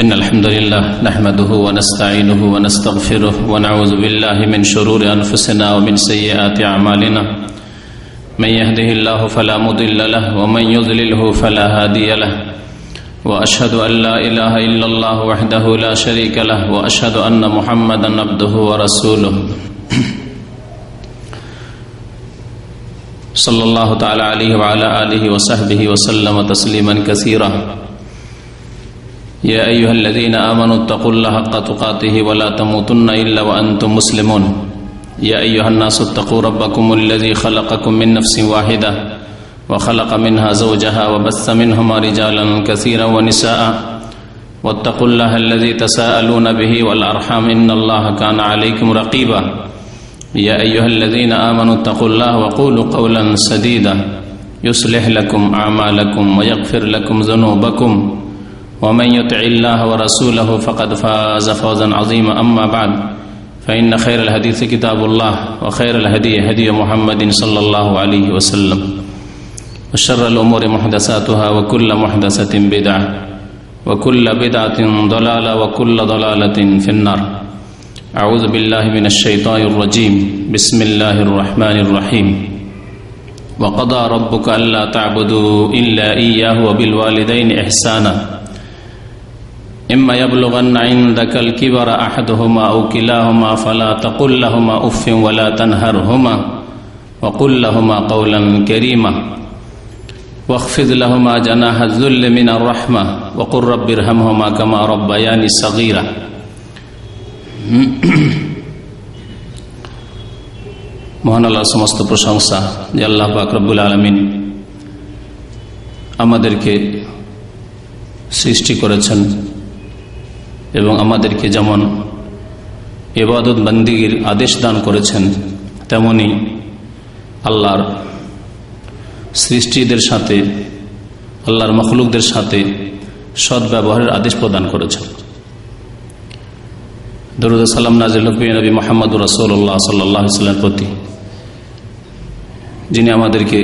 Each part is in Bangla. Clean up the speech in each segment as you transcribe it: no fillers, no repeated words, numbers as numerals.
إن الحمد لله نحمده ونستعينه ونستغفره ونعوذ بالله من شرور أنفسنا ومن سيئات أعمالنا من يهده الله فلا مضل له ومن يضلله فلا هادي له وأشهد أن لا إله إلا الله وحده لا شريك له وأشهد أن محمدا عبده ورسوله صلى الله تعالى عليه وعلى آله وصحبه وسلم تسليما كثيرا يا أيها الذين آمنوا اتقوا الله حق تقاته ولا تموتن إلا وأنتم مسلمون يا أيها الناس اتقوا ربكم الذي خلقكم من نفس واحدة وخلق منها زوجها وبث منهما رجالا كثيرا ونساء واتقوا الله الذي تساءلون به والأرحام إن الله كان عليكم رقيبا يا أيها الذين آمنوا اتقوا الله وقولوا قولا سديدا يصلح لكم أعمالكم ويغفر لكم ذنوبكم ومن يطع الله ورسوله فقد فاز فوزا عظيما أما بعد فإن خير الحديث كتاب الله وخير الهدي هدي محمد صلى الله عليه وسلم وشر الأمور محدثاتها وكل محدثة بدعة وكل بدعة ضلالة وكل ضلالة في النار أعوذ بالله من الشيطان الرجيم بسم الله الرحمن الرحيم وقضى ربك ألا تعبدوا إلا إياه وبالوالدين إحسانا إما يبلغن عندك الكبر أحدهما أو كلاهما فلا تقل لهما أف ولا تنهرهما وقل لهما قولا كريما واخفض لهما جناح الذل من الرحمة وقل رب ارحمهما كما ربياني صغيرا মহান আল্লাহর সমস্ত প্রশংসা যে আল্লাহ পাক রব্বুল আলামিন আমাদেরকে সৃষ্টি করেছেন এবং আমাদেরকে যেমন ইবাদত বন্দেগীর আদেশ দান করেছেন তেমনি আল্লাহর সৃষ্টিদের সাথে আল্লাহর মখলুকদের সাথে সৎ ব্যবহারের আদেশ প্রদান করেছেন। দরুদ ও সালাম নাযিল হোক নবী মুহাম্মদুর রাসূলুল্লাহ সাল্লাল্লাহু আলাইহি ওয়াসাল্লামের প্রতি, যিনি আমাদেরকে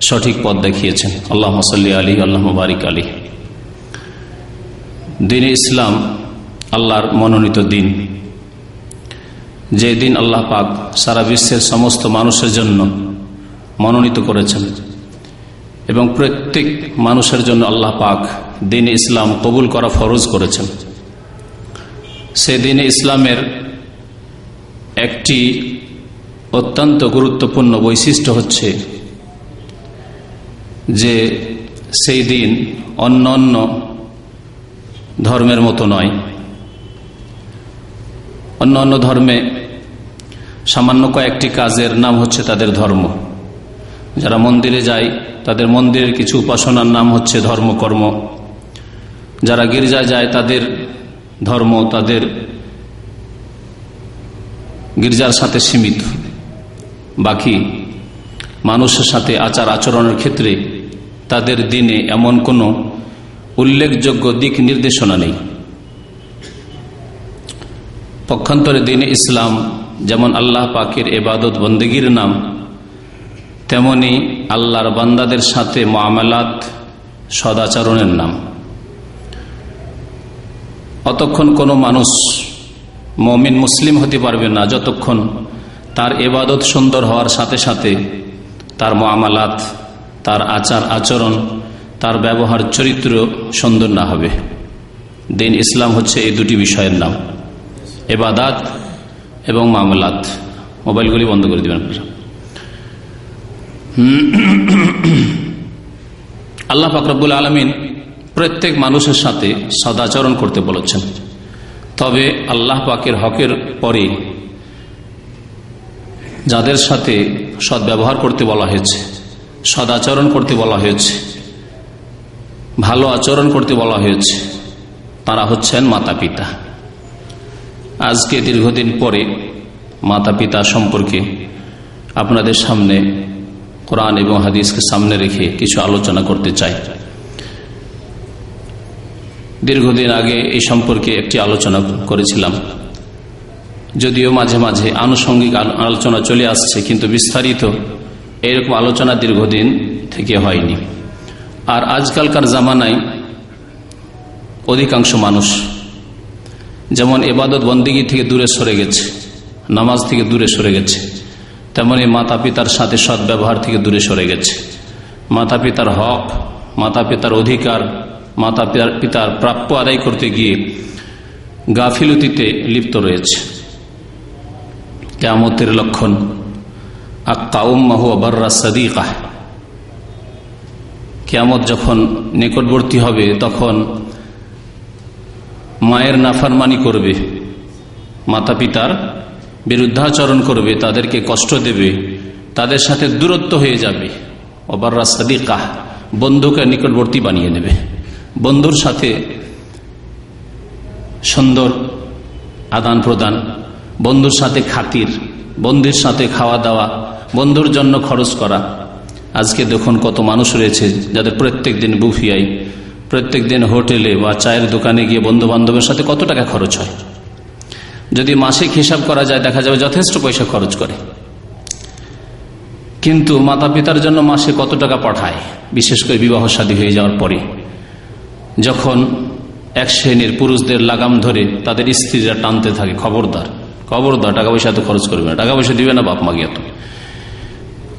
সঠিক পথ দেখিয়েছেন। আল্লাহুম্মা সাল্লি আলাইহি আল্লাহুম্মা বারিক আলাইহি। দ্বীন ইসলাম আল্লাহর মনোনীত দিন, যে দিন আল্লাহ পাক সারা বিশ্বের সমস্ত মানুষের জন্য মনোনীত করেছেন এবং প্রত্যেক মানুষের জন্য আল্লাহ পাক দ্বীন ইসলাম কবুল করা ফরজ করেছেন। সে দ্বীন ইসলামের একটি অত্যন্ত গুরুত্বপূর্ণ বৈশিষ্ট্য হচ্ছে যে সেই দিন অন্য অন্য ধর্মের মতো নয়। অন্য অন্য ধর্মে সামান্য কয়েকটি কাজের নাম হচ্ছে তাদের ধর্ম। যারা মন্দিরে যায় তাদের মন্দিরের কিছু উপাসনার নাম হচ্ছে ধর্মকর্ম। যারা গির্জায় যায় তাদের ধর্ম তাদের গির্জার সাথে সীমিত। বাকি মানুষের সাথে আচার আচরণের ক্ষেত্রে তাদের দিনে এমন কোনো উল্লেখযোগ্য দিক নির্দেশনা নেই। পক্ষান্তরে দ্বীন ইসলাম যেমন আল্লাহ পাকের ইবাদত বন্দেগীর নাম, তেমনি আল্লাহর বান্দাদের সাথে মুআমালাত সদাচরণের নাম। অতক্ষণ কোনো মানুষ মুমিন মুসলিম হতে পারবে না যতক্ষণ তার ইবাদত সুন্দর হওয়ার সাথে সাথে তার মুআমালাত, তার আচার আচরণ, তার ব্যবহার চরিত্র সুন্দর না হবে। দ্বীন ইসলাম হচ্ছে এই দুটি বিষয়ের নাম, ইবাদত এবং মুআমালাত। মোবাইলগুলি বন্ধ করে দিবেন। আল্লাহ পাক রব্বুল আলামিন প্রত্যেক মানুষের সাথে সদাচরণ করতে বলেছেন, তবে আল্লাহ পাকের হকের পরে যাদের সাথে সদ্ব্যবহার করতে বলা হয়েছে, সদাচরণ করতে বলা হয়েছে, ভালো আচরণ করতে বলা হয়েছে, তারা হচ্ছেন মাতা পিতা। আজকে দীর্ঘদিন পরে মাতা পিতা সম্পর্কে আপনাদের সামনে কোরআন এবং হাদিসকে সামনে রেখে কিছু আলোচনা করতে চাই। দীর্ঘদিন আগে এই সম্পর্কে একটি আলোচনা করেছিলাম, যদিও মাঝে মাঝে আনুষঙ্গিক আলোচনা চলে আসছে, কিন্তু বিস্তারিত এরকম আলোচনা দীর্ঘদিন থেকে হয়নি। আর আজকালকার জামানায় অধিকাংশ মানুষ যেমন ইবাদত বন্দেগী থেকে দূরে সরে গেছে, নামাজ থেকে দূরে সরে গেছে, তেমনি মাতা পিতার সাথে সদ্ব্যবহার থেকে দূরে সরে গেছে। মাতা পিতার হক, মাতা পিতার অধিকার, মাতা পিতার প্রাপ্য আদায় করতে গিয়ে গাফিলতিতে লিপ্ত রয়েছে। কিয়ামতের লক্ষণ আক্কা উম্মাহু ওয়া বাররা সাদিকাহ। কিয়ামত যখন নিকটবর্তী হবে তখন মায়ের নাফরমানি করবে, মাতা পিতার বিরুদ্ধাচরণ করবে, তাদেরকে কষ্ট দেবে, তাদের সাথে দূরত্ব হয়ে যাবে। ওয়া বাররা সাদিকাহ, বন্ধুকে নিকটবর্তী বানিয়ে নেবে, বন্ধুর সাথে সুন্দর আদান প্রদান, বন্ধুর সাথে খাতির, বন্ধুর সাথে খাওয়া দাওয়া, বন্ধুর জন্য খরচ করা। আজকে দেখুন কত মানুষ রয়েছে যাদের প্রত্যেক দিন বুফিয়াই, প্রত্যেক দিন হোটেলে বা চায়ের দোকানে গিয়ে বন্ধু বান্ধবের সাথে কত টাকা খরচ হয়। যদি মাসিক হিসাব করা যায় দেখা যাবে যথেষ্ট পয়সা খরচ করে, কিন্তু মাতা পিতার জন্য মাসে কত টাকা পাঠায়, বিশেষ করে বিবাহ শাদী হয়ে যাওয়ার পরে, যখন এক শ্রেণীর পুরুষদের লাগাম ধরে তাদের স্ত্রীরা টানতে থাকে, খবরদার খবরদার, টাকা পয়সা এত খরচ করবে না, টাকা পয়সা দিবে না বাপ মা গিয়ে।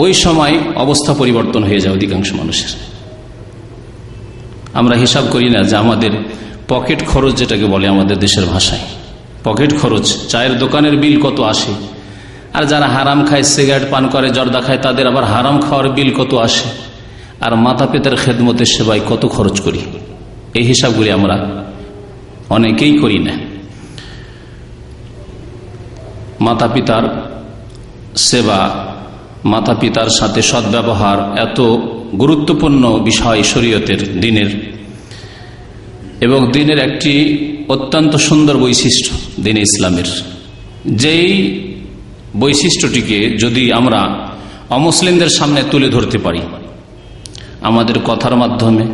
ওই সময় অবস্থা পরিবর্তন হয়ে যায় অধিকাংশ মানুষের। আমরা হিসাব করি না যে আমাদের পকেট খরচ, যেটাকে বলে আমাদের দেশের ভাষায় পকেট খরচ, চায়ের দোকানের বিল কত আসে, আর যারা হারাম খায়, সিগারেট পান করে, জর্দা খায়, তাদের আবার হারাম খাওয়ার বিল কত আসে, আর মাতা পিতার খেদমতের সেবায় কত খরচ করি। এই হিসাবগুলি আমরা অনেকেই করি না। মাতা পিতার সেবা, মাতা পিতার সাথে সদ্ব্যবহার এত গুরুত্বপূর্ণ বিষয় শরীয়তের, দিনের, এবং দিনের একটি অত্যন্ত সুন্দর বৈশিষ্ট্য দিনে ইসলামের। যেই বৈশিষ্ট্যটিকে যদি আমরা অমুসলিমদের সামনে তুলে ধরতে পারি, আমাদের কথার মাধ্যমে,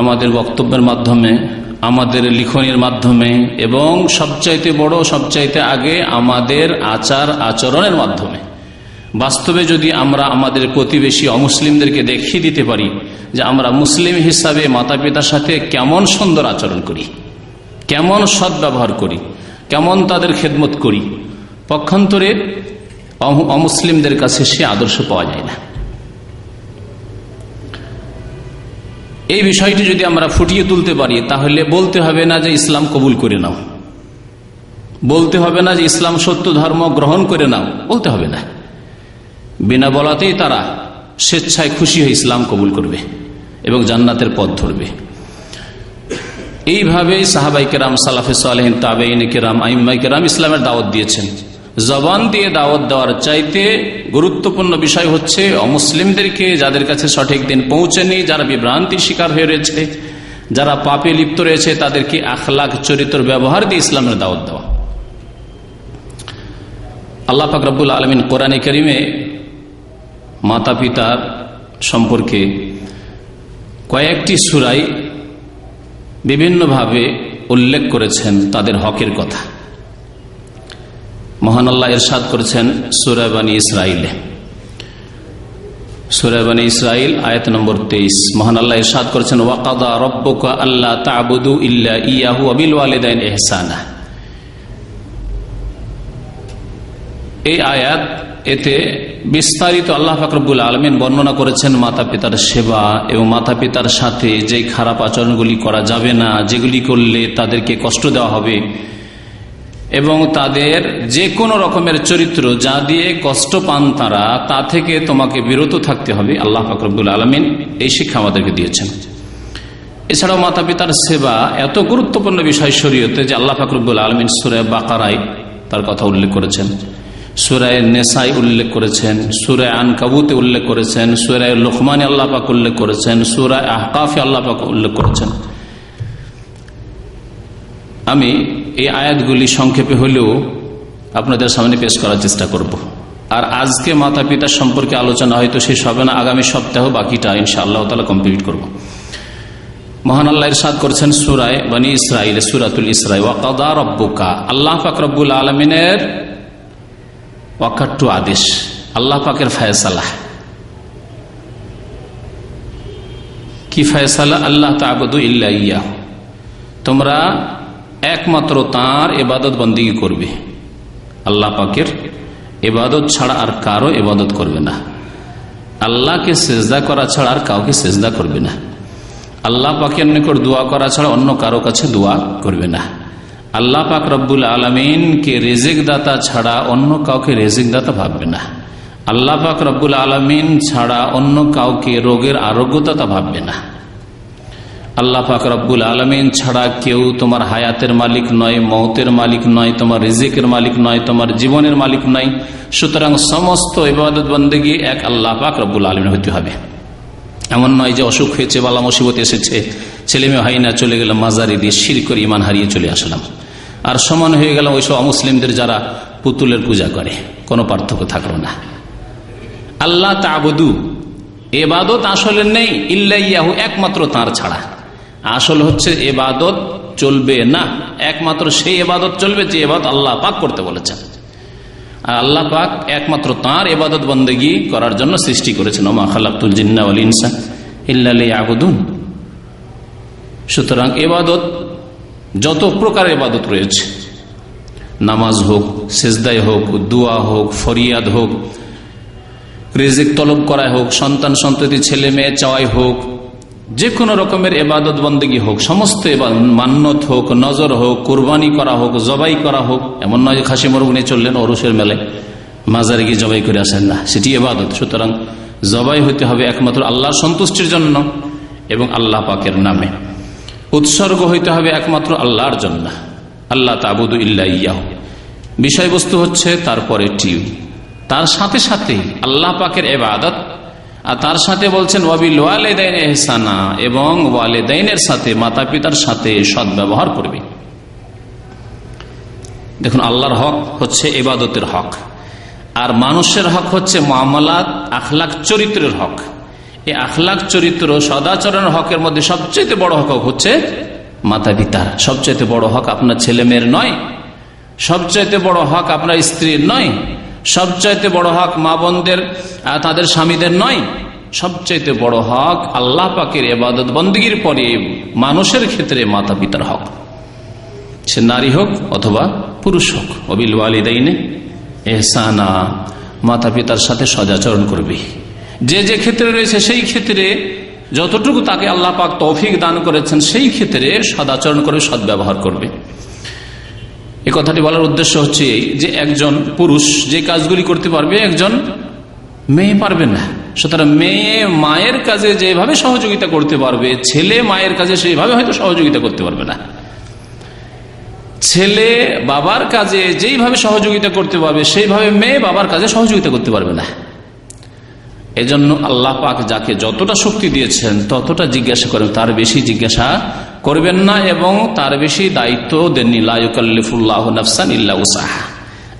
আমাদের বক্তব্যের মাধ্যমে, আমাদের লিখনের মাধ্যমে, এবং সবচাইতে বড়, সবচাইতে আগে আমাদের আচার আচরণের মাধ্যমে, বাস্তবে যদি আমরা আমাদের প্রতিবেশী অমুসলিমদেরকে দেখিয়ে দিতে পারি যে আমরা মুসলিম হিসাবে মাতা পিতার সাথে কেমন সুন্দর আচরণ করি, কেমন সদ্ব্যবহার করি, কেমন তাদের খেদমত করি, পক্ষান্তরে অমুসলিমদের কাছে সে আদর্শ পাওয়া যায় না। এই বিষয়টি যদি আমরা ফুটিয়ে তুলতে পারি তাহলে বলতে হবে না যে ইসলাম কবুল করে নাও, বলতে হবে না যে ইসলাম সত্য ধর্ম গ্রহণ করে নাও, বলতে হবে না। বিনা বলাতেই তারা স্বেচ্ছায় খুশি হয়ে ইসলাম কবুল করবে এবং জান্নাতের পথ ধরবে। এইভাবেই সাহাবাই কেরাম, সালাফে সালেহিন, তাবেঈন কেরাম, আইম্মাই কেরাম ইসলামের দাওয়াত দিয়েছেন। জবান দিয়ে দাওয়াত দেওয়ার চাইতে গুরুত্বপূর্ণ বিষয় হচ্ছে অমুসলিমদেরকে, যাদের কাছে সঠিক দিন পৌঁছেনি, যারা বিভ্রান্তির শিকার হয়ে রয়েছে, যারা পাপে লিপ্ত রয়েছে, তাদেরকে আখলাক, চরিত্র, ব্যবহার দিয়ে ইসলামের দাওয়াত দেওয়া। আল্লাহ পাক রব্বুল আলামিন কোরআনে কারীমে মাতা পিতার সম্পর্কে কয়েকটি সূরায় বিভিন্নভাবে উল্লেখ করেছেন তাদের হকের কথা। মহান আল্লাহ ইরশাদ করেছেন সূরা বনী ইসরাঈলে, সূরা বনী ইসরাঈল আয়াত নম্বর 23। মহান আল্লাহ ইরশাদ করেছেন ওয়া কাদা রাব্বুকা আল্লা তা'বুদু ইল্লা ইয়াহু ওয়া বিল ওয়ালিদাইনি ইহসানা। এই আয়াত, এতে বিস্তারিত আল্লাহ পাক রব্বুল আলামিন বর্ণনা করেছেন মাতা পিতার সেবা এবং মাতা পিতার সাথে যে খারাপ আচরণগুলি করা যাবে না, যেগুলি করলে তাদেরকে কষ্ট দেওয়া হবে, এবং তাদের যে কোনো রকমের চরিত্র যা দিয়ে কষ্ট পান তারা, তা থেকে তোমাকে বিরত থাকতে হবে। আল্লাহ পাক রব্বুল আলামিন এই শিক্ষা আমাদেরকে দিয়েছেন। এছাড়াও মাতা পিতার সেবা এত গুরুত্বপূর্ণ বিষয় শরীয়তে যে আল্লাহ পাক রব্বুল আলামিন সূরা বাকারায় তার কথা উল্লেখ করেছেন, সূরা নেসায় উল্লেখ করেছেন, সূরা আনকাবুতে উল্লেখ করেছেন, সূরা লুকমানে আল্লাহ পাক উল্লেখ করেছেন, সূরা আহকাফে আল্লাহ পাক উল্লেখ করেছেন। আমি এই আয়াতগুলি সংক্ষেপে হলেও আপনাদের সামনে পেশ করার চেষ্টা করব। আর আজকে মাতা পিতা সম্পর্কে আলোচনা হয়তো শেষ হবে না, আগামী সপ্তাহ বাকিটা ইনশাআল্লাহ তাআলা কমপ্লিট করব। মহান আল্লাহ ইরশাদ করেছেন সূরায়ে বনী ইসরাঈল, সূরাতুল ইসরা, ওয়া কাদা রাব্বুকা, আল্লাহ পাক রব্বুল আলামিনের ওয়াকাট্টু আদেশ, আল্লাহ পাকের ফয়সালা। কি ফয়সালা? আল্লাহ তা'বুদু ইল্লা ইয়াহু, তোমরা একমাত্র তাঁর ইবাদত বন্দেগী করবে, আল্লাহ পাকের ইবাদত ছাড়া আর কারো ইবাদত করবে না। আল্লাহকে সেজদা করা ছাড়া আর কাউকে সেজদা করবে না। আল্লাহ পাকের নিকট দোয়া করা ছাড়া অন্য কারো কাছে দোয়া করবে না। আল্লাহ পাক রব্বুল আলামিনকে রিজিক দাতা ছাড়া অন্য কাউকে রিজিক দাতা ভাববে না। আল্লাহ পাক রব্বুল আলামিন ছাড়া অন্য কাউকে রোগের আরোগ্যদাতা ভাববে না। আল্লাহ পাক রব্বুল আলামিন ছাড়া কেউ তোমার হায়াতের মালিক নয়, মওতের মালিক নয়, তোমার রিজিকের মালিক নয়, তোমার জীবনের মালিক নয়। সুতরাং সমস্ত ইবাদত বন্দেগী এক আল্লাহ পাক রব্বুল আলামিন হইতে হবে। এমন নয় যে অসুখ হয়েছে, বালা মুসিবত এসেছে, ছেলে মেয়ে হয় না, চলে গেলাম মাজারি দিয়ে শিরক করে ইমান হারিয়ে চলে আসলাম, আর সমান হয়ে গেলাম ওইসব অমুসলিমদের যারা পুতুলের পূজা করে। কোনো পার্থক্য থাকলো না। আল্লাহ তা'বুদু, ইবাদত আসলে নেই ইল্লা ইয়াহু, একমাত্র তাঁর ছাড়া। আসল হচ্ছে ইবাদত চলবে না, একমাত্র সেই ইবাদত চলবে যে ইবাদত আল্লাহ পাক করতে বলেছেন। আর আল্লাহ পাক একমাত্র তাঁর ইবাদত বন্দেগী করার জন্য সৃষ্টি করেছেন। ওমা খালাকতুল জিন্না ওয়াল ইনসা ইল্লা লিয়াবুদুন। সুতরাং ইবাদত যত প্রকার ইবাদত রয়েছে, নামাজ হোক, সিজদায় হোক, দোয়া হোক, ফরিয়াদ হোক, রিজিক তলব করাই হোক, সন্তান সন্ততি ছেলে মেয়ে চাওয়াই হোক, যে কোনো রকমের ইবাদত বন্দেগী হোক, সমস্ত মান্নত হোক, নজর হোক, কুরবানি করা হোক, জবাই করা হোক। এমন নয় যে খাসি মোরগ নিয়ে চললেন ওরসের মেলায় মাজারে গিয়ে জবাই করে আসেন না, সেটি ইবাদত। সুতরাং জবাই হইতে হবে একমাত্র আল্লাহর সন্তুষ্টির জন্য এবং আল্লাহ পাকের নামে। উৎসর্গ হইতে হবে একমাত্র আল্লাহর জন্য। আল্লাহ তা'বুদু ইল্লা ইয়াহু, বিষয়বস্তু হচ্ছে তারপরে টিউ, তার সাথে সাথে আল্লাহ পাকের ইবাদত, আর তার সাথে বলছেন ওয়াবিল ওয়ালিদাইনি ইহসানা, এবং ওয়ালিদাইনের সাথে, মাতা পিতার সাথে সদ্ব্যবহার করবে। দেখুন, আল্লাহর হক হচ্ছে ইবাদতের হক, আর মানুষের হক হচ্ছে মুআমালাত, আখলাক, চরিত্রের হক। এই আখলাক, চরিত্র, সদাচরণের হকের মধ্যে সবচেয়ে বড় হক হচ্ছে মাতা পিতার। সবচেয়ে বড় হক আপনার ছেলে মেয়ের নয়, সবচাইতে বড় হক আপনার স্ত্রীর নয়, সবচাইতে বড় হক মা বোনদের তাদের স্বামীদের নয়। সবচাইতে বড় হক আল্লাহ পাকের ইবাদত বন্দেগীর পরে মানুষের ক্ষেত্রে মাতা পিতার হক, সে নারী হোক অথবা পুরুষ হোক। ওয়াবিল ওয়ালিদাইনি ইহসানা, মাতা পিতার সাথে সদাচরণ করবে। যে যে ক্ষেত্রে রয়েছে সেই ক্ষেত্রে যতটুকু তাকে আল্লাহ পাক তৌফিক দান করেছেন সেই ক্ষেত্রে সদাচরণ করবে, সদ্ব্যবহার করবে। এই কথাটি বলার উদ্দেশ্য হচ্ছে যে একজন পুরুষ যে কাজগুলি করতে পারবে একজন মেয়ে পারবে না। সুতরাং মেয়ে মায়ের কাজে যেভাবে সহযোগিতা করতে পারবে, ছেলে মায়ের কাজে সেইভাবে হয়তো সহযোগিতা করতে পারবে না। ছেলে বাবার কাজে যেইভাবে সহযোগিতা করতে পারবে সেইভাবে মেয়ে বাবার কাজে সহযোগিতা করতে পারবে না। এজন্য আল্লাহ পাক যাকে যতটা শক্তি দিয়েছেন ততটা জিজ্ঞাসা করেন, তার বেশি জিজ্ঞাসা করবেন না, এবং তার বেশি দায়িত্ব দেননি। লা ইউকাল্লিফুল্লাহু নাফসান ইল্লা উসআহা।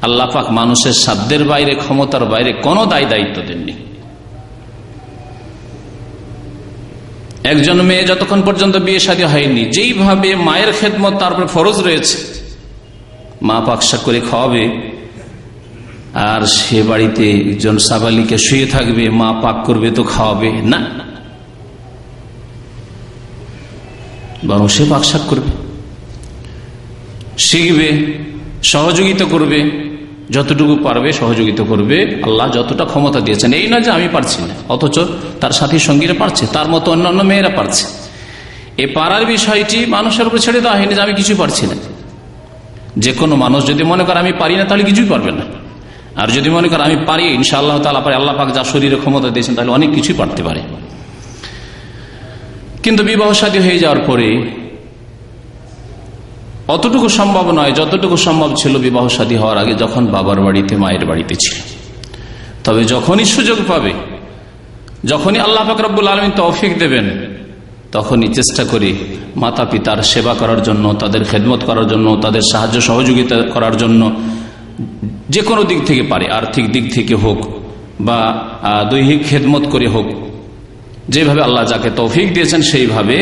আল্লাহ পাক মানুষের সাধ্যের বাইরে, ক্ষমতার বাইরে কোনো দায়িত্ব দেননি। একজন মেয়ে যতক্ষণ পর্যন্ত বিয়ে শাদী হয়নি, যেইভাবে মায়ের খেদমত তার উপর ফরজ রয়েছে, মা পাকশা করে খাওয়াবে, আর সে বাড়িতে একজন সাবালিকে শুয়ে থাকবে, মা পাক করবে তো খাওয়াবে না, বরং সে পাকশাক করবে, শিখবে, সহযোগিতা করবে, যতটুকু পারবে সহযোগিতা করবে। আল্লাহ যতটা ক্ষমতা দিয়েছেন, এই না যে আমি পারছি না, অথচ তার সাথী সঙ্গীরা পারছে, তার মতো অন্যান্য মেয়েরা পারছে। এই পারার বিষয়টি মানুষের উপর ছেড়ে দেওয়া হয়নি যে আমি কিছুই পারছি না। যে কোনো মানুষ যদি মনে করে আমি পারি না, তাহলে কিছুই পারবে না। আর যদি মনে করে আমি পারি, ইনশাআল্লাহ তাআলা পারে, আল্লাহ পাক যা শরীরে ক্ষমতা দিয়েছেন, তাহলে অনেক কিছুই পারতে পারে। কিন্তু বিবাহ শাদী হয়ে যাওয়ার পরে অতটুকু সম্ভব নয় যতটুকু সম্ভব ছিল বিবাহ শাদী হওয়ার আগে, যখন বাবার বাড়িতে, মায়ের বাড়িতে ছিল। তবে যখনই সুযোগ পাবে, যখনই আল্লাহ পাক রব্বুল আলামিন তৌফিক দেবেন, তখনই চেষ্টা করি মাতা পিতার সেবা করার জন্য, তাদের খেদমত করার জন্য, তাদের সাহায্য সহযোগিতা করার জন্য, যে কোনো দিক থেকে পারে, আর্থিক দিক থেকে হোক বা দৈহিক খেদমত করে হোক, যেভাবে আল্লাহ যাকে তৌফিক দিয়েছেন সেইভাবে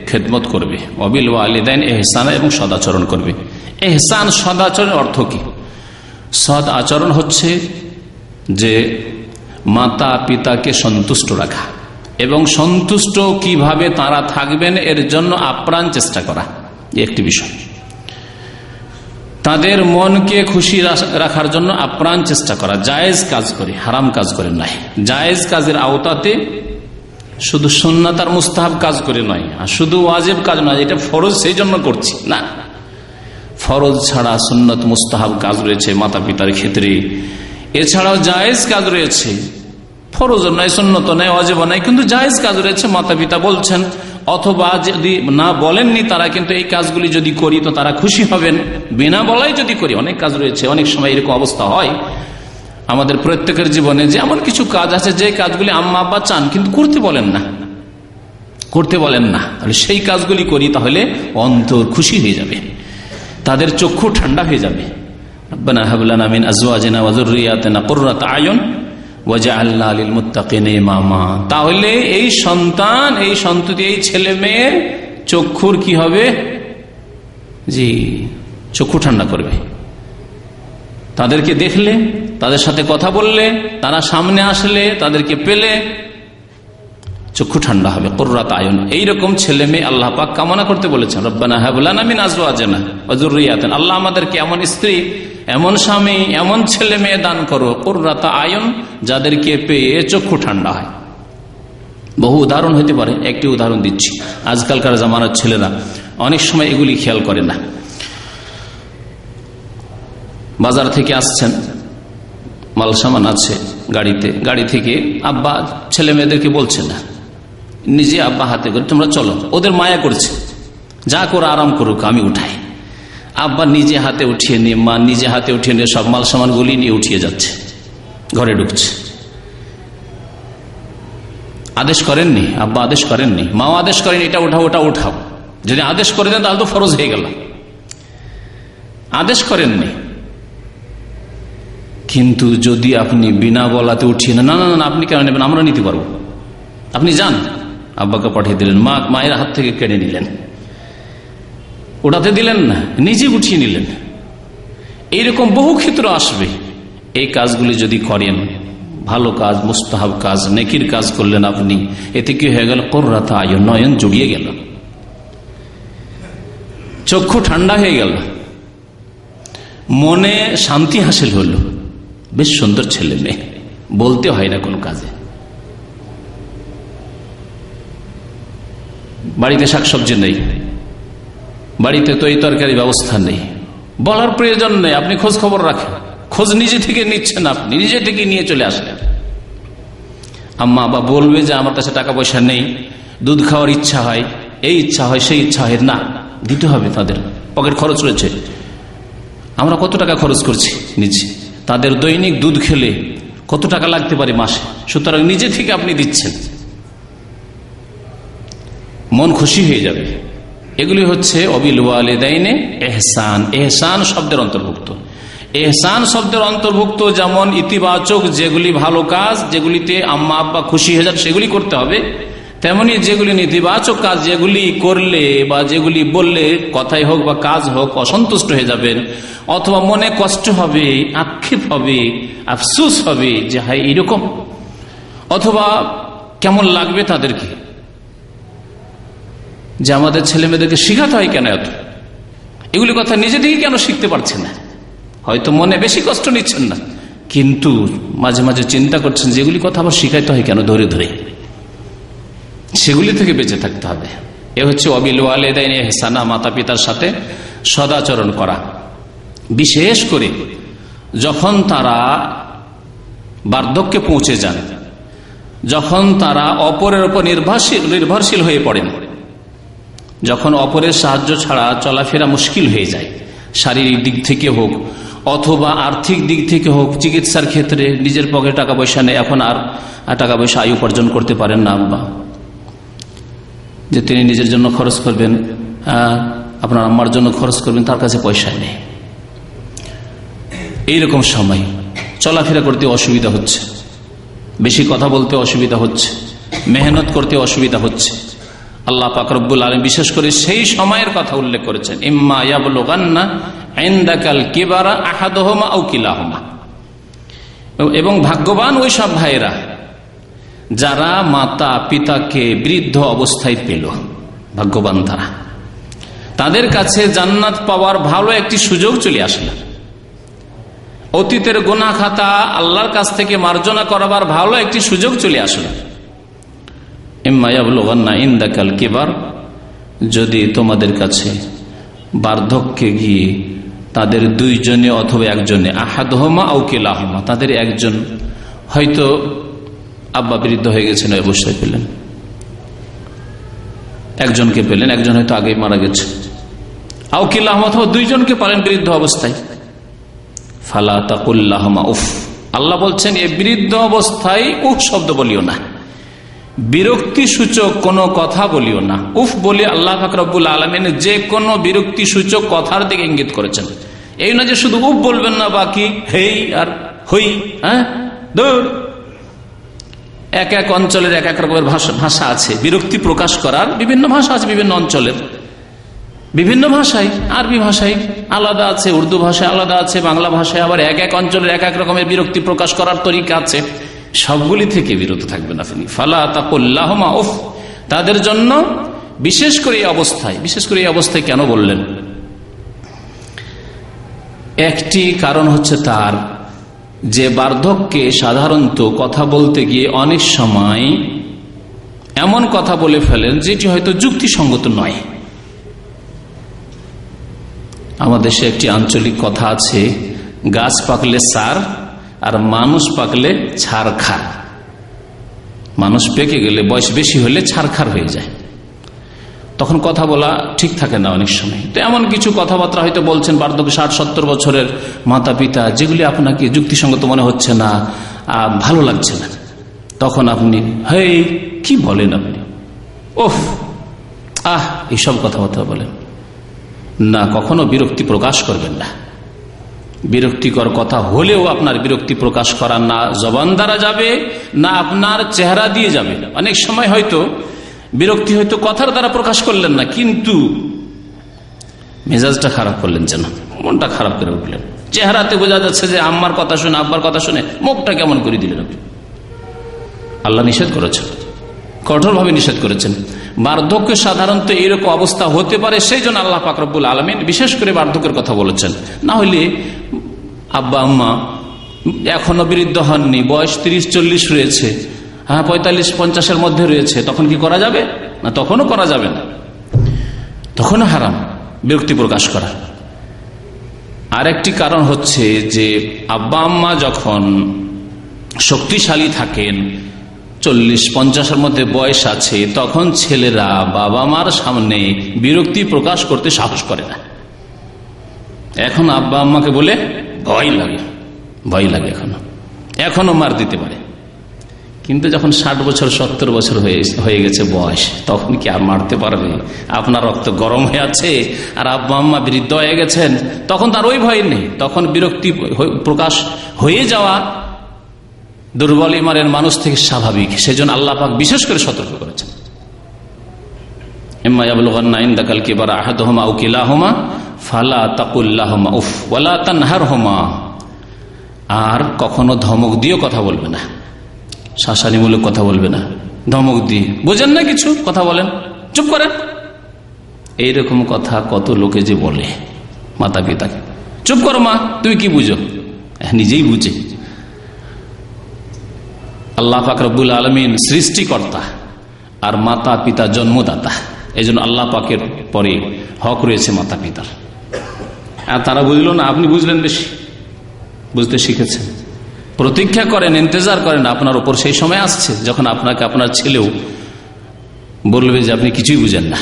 খেদমত করবে। ওয়াবিল ওয়ালিদাইন ইহসানা, এবং সদাচরণ করবে। ইহসান, সদাচরণের অর্থ কি? সদ আচরণ হচ্ছে যে মাতা পিতাকে সন্তুষ্ট রাখা, এবং সন্তুষ্ট কিভাবে তারা থাকবেন এর জন্য আপ্রাণ চেষ্টা করা, একটি বিষয়। তাদের মনকে খুশি রাখার জন্য আপ্রাণ চেষ্টা করা, জায়েজ কাজ করে, হারাম কাজ করে নয়। জায়েজ কাজের আওতাতে, শুধু সুন্নাত আর মুস্তাহাব কাজ করে নয়, আর শুধু ওয়াজিব কাজ নয়, এটা ফরজ সেই জন্য করছি না। ফরজ ছাড়া সুন্নত মুস্তাহাব কাজ রয়েছে মাতা পিতার ক্ষেত্রে, এছাড়াও জায়েজ কাজ রয়েছে, ফরজ নয়, সুন্নত নয়, ওয়াজিব নয়, কিন্তু জায়েজ কাজ রয়েছে, মাতা পিতা বলছেন, অথবা যদি না বলেননি তারা, কিন্তু এই কাজগুলি যদি করি তো তারা খুশি হবেন, বিনা বলাই যদি করি। অনেক কাজ রয়েছে, অনেক সময় এরকম অবস্থা হয় আমাদের প্রত্যেকের জীবনে যে এমন কিছু কাজ আছে যে কাজগুলি আম্মা আব্বা চান কিন্তু করতে বলেন না, তাহলে সেই কাজগুলি করি, তাহলে অন্তর খুশি হয়ে যাবে, তাদের চক্ষু ঠান্ডা হয়ে যাবে। রব্বানা হাব লানা মিন আজওয়াজিনা ওয়া যুররিয়াতিনা কুররাতা আয়ুন ওয়াজআলনা লিল মুত্তাকিনা ইমামা। তাহলে এই সন্তান, এই সন্ততি, এই ছেলে মেয়ের চক্ষুর কি হবে? জি, চক্ষু ঠান্ডা করবে। তাদেরকে দেখলে, তাদের সাথে কথা বললে, তারা সামনে আসলে, তাদেরকে পেলে চক্ষু ঠান্ডা হবে, কুররাত আয়ুন। এইরকম ছেলে মেয়ে আল্লাহ পাক কামনা করতে বলেছেন। রব্বানা হাব লানা মিন আজওয়াজিনা ওয়া যুররিয়াতিনা, আল্লাহ আমাদেরকে এমন স্ত্রী, এমন স্বামী, এমন ছেলে মেয়ে দান করো, কুররাত আয়ুন, যাদেরকে পেয়ে চক্ষু ঠান্ডা হয়। বহু উদাহরণ হতে পারে, একটি উদাহরণ দিচ্ছি। আজকালকার জামানার ছেলেরা অনেক সময় এগুলি খেয়াল করে না। বাজার থেকে আসছেন, মাল সামান আছে গাড়িতে, গাড়ি থেকে আব্বা ছেলে মেয়েদেরকে বলছে না, নিজে আব্বা হাতে করে তোমরা চলো, ওদের মায়া করছে, যা করে আরাম করুক, আমি উঠাই। আব্বা নিজে হাতে উঠিয়ে নিয়ে, মা নিজে হাতে উঠিয়ে নিয়ে সব মাল সামান গুলি নিয়ে উঠিয়ে যাচ্ছে, ঘরে ঢুকছে। আদেশ করেননি, আব্বা আদেশ করেননি, মাও আদেশ করেনি, এটা উঠাও, ওটা উঠাও। যদি আদেশ করে দেন তাহলে তো ফরজ হয়ে গেল। আদেশ করেননি, কিন্তু যদি আপনি বিনা বলাতে উঠিয়ে না, না না আপনি কেন নেবেন, আমরা নিতে পারবো, আপনি যান, আব্বাকে পাঠিয়ে দিলেন, মায়ের হাত থেকে কেড়ে নিলেন, ওটাতে দিলেন না, নিজে উঠিয়ে নিলেন। এইরকম বহু ক্ষেত্র আসবে। এই কাজগুলি যদি করেন, ভালো কাজ, মুস্তাহাব কাজ, নেকির কাজ করলেন আপনি, এতে কি হয়ে গেল? কুররাত আয়ুন, নয়ন জুড়িয়ে গেল, চক্ষু ঠান্ডা হয়ে গেল, মনে শান্তি হাসিল হলো। বেশ সুন্দর ছেলে মেয়ে, বলতে হয় না কোনো কাজে। বাড়িতে শাকসবজি নেই, বাড়িতে তো এই তরকারি ব্যবস্থা নেই, বলার প্রয়োজন নেই, আপনি খোঁজ খবর রাখেন, খোঁজ নিজে থেকে নিচ্ছেন, আপনি নিজে থেকে নিয়ে চলে আসলেন। আম্মা আব্বা বলবে যে আমার কাছে টাকা পয়সা নেই, দুধ খাওয়ার ইচ্ছা হয়, এই ইচ্ছা হয়, সেই ইচ্ছা হয়, না দিতে হবে, তাদের পকেট খরচ রয়েছে। আমরা কত টাকা খরচ করছি নিজে, তাদের দৈনিক দুধ খেলে কত টাকা লাগতে পারে মাসে, সুতরাং নিজে থেকে আপনি দিচ্ছেন, মন খুশি হয়ে যাবে। এগুলি হচ্ছে অবিল ওয়ালিদাইনে এহসান। এহসান শব্দের অন্তর্ভুক্ত। এহসান শব্দের অন্তর্ভুক্ত যেমন ইতিবাচক যেগুলি ভালো কাজ, যেগুলিতে আম্মা আব্বা খুশি হয়ে যান, সেগুলি করতে হবে, তেমনি যেগুলি নেতিবাচক কাজ, যেগুলি করলে বা যেগুলি বললে, কথাই হোক বা কাজ হোক, অসন্তুষ্ট হয়ে যাবেন, অথবা মনে কষ্ট হবে, আক্ষেপ হবে, আফসোস হবে যে হাই এইরকম, অথবা কেমন লাগবে তাদেরকে, যে আমাদের ছেলে মেয়েদেরকে শিখাতে হয় কেন এত, এগুলি কথা নিজে থেকে কেন শিখতে পারছে না। হয়তো মনে বেশি কষ্ট নিচ্ছেন না, কিন্তু মাঝে মাঝে চিন্তা করছেন যেগুলি কথা আবার শিখাইতে হয় কেন ধরে ধরে, সেগুলি থেকে বেঁচে থাকতে হবে। এ হচ্ছে অবিল ওয়ালিদাইনে ইহসানা, মাতা পিতার সাথে সদাচরণ করা। বিশেষ করে যখন তারা বার্ধক্যে পৌঁছে যান, যখন তারা অপরের উপর নির্ভরশীল হয়ে পড়েন, যখন অপরের সাহায্য ছাড়া চলাফেরা মুশকিল হয়ে যায়, শারীরিক দিক থেকে হোক অথবা আর্থিক দিক থেকে হোক, চিকিৎসার ক্ষেত্রে নিজের পকেটে টাকা পয়সা নেই, এখন আর টাকা পয়সা আয় উপার্জন করতে পারেন না আব্বা, যে তিনি নিজের জন্য খরচ করবেন, আপনার আম্মার জন্য খরচ করবেন, তার কাছে পয়সা নেই। এইরকম সময় চলাফেরা করতে অসুবিধা হচ্ছে, বেশি কথা বলতে অসুবিধা হচ্ছে, মেহনত করতে অসুবিধা হচ্ছে। আল্লাহ পাক রব্বুল আলামিন বিশেষ করে সেই সময়ের কথা উল্লেখ করেছেন, ইম্মা ইয়াবলুগান্না ইনদাকাল কিবারা আহাদুহুমা আও কিলাহুমা। এবং ভাগ্যবান ওই সব ভাইরা যারা মাতা পিতাকে বৃদ্ধ অবস্থায় পেল, ভাগ্যবান তারা। তাদের কাছে জান্নাত পাওয়ার ভালো একটি সুযোগ চলে আসলো। অতীতের গুনাহ খাতা আল্লাহর কাছ থেকে মার্জনা করাবার ভালো একটি সুযোগ চলে আসলো। ইম্মা ইয়াবলুগান্না ইনদাকাল কিবার, যদি তোমাদের কাছে বার্ধক্যে গিয়ে তাদের দুইজনে অথবা একজনে, আহাদহুমা আও কিলাহুমা, তাদের একজন হয়তো আব্বা বৃদ্ধ হয়ে গেছেন, অবশ্যই পেলেন, একজনকে পেলেন, একজন হয়তো আগেই মারা গেছে, আও কিলাহুমা অথবা দুইজনকে পালেন বৃদ্ধ অবস্থায়, ফালা তাকুল লাহুমা উফ, আল্লাহ বলছেন এই বৃদ্ধ অবস্থায় উফ শব্দ বলিও না, বিরক্তি সূচক কোন কথা বলিও না। উফ বলে আল্লাহ পাক রব্বুল আলামিন যে কোনো বিরক্তি সূচক কথার দিকে ইঙ্গিত করেছেন। এই না যে শুধু উফ বলবেন না, বাকি হেই আর হই, দূর। এক এক অঞ্চলের এক এক রকমের ভাষা আছে, বিরক্তি প্রকাশ করার বিভিন্ন ভাষা আছে, বিভিন্ন অঞ্চলের বিভিন্ন ভাষায়, আরবি ভাষায় আলাদা আছে, উর্দু ভাষায় আলাদা আছে, বাংলা ভাষায় আবার এক এক অঞ্চলের এক এক রকমের বিরক্তি প্রকাশ করার তরিকা আছে। সবগুলি থেকে বিরত থাকবেন আপনি। ফালা তাকুল লাহুমা উফ, তাদের জন্য বিশেষ করে এই অবস্থায় কেন বললেন? একটি কারণ হচ্ছে তার যে বার্ধক্যে সাধারণত কথা বলতে গিয়ে অনেক সময় এমন কথা বলে ফেলেন যেটি হয়তো যুক্তিসঙ্গত নয়। আমাদের দেশে একটি আঞ্চলিক কথা আছে, গাছ পাকলে সার আর মানুষ পাকলে ছারখার। মানুষ পেকে গেলে, বয়স বেশি হলে ছারখার হয়ে যায়, তখন কথা বলা ঠিক থাকে না অনেক সময়। তো এমন কিছু কথাবার্তা হয়তো বলছেন বার্ধক্য 60-70 বছরের মাতা পিতা, যেগুলি আপনাকে যুক্তিসঙ্গত মনে হচ্ছে না, ভালো লাগছে না, তখন আপনি হেই কি বলেন আপনি, ওফ এইসব কথাবার্তা বলেন না। কখনো বিরক্তি প্রকাশ করবেন না। বিরক্তিকর কথা হলেও আপনার বিরক্তি প্রকাশ করা না জবান দ্বারা যাবে, না আপনার চেহারা দিয়ে যাবে। অনেক সময় হয়তো বিরক্তি হয়তো কথার দ্বারা প্রকাশ করলেন না, কিন্তু মেজাজটা খারাপ করলেন, যেন মনটা খারাপ করে উঠলেন, চেহারাতে বোঝা যাচ্ছে যে আম্মার কথা শুনে, আব্বার কথা শুনে মুখটা কেমন করে দিলেন আপনি। আল্লাহ নিষেধ করেছেন, কঠোরভাবে নিষেধ করেছেন। বার্ধক্য সাধারণত এইরকম অবস্থা হতে পারে, সেই জন্য আল্লাহ পাক রব্বুল আলামিন বিশেষ করে বার্ধক্যের কথা বলেছেন। না হলে আব্বা আম্মা এখনো বৃদ্ধ হননি, বয়স 30-40 রয়েছে, 45-50-এর মধ্যে রয়েছে, তখন কি করা যাবে না? তখনও করা যাবে না, তখনও হারাম বিরক্তি প্রকাশ করা। আরেকটি কারণ হচ্ছে যে আব্বা আম্মা যখন শক্তিশালী থাকেন, 40-50-এর মধ্যে বয়স আছে, তখন ছেলেরা বাবা মার সামনে বিরক্তি প্রকাশ করতে সাহস করে না। এখন আব্বা আম্মাকে বলে ভয় লাগে, এখনো মার দিতে পারে। কিন্তু যখন 60 বছর 70 বছর হয়ে গেছে বয়স, তখন কি আর মারতে পারবে? আপনার রক্ত গরম হয়ে আছে আর আব্বা আম্মা বৃদ্ধ হয়ে গেছেন, তখন তার ওই ভয় নেই। তখন বিরক্তি প্রকাশ হয়ে যাওয়া দুর্বল ইমানের মানুষ থেকে স্বাভাবিক। সেজন্য আল্লাহ পাক বিশেষ করে সতর্ক করেছেন, ইম্মা ইয়াবলুগান্না ইনদাকাল কিবারা আহাদুহুমা আও কিলাহুমা ফালা তাকুল লাহুমা উফ ওয়ালা তানহারহুমা, আর কখনো ধমক দিয়ে কথা বলবে না, শাসানিমূলক কথা বলবে না, ধমক দিয়ে, বোঝেন না কিছু কথা বলেন, চুপ করেন, এইরকম কথা কত লোকে যে বলে মাতা পিতাকে, চুপ করো মা, তুমি কি বুঝো, নিজেই বুঝে। আল্লাহ পাক রব্বুল আলামিন সৃষ্টিকর্তা আর মাতা পিতা জন্মদাতা, এই জন্য আল্লাহ পাকের পরে হক রয়েছে মাতা পিতার। আর তারা বুঝলো না, আপনি বুঝলেন বেশি, বুঝতে শিখেছেন। প্রতীক্ষা করেন, ইন্তজার করেন, আপনার উপর সেই সময় আসছে যখন আপনাকে আপনার ছেলেও বলবে যে আপনি কিছুই বুঝেন না।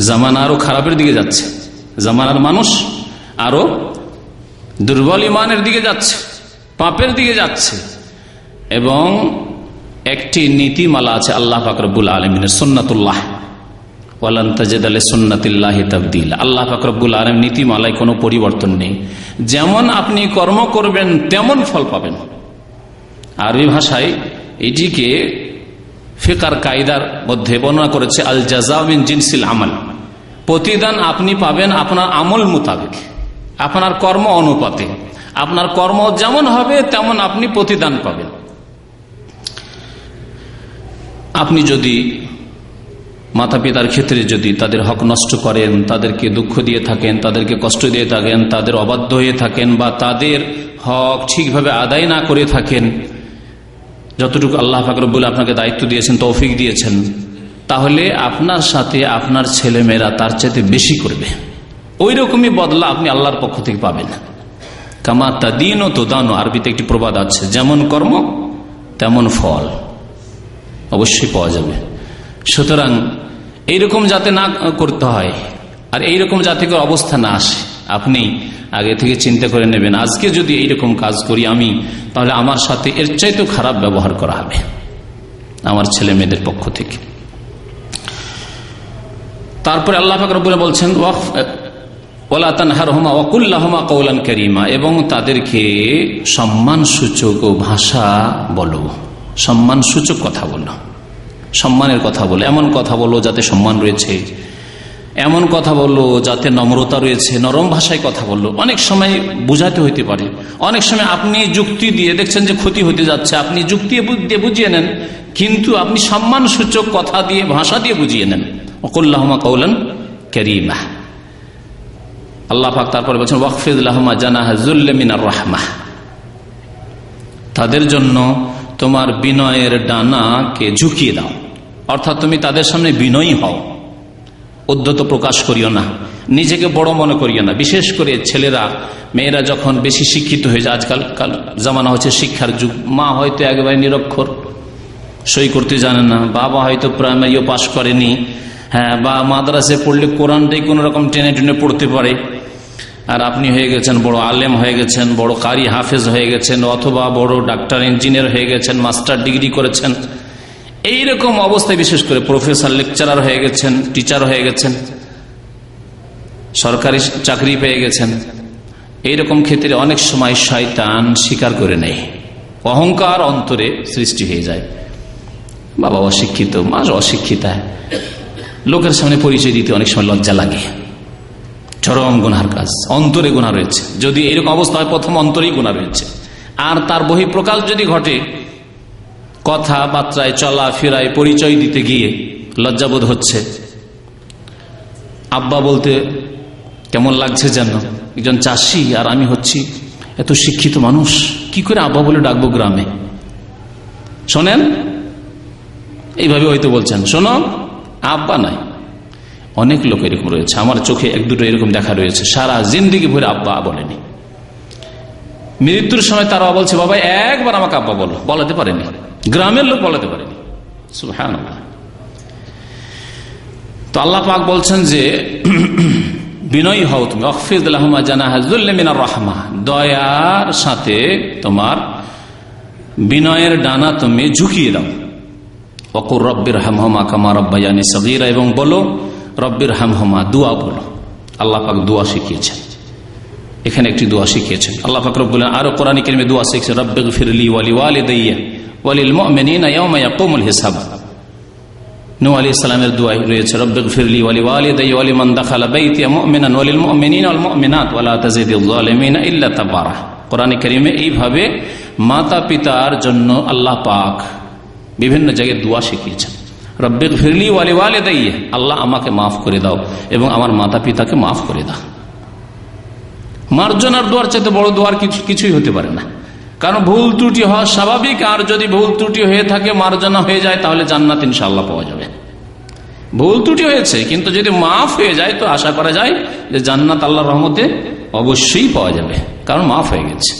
জামানা আরো খারাপের দিকে যাচ্ছে, জামানার মানুষ আরো দুর্বল ইমানের দিকে যাচ্ছে, পাপের দিকে যাচ্ছে। এবং একটি নীতিমালা আছে আল্লাহ পাক রব্বুল আলামিনের, সুন্নাতুল্লাহ, ওয়ালান তাজিদা লিসুন্নাতিল্লাহি তাবদীলা। আল্লাহ পাক রব্বুল আলামিন নীতিমালায় কোনো পরিবর্তন নেই, যেমন আপনি কর্ম করবেন তেমন ফল পাবেন। আরবি ভাষায় এটিকে ফিকর কায়দার মধ্যে বর্ণনা করেছে আল জাযা মিন জিনসিল আমাল, প্রতিদান আপনি পাবেন আপনার আমল মোতাবেক, আপনার কর্ম অনুপাতে। আপনার কর্ম যেমন হবে তেমন আপনি প্রতিদান পাবেন। আপনি যদি মাতা পিতার ক্ষেত্রে যদি তাদের হক নষ্ট করেন, তাদেরকে দুঃখ দিয়ে থাকেন, তাদেরকে কষ্ট দিয়ে থাকেন, তাদের অবাধ্য হয়ে থাকেন বা তাদের হক ঠিকভাবে আদায় না করে থাকেন, যতটুকু আল্লাহ পাক রব্বুল আপনাকে দায়িত্ব দিয়েছেন, তৌফিক দিয়েছেন, তাহলে আপনার সাথে আপনার ছেলেমেয়েরা তার চাইতে বেশি করবে। ওই রকমই বদলা আপনি আল্লাহর পক্ষ থেকে পাবেন। কামা তাদিন ও তোদানো, আরবিতে একটি প্রবাদ আছে, যেমন কর্ম তেমন ফল অবশ্যই পাওয়া যাবে। সুতরাং এইরকম যাতে না করতে হয় আর এইরকম যাতে করে অবস্থা না আসে, আপনি আগে থেকে চিন্তা করে নেবেন, আজকে যদি এইরকম কাজ করি আমি, তাহলে আমার সাথে এর চাইতেও খারাপ ব্যবহার করা হবে আমার ছেলে মেয়েদের পক্ষ থেকে। তারপরে আল্লাহ পাক রব্বুল বলছেন ওয়ালা তানহারহুমা ওয়া কুল লাহুমা কওলান কারীমা, এবং তাদেরকে সম্মানসূচক ভাষা বলো, সম্মানসূচক কথা বলো, সম্মানের কথা বলো, এমন কথা বলো যাতে সম্মান রয়েছে, এমন কথা বলো যাতে নম্রতা রয়েছে, নরম ভাষায় কথা বললো। অনেক সময় বুঝাতে হইতে পারে, অনেক সময় আপনি যুক্তি দিয়ে দেখছেন যে ক্ষতি হতে যাচ্ছে, আপনি যুক্তি দিয়ে বুঝিয়ে নেন, কিন্তু আপনি সম্মানসূচক কথা দিয়ে, ভাষা দিয়ে বুঝিয়ে নেন। ওয়া কুল লাহুমা কওলান কারীমা। আল্লাহ পাক তারপরে বলছেন ওয়াকফিদ লাহুমা জানাহা যুল্লি মিনার রাহমাহ, তাদের জন্য তোমার বিনয়ের ডানাকে ঝুঁকিয়ে দাও, অর্থাৎ তুমি তাদের সামনে বিনয়ী হও, উদ্ধত প্রকাশ করিও না, নিজেকে বড় মনে করিও না। বিশেষ করে ছেলেরা, মেয়েরা যখন বেশি শিক্ষিত হয়ে যায়, আজকাল জামানা হচ্ছে শিক্ষার যুগ, মা হয়তো একেবারে নিরক্ষর, সই করতে জানে না, বাবা হয়তো প্রাইমারিও পাশ করেনি, হ্যাঁ, বা মাদ্রাসে পড়লে কোরআনটাই কোন রকম টেনে টেনে পড়তে পারে, আর আপনি হয়ে গেছেন বড় আলেম হয়ে গেছেন, বড় কারি হাফেজ হয়ে গেছেন, অথবা বড় ডাক্তার ইঞ্জিনিয়ার হয়ে গেছেন, মাস্টার ডিগ্রি করেছেন, এইরকম অবস্থায় বিশেষ করে প্রফেসর লেকচারার হয়ে গেছেন, টিচার হয়ে গেছেন, সরকারি চাকরি পেয়ে গেছেন। এইরকম ক্ষেত্রে অনেক সময় শয়তান স্বীকার করে নেয়, অহংকার অন্তরে সৃষ্টি হয়ে যায়, বাবা অশিক্ষিত, মা অশিক্ষিতা, লোকের সামনে পরিচয় দিতে অনেক সময় লজ্জা লাগে, চরম গুনার কাজ, অন্তরে গুনাহ রয়েছে। যদি এরকম অবস্থা হয়, প্রথম অন্তরেই গুনাহ রয়েছে, আর তার বহিঃপ্রকাশ যদি ঘটে, কথাবার্তায় চলা ফেরায় পরিচয় দিতে গিয়ে লজ্জাবোধ হচ্ছে, আব্বা বলতে কেমন লাগছে যেন, একজন চাষি আর আমি হচ্ছি এত শিক্ষিত মানুষ, কি করে আব্বা বলে ডাকবো গ্রামে, শোনেন, এইভাবে হয়তো বলছেন, শোনো আব্বা নাই। অনেক লোক এরকম রয়েছে, আমার চোখে এক দুটো এরকম দেখা রয়েছে, সারা জিন্দেগি ভরে আব্বা বলেনি, মৃত্যুর সময় তারা বলছে বাবা একবার আমাকে আব্বা বলো, বলাতে পারেনি, গ্রামের লোক বলাতে পারেনি। সুবহানাল্লাহ। তো আল্লাহ পাক বলছেন যে বিনয়ী হও তুমি, ওয়াকফিদ লাহুমা জানাহা যুল্লি মিনার রাহমাহ, দয়ার সাথে তোমার বিনয়ের ডানা তুমি ঝুঁকিয়ে দাও। ওয়াকুর রব্বির হামহুমা কামা রাব্বায়ানি সগীরা, এবং বলো রব্বির হামহুমা, দোয়া বলো। আল্লাহ পাক দোয়া শিখিয়েছেন, এখানে একটি দোয়া শিখিয়েছেন আল্লাহ পাক রব্বুল আলামিন। আরো কোরআনে কারিমে দোয়া শিখিয়েছেন, রব্বিগফিরলি ওয়া লিওয়ালিদাইয়া ওয়া লিল মুমিনিনা ইয়াওমা ইয়াকুমুল হিসাব। নূহ আলাইহিস সালামের দোয়া রয়েছে, রব্বিগফিরলি ওয়া লিওয়ালিদাইয়া ওয়া লিমান দাখালা বাইতিয়া মুমিনান ওয়া লিল মুমিনিনা ওয়াল মুমিনাত ওয়া লা তাজিদিল যালিমিনা ইল্লা তাবারা। কোরআনে কারিমে এইভাবে মাতা পিতার জন্য আল্লাহ পাক বিভিন্ন জায়গায় দোয়া শিখিয়েছেন, রব্বিগফিরলি ওয়া লিওয়ালিদাইয়া, আল্লাহ আমাকে মাফ করে দাও এবং আমার মাতা পিতাকে মাফ করে দাও। মার্জনার দোয়ার চাইতে বড় দোয়ার কিছুই হতে পারে না, কারণ ভুল ত্রুটি হওয়া স্বাভাবিক, আর যদি ভুল ত্রুটি হয়ে থাকে, মার্জনা হয়ে যায়, তাহলে জান্নাত ইনশাআল্লাহ পাওয়া যাবে। ভুল ত্রুটি হয়েছে, কিন্তু যদি মাফ হয়ে যায় তো আশা করা যায় যে জান্নাত আল্লাহর রহমতে অবশ্যই পাওয়া যাবে, কারণ মাফ হয়ে গেছে।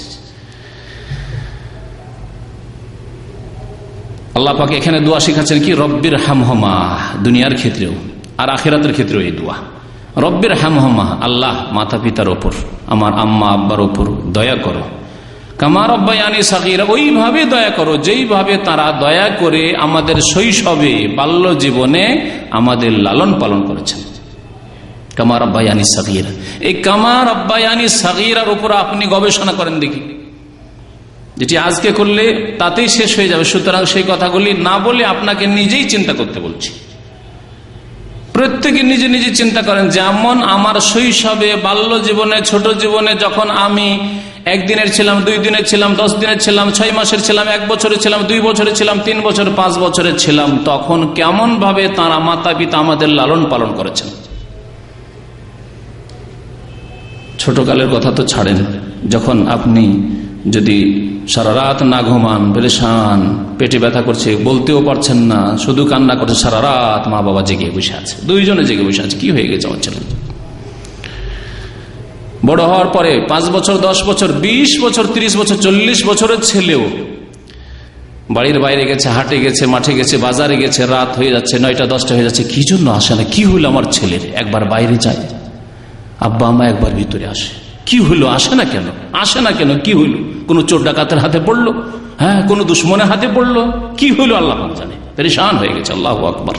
আল্লাহ পাক এখানে দোয়া শিখাচ্ছেন কি, রব্বির হামহুমা, দুনিয়ার ক্ষেত্রেও আর আখিরাতের ক্ষেত্রেও এই দোয়া, রব্বির হামহুমা, আল্লাহ মাতা পিতার ওপর, আমার আম্মা আব্বার ওপর দয়া করো, কামা রাব্বায়ানি সগীরা, ওইভাবে দয়া করো যেইভাবে তারা দয়া করে আমাদের শৈশবে, বাল্য জীবনে আমাদের লালন পালন করেছেন। কামা রাব্বায়ানি সগীরা, এই কামা রাব্বায়ানি সগীরার উপর আপনি গবেষণা করেন দেখি, যেটি আজকে করলে তাতেই শেষ হয়ে যাবে। সুতরাং সেই কথাগুলি না বলে আপনাকে নিজেই চিন্তা করতে বলছি। প্রত্যেকে নিজে নিজে চিন্তা করেন, যেমন আমার শৈশবে, বাল্য জীবনে, ছোট জীবনে যখন আমি একদিনের ছিলাম, 2 দিনের ছিলাম, 10 দিনের ছিলাম, 6 মাসের ছিলাম, 1 বছরের ছিলাম, 2 বছরের ছিলাম, 3 বছর, 5 বছরের ছিলাম, তখন কেমন ভাবে তাঁরা মাতা পিতা আমাদের লালন পালন করেছেন। ছোটকালের কথা তো ছাড়েন, যখন আপনি যদি সারা রাত না ঘুমান, পেরেশান, পেটে ব্যথা করছে, বলতেও পারছেন না, শুধু কান্না করছে, সারা রাত মা বাবা জেগে বসে আছে, 2 জনে জেগে বসে আছে, কি হয়ে গেছে আমার ছেলে। বড় হওয়ার পরে 5 বছর, 10 বছর, 20 বছর, 30 বছর, 40 বছরের ছেলেও বাড়ির বাইরে গেছে, হাটে গেছে, মাঠে গেছে, বাজারে গেছে, রাত হয়ে যাচ্ছে, 9টা 10টা হয়ে যাচ্ছে, কি জন্য আসে না, কি হইল আমার ছেলের, একবার বাইরে যায়, আব্বা আম্মা একবার ভিতরে আসে, কি হইল, আসে না কেন, আসে না কেন, কি হইল, কোন চোর ডাকাতের হাতে পড়লো, হ্যাঁ, কোন দুশ্মনের হাতে পড়লো, কি হইল আল্লাহ জানে, পেরেশান হয়ে গেছে। আল্লাহু আকবার।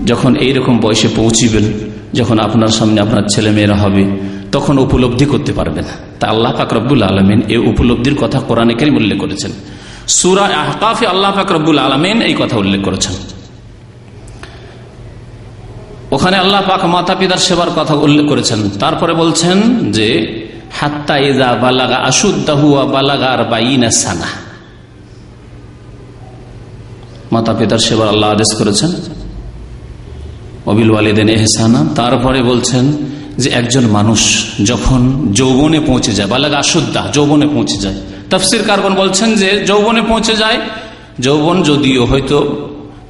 যখন এইরকম বয়সে পৌঁছিবেন, যখন আপনার সামনে আপনার ছেলে মেয়েরা হবে, তখন উপলব্ধি করতে পারবেন। তা আল্লাহ পাক রব্বুল আলামিন এই উপলব্ধির কথা কোরআনে কারীম উল্লেখ করেছেন। সূরা আহকাফে আল্লাহ পাক রব্বুল আলামিন এই কথা উল্লেখ করেছেন। ওখানে আল্লাহ পাক মাতা পিতার সেবার কথা উল্লেখ করেছেন। তারপরে বলছেন যে হাত্তা ইযা বালাগা আশুদ্দাহু ওয়া বালাগা 40 সানা, মাতা পিতার সেবার আল্লাহ আদেশ করেছেন, ওয়াবিল ওয়ালিদাইনি ইহসানা। তারপরে বলছেন যে একজন মানুষ যখন যৌবনে পৌঁছে যায়, বালাগা আশুদ্দাহ, যৌবনে পৌঁছে যায়, তাফসীরকারগণ বলছেন যে যৌবনে পৌঁছে যায়, যৌবন যদিও হয়তো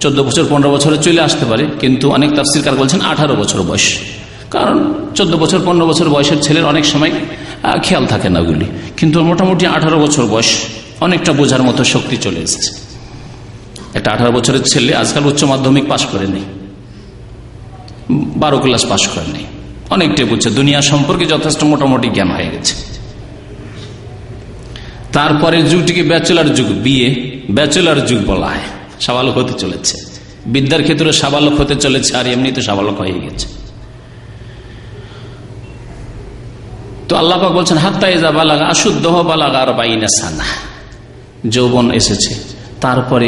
14 বছর 15 বছরে চলে আসতে পারে, কিন্তু অনেক তাফসীরকার বলছেন 18 বছর বয়স, কারণ 14 বছর 15 বছর বয়সের ছেলের অনেক সময় খেয়াল থাকে না ওগুলি, কিন্তু মোটামুটি 18 বছর বয়স অনেকটা বোঝার মতো শক্তি চলে এসেছে। একটা 18 বছরের ছেলে আজকাল উচ্চ মাধ্যমিক পাশ করে নেই, 12 ক্লাস পাশ করে নেই, অনেকটাই বুঝছে, দুনিয়া সম্পর্কে যথেষ্ট মোটামুটি জ্ঞান হয়ে গেছে। তারপরে যুগটিকে ব্যাচেলার যুগ, বিয়ে ব্যাচেলার যুগ বলা হয়, সাবালক হতে চলেছে, বিদ্যার ক্ষেত্রে সাবালক হতে চলেছে, আর এমনি তো সাবালক হয়ে গেছে। তো আল্লাহ পাক বলছেন হাত্তা ইযা বালাগা আশুদ্দাহু বালাগা 40 সানা, যৌবন এসেছে, তারপরে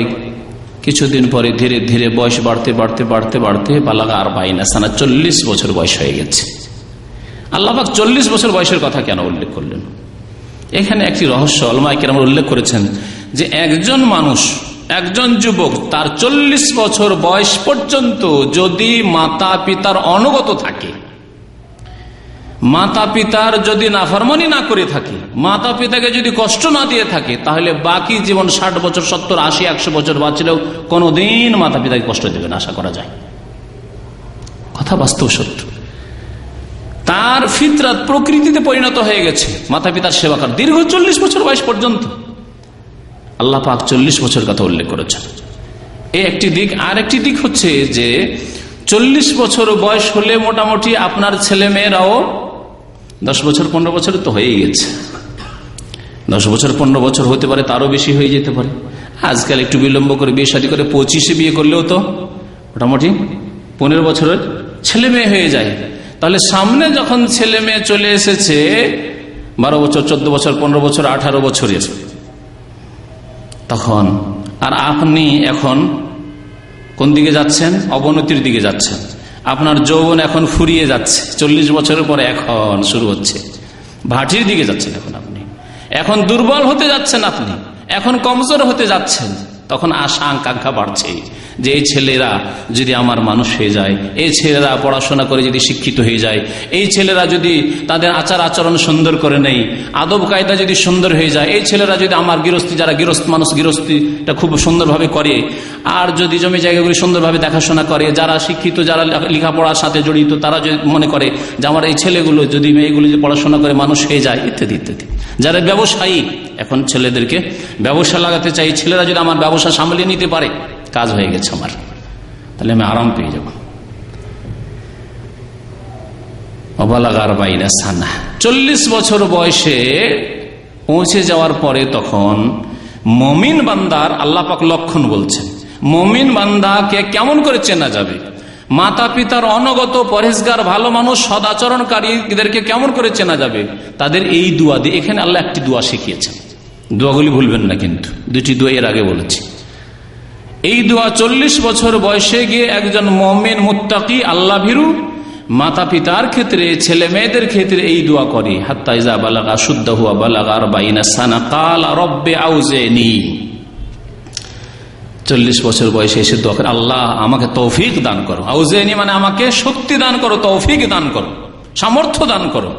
কিছুদিন পরে ধীরে ধীরে বয়স বাড়তে বাড়তে বাড়তে বাড়তে বালাগা 40 সানা, 40 বছর বয়স হয়ে গেছে। আল্লাহ পাক 40 বছর বয়সের কথা কেন উল্লেখ করলেন? এখানে একটি রহস্য উলামায়ে কেরাম উল্লেখ করেছেন যে একজন মানুষ, একজন যুবক তার 40 বছর বয়স পর্যন্ত যদি মাতা পিতার অনুগত থাকে, মাতা পিতার যদি নাফরমানি না করে থাকে, মাতা পিতাকে যদি কষ্ট না দিয়ে থাকে, তাহলে বাকি জীবন 60 বছর 70 80 100 বছর বাঁচলেও কোনোদিন মাতা পিতাকে কষ্ট দেবে না, আশা করা যায়। কথা বাস্তব সত্য। তার ফিতরাত প্রকৃতিতে পরিণত হয়ে গেছে মাতা পিতার সেবা করার, দীর্ঘ 40 বছর বয়স পর্যন্ত আল্লাহ পাক 40 বছর কথা উল্লেখ করেছেন। এই একটি দিক। আর একটি দিক হচ্ছে যে 40 বছর বয়স হলে মোটামুটি আপনার ছেলে মেয়েরাও 10 বছর 15 বছর তো হয়েই গেছে, 10 বছর 15 বছর হতে পারে, তারও বেশি হয়ে যেতে পারে। আজকাল একটু বিলম্ব করে বিয়ে শাদী করে 25-এ বিয়ে করলেও তো মোটামুটি 15 বছরের ছেলে মেয়ে হয়ে যায়। তাহলে সামনে যখন ছেলে মেয়ে চলে এসেছে 12 বছর 14 বছর 15 বছর 18 বছরের, তখন আর আপনি এখন কোন দিকে যাচ্ছেন? অবনতির দিকে যাচ্ছেন। আপনার যৌবন এখন ফুরিয়ে যাচ্ছে, 40 বছরের পরে এখন শুরু হচ্ছে, ভাটির দিকে যাচ্ছেন এখন আপনি, এখন দুর্বল হতে যাচ্ছেন আপনি, এখন কমজোর হতে যাচ্ছেন। তখন আশা আকাঙ্ক্ষা বাড়ছে যে এই ছেলেরা যদি আমার মানুষ হয়ে যায়, এই ছেলেরা পড়াশোনা করে যদি শিক্ষিত হয়ে যায়, এই ছেলেরা যদি তাদের আচার আচরণ সুন্দর করে নেই, আদব কায়দা যদি সুন্দর হয়ে যায়, এই ছেলেরা যদি আমার গৃহস্থী, যারা গৃহস্থ মানুষ গৃহস্থীটা খুব সুন্দরভাবে করে, আর যদি জমি জায়গাগুলি সুন্দরভাবে দেখাশোনা করে, যারা শিক্ষিত, যারা লেখাপড়ার সাথে জড়িত, তারা যদি মনে করে যে আমার এই ছেলেগুলো যদি মেয়েগুলো যদি পড়াশোনা করে মানুষ হয়ে যায়, ইত্যাদি ইত্যাদি। যারা ব্যবসায়ী, এখন ছেলেদেরকে ব্যবসা লাগাতে চাই, ছেলেরা যদি আমার ব্যবসা সামলিয়ে নিতে পারে, কাজ হয়ে গেছে আমার, তাহলে আমি আরাম পেয়ে যাব। অবালাগার বাইনা সানা, 40 বছর বয়সে পৌঁছে যাওয়ার পরে তখন মুমিন বান্দার আল্লাহ পাক লক্ষণ বলছেন। মুমিন বান্দাকে কেমন করে চেনা যাবে? মাতা পিতার অনগত পরহেজগার ভালো মানুষ সদাচরণকারীদেরকে কেমন করে চেনা যাবে? তাদের এই দোয়া দিয়ে, এখানে আল্লাহ একটি দোয়া শিখিয়েছেন, দোয়াগুলি ভুলবেন না কিন্তু, 2টি দোয়া এর আগে বলেছি। এই দোয়া 40 বছর বয়সে গিয়ে একজন মুমিন মুত্তাকি আল্লাহ ভীরু মাতা পিতার ক্ষেত্রে, ছেলে মেয়েদের ক্ষেত্রে এই দোয়া করে, হাত্তা ইজা বালাগা শুদ্দাহু ওয়া বালাগা 40 সানা ক্বালা রব্বি আউজিনি। 40 বছর বয়সে এসে দোয়া করে, আল্লাহ আমাকে তৌফিক দান করো। আউজিনি মানে আমাকে শক্তি দান করো, তৌফিক দান করো, সামর্থ্য দান করো।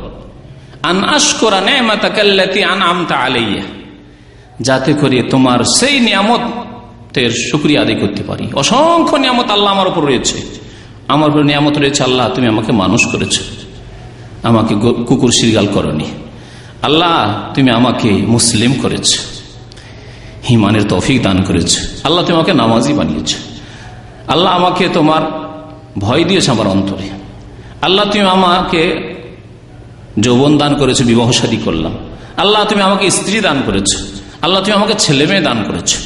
আন আশকুরা নি'মাতাকাল্লাতী আন'আমতা আলাইয়া, যাতে করে তোমার সেই নিয়ামতের শুকরিয়া আদায় করতে পারি। অসংখ্য নিয়ামত আল্লাহ আমার উপর রয়েছে, আমার উপর নিয়ামত রয়েছে। আল্লাহ তুমি আমাকে মানুষ করেছো, আমাকে কুকুর শিরগাল করনি। আল্লাহ তুমি আমাকে মুসলিম করেছো, ঈমানের তৌফিক দান করেছো। আল্লাহ তুমি আমাকে নামাজি বানিয়েছো। আল্লাহ আমাকে তোমার ভয় দিয়েছো আমার অন্তরে। আল্লাহ তুমি আমাকে যৌবন দান করেছো, বিবাহ শাদী করলাম। আল্লাহ তুমি আমাকে স্ত্রী দান করেছো। আল্লাহ তুমি আমাকে ছেলে মেয়ে দান করেছো।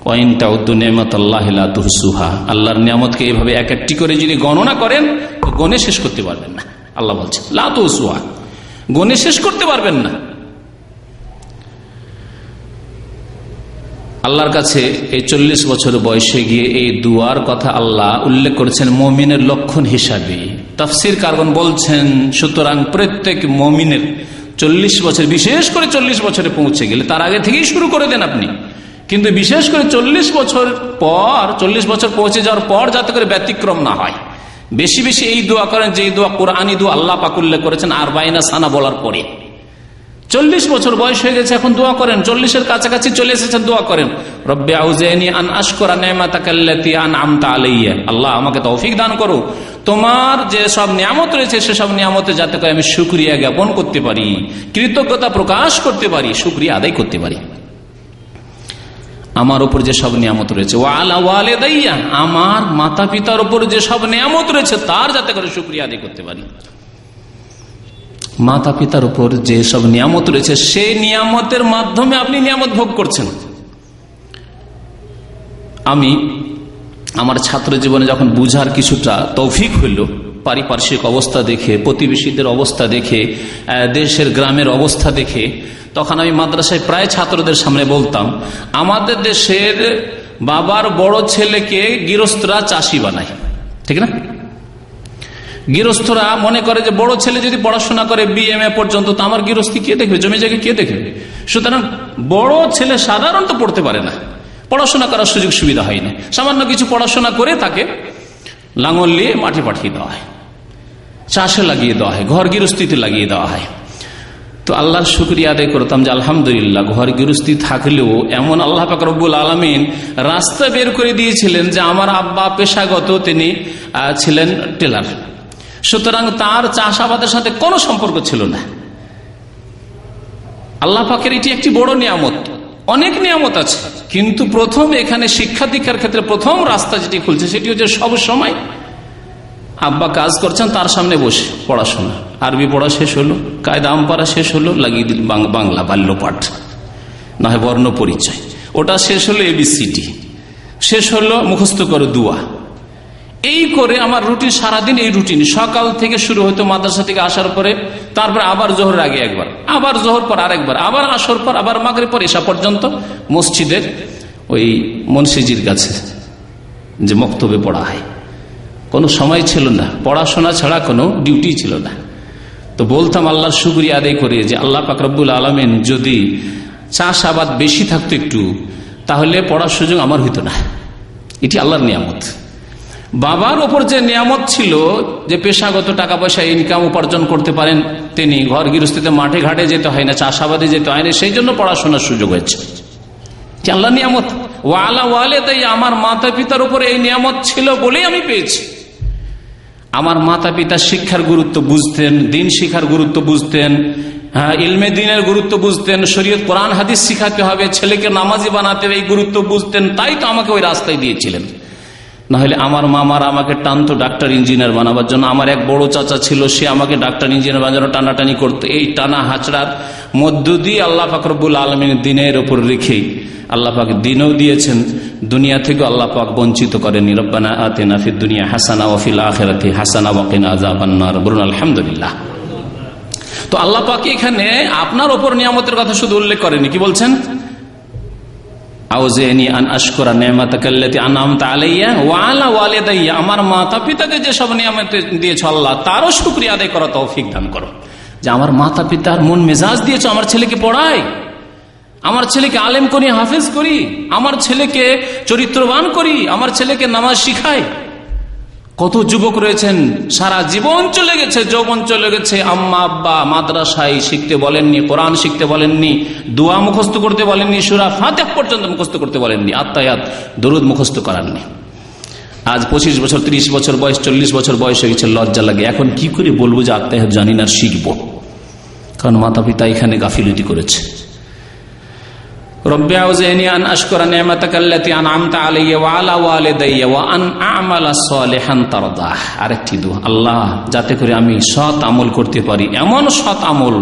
ওয়াইন তাউদ্দু নি'মাতাল্লাহি লা তুহসুহা, আল্লাহর নিয়ামতকে এইভাবে এক একটি করে যদি গণনা করেন তো গণে শেষ করতে পারবেন না। আল্লাহ বলছেন লা তুহসুহা, গণে শেষ করতে পারবেন না। আল্লাহর কাছে এই 40 বছর বয়সে গিয়ে এই দুয়ার কথা আল্লাহ উল্লেখ করেছেন মুমিনের লক্ষণ হিসাবে। তাফসীর কারগণ বলছেন, সুতরাং প্রত্যেক মুমিনের 40 বছর, বিশেষ করে 40 বছরে পৌঁছে গেলে, তার আগে থেকেই শুরু করে দেন আপনি, কিন্তু বিশেষ করে 40 বছর পর, 40 বছর পৌঁছে যাওয়ার পর যাতে করে ব্যতিক্রম না হয়, বেশি বেশি এই দোয়া করেন, যে দোয়া কোরআনী দোয়া আল্লাহ পাক উল্লেখ করেছেন 40 সানা বলার পরে। 40 বছর বয়স হয়ে গেছে, এখন দোয়া করেন, 40-এর কাছাকাছি চলে এসেছেন, দোয়া করেন রব্বি আউজিনি আন আশকুরা নি'মাতাকাল্লাতী আন'আমতা আলাইয়া, আল্লাহ আমাকে তৌফিক দান করো, তোমার যে সব নিয়ামত রয়েছে সেসব নিয়ামতে যাতে করে আমি শুকরিয়া জ্ঞাপন করতে পারি, কৃতজ্ঞতা প্রকাশ করতে পারি, শুকরিয়া আদায় করতে পারি। আমার উপর যে সব নিয়ামত রয়েছে, ওয়া আলা ওয়ালিদাইয়া, আমার মাতা পিতার উপর যে সব নিয়ামত রয়েছে তার যাতে করে শুকরিয়া আদায় করতে পারি। মাতা পিতার উপর যে সব নিয়ামত রয়েছে সেই নিয়ামতের মাধ্যমে আপনি নিয়ামত ভোগ করছেন। আমি আমার ছাত্র জীবনে যখন বুঝার কিছুটা তৌফিক হইল, পারিপার্শ্বিক অবস্থা দেখে, প্রতিবেশীদের অবস্থা দেখে, দেশের গ্রামের অবস্থা দেখে, তখন আমি মাদ্রাসায় প্রায় ছাত্রদের সামনে বলতাম, আমাদের দেশের বাবার বড় ছেলেকে গৃহস্থরা চাষি বানায়, ঠিক না? গৃহস্থরা মনে করে যে বড় ছেলে যদি পড়াশোনা করে BMA পর্যন্ত, তো আমার গৃহস্থী কে দেখবে, জমি জায়গা কে দেখবে? সুতরাং বড় ছেলে সাধারণত পড়তে পারে না, পড়াশোনা করার সুযোগ সুবিধা হয় না, সামান্য কিছু পড়াশোনা করে তাকে লাঙল নিয়ে মাঠে পাঠিয়ে দেওয়া হয়, চাষে লাগিয়ে দেওয়া হয়, ঘর গৃহস্থিতে লাগিয়ে দেওয়া হয়। তো আল্লাহর শুকরিয়া আদায় করতাম যে আলহামদুলিল্লাহ, ঘর গৃহস্থী থাকলেও এমন আল্লাহ পাক রব্বুল আলামিন রাস্তা বের করে দিয়েছিলেন যে আমার আব্বা পেশাগত তিনি ছিলেন টেলার, সুতরাং তার চাষাবাদের সাথে কোনো সম্পর্ক ছিল না। আল্লাহ পাকের এটি একটি বড় নিয়ামত, অনেক নিয়ামত আছে, কিন্তু প্রথম এখানে শিক্ষা দীক্ষার ক্ষেত্রে প্রথম রাস্তা যেটি খুলছে সেটি হচ্ছে সব সময় আব্বা কাজ করছেন, তার সামনে বসে পড়াশোনা, আরবি পড়া শেষ হলো, কায়দা আম পড়া শেষ হলো, লাগিয়ে দিল বাংলা বাল্যপাঠ, না হয় বর্ণ পরিচয়, ওটা শেষ হলো ABCD, শেষ হলো মুখস্থ করো দুয়া। এই করে আমার রুটিন, সারাদিন এই রুটিন, সকাল থেকে শুরু হতো মাদ্রাসা থেকে আসার পরে, তারপরে আবার জোহর আগে একবার, আবার জোহর পর আরেকবার, আবার আসর পর, আবার মাগরিব পর এশা পর্যন্ত মসজিদের ওই মুন্সিজির কাছে যে মক্তবে পড়া হয়। কোনো সময় ছিল না, পড়াশোনা ছাড়া কোনো ডিউটি ছিল না। তো বলতাম আল্লাহর শুকরিয়া আদায় করে যে আল্লাহ পাক রব্বুল আলামিন যদি চাষাবাদ বেশি থাকতো একটু, তাহলে পড়ার সুযোগ আমার হইতো না। এটি আল্লাহর নিয়ামত। বাবার ওপর যে নিয়ামত ছিল যে পেশাগত টাকা পয়সা ইনকাম উপার্জন করতে পারেন তিনি, ঘর গৃহস্থিতে মাঠে ঘাটে যেতে হয় না, চাষাবাদে যেতে হয় না, সেই জন্য পড়াশোনার সুযোগ হয়েছে, আল্লাহর নিয়ামত। ওয়ালা ওয়ালিদাইয়া, আমার মাতা পিতার উপরে এই নিয়ামত ছিল বলেই আমি পেয়েছি। আমার মাতা পিতা শিক্ষার গুরুত্ব বুঝতেন, দিন শিক্ষার গুরুত্ব বুঝতেন, ইলমে দিনের গুরুত্ব বুঝতেন, শরীয়ত কোরআন হাদিস শিখাতে হবে, ছেলেকে নামাজি বানাতে হবে এই গুরুত্ব বুঝতেন, তাই তো আমাকে ওই রাস্তায় দিয়েছিলেন। না হলে আমার মামার আমাকে টানতো ডাক্তার ইঞ্জিনিয়ার বানাবার জন্য, আমার এক বড় চাচা ছিল, সে আমাকে ডাক্তার ইঞ্জিনিয়ার বানানোর টানাটানি করতো। এই টানা হাঁচড়ার মধ্য দিয়ে আল্লাহ পাক রব্বুল আলামিন দিনের উপর রেখেই আল্লাহ পাক দিনও দিয়েছেন, দুনিয়া থেকে আল্লাহ পাক বঞ্চিত করেনি। রব্বানা আতিনা ফিদ দুনিয়া হাসানা ওয়া ফিল আখিরাতি হাসানা ওয়া কিনা আযাবান্নার। বলুন আলহামদুলিল্লাহ। তো আল্লাহ পাক এখানে আপনার উপর নিয়ামতের কথা শুধু উল্লেখ করেনি, কি বলছেন? আউজিনি আন আশকুরা নি'মাতাকাল্লাতী আন'আমতা আলাইয়া ওয়া আলা ওয়ালিদাইয়া, আমার মাতা পিতাকে যে সব নিয়ামত দিয়েছো আল্লাহ, তারও শুকরিয়া আদায় করা তৌফিক দান করো। যে আমার মাতা পিতার মন মেজাজ দিয়েছো, আমার ছেলেকে পড়াই, আমার ছেলেকে আলেম করি, হাফেজ করি, আমার ছেলেকে চরিত্রবান করি, আমার ছেলেকে নামাজ শিখাই। কত যুবক রয়েছেন সারা জীবন চলে গেছে, যৌবন চলে গেছে, আম্মা আব্বা মাদ্রাসায় শিখতে বলেননি, কোরআন শিখতে বলেননি, দোয়া মুখস্থ করতে বলেননি, সূরা ফাতিহা পর্যন্ত মুখস্থ করতে বলেননি, আত্তায়াত দরুদ মুখস্থ করাননি। আজ 25 বছর 30 বছর বয়স, 40 বছর বয়স হয়ে গেছে, লজ্জা লাগে। এখন কি করে বলবো যে আত্তায়াত জানি না, শিখবো? কারণ মাতা পিতা এখানে গাফিলতি করেছে। রব্বি আউজিনি আন আশকুরা নি'মাতাকাল্লাতী আন'আমতা আলাইয়া ওয়া আলা ওয়ালিদাইয়া ওয়া আন আ'মালা সালিহান তারদাহ। আরেকটি দোয়া, আল্লাহ যাতে করে আমি সৎ আমল করতে পারি, এমন সৎ আমল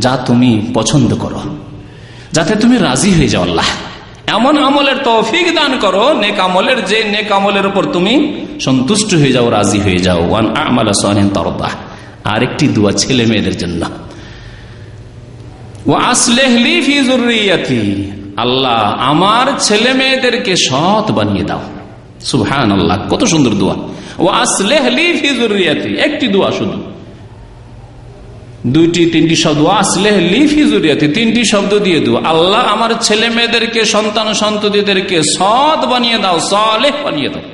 যা তুমি পছন্দ করো, যাতে তুমি রাজি হয়ে যাও। আল্লাহ এমন আমলের তৌফিক দান করো, নেক আমলের, যে নেক আমলের উপর তুমি সন্তুষ্ট হয়ে যাও, রাজি হয়ে যাও। ওয়া আন আ'মালা সালিহান তারদাহ। আরেকটি দোয়া ছেলে মেয়েদের জন্য, ওয়া আসলিহ লি ফি যুররিয়াতি, আল্লাহ আমার ছেলে মেয়েদেরকে সৎ বানিয়ে দাও। সুবহানাল্লাহ, কত সুন্দর দোয়া। ওয়া আসলিহ লি ফি যুররিয়াতি, একটি দোয়া শুধু, দুইটি তিনটি শব্দ, ওয়া আসলিহ লি ফি যুররিয়াতি, তিনটি শব্দ দিয়ে দোয়া। আল্লাহ আমার ছেলে মেয়েদেরকে, সন্তান সন্ততিদেরকে সৎ বানিয়ে দাও, সালেহ বানিয়ে দাও,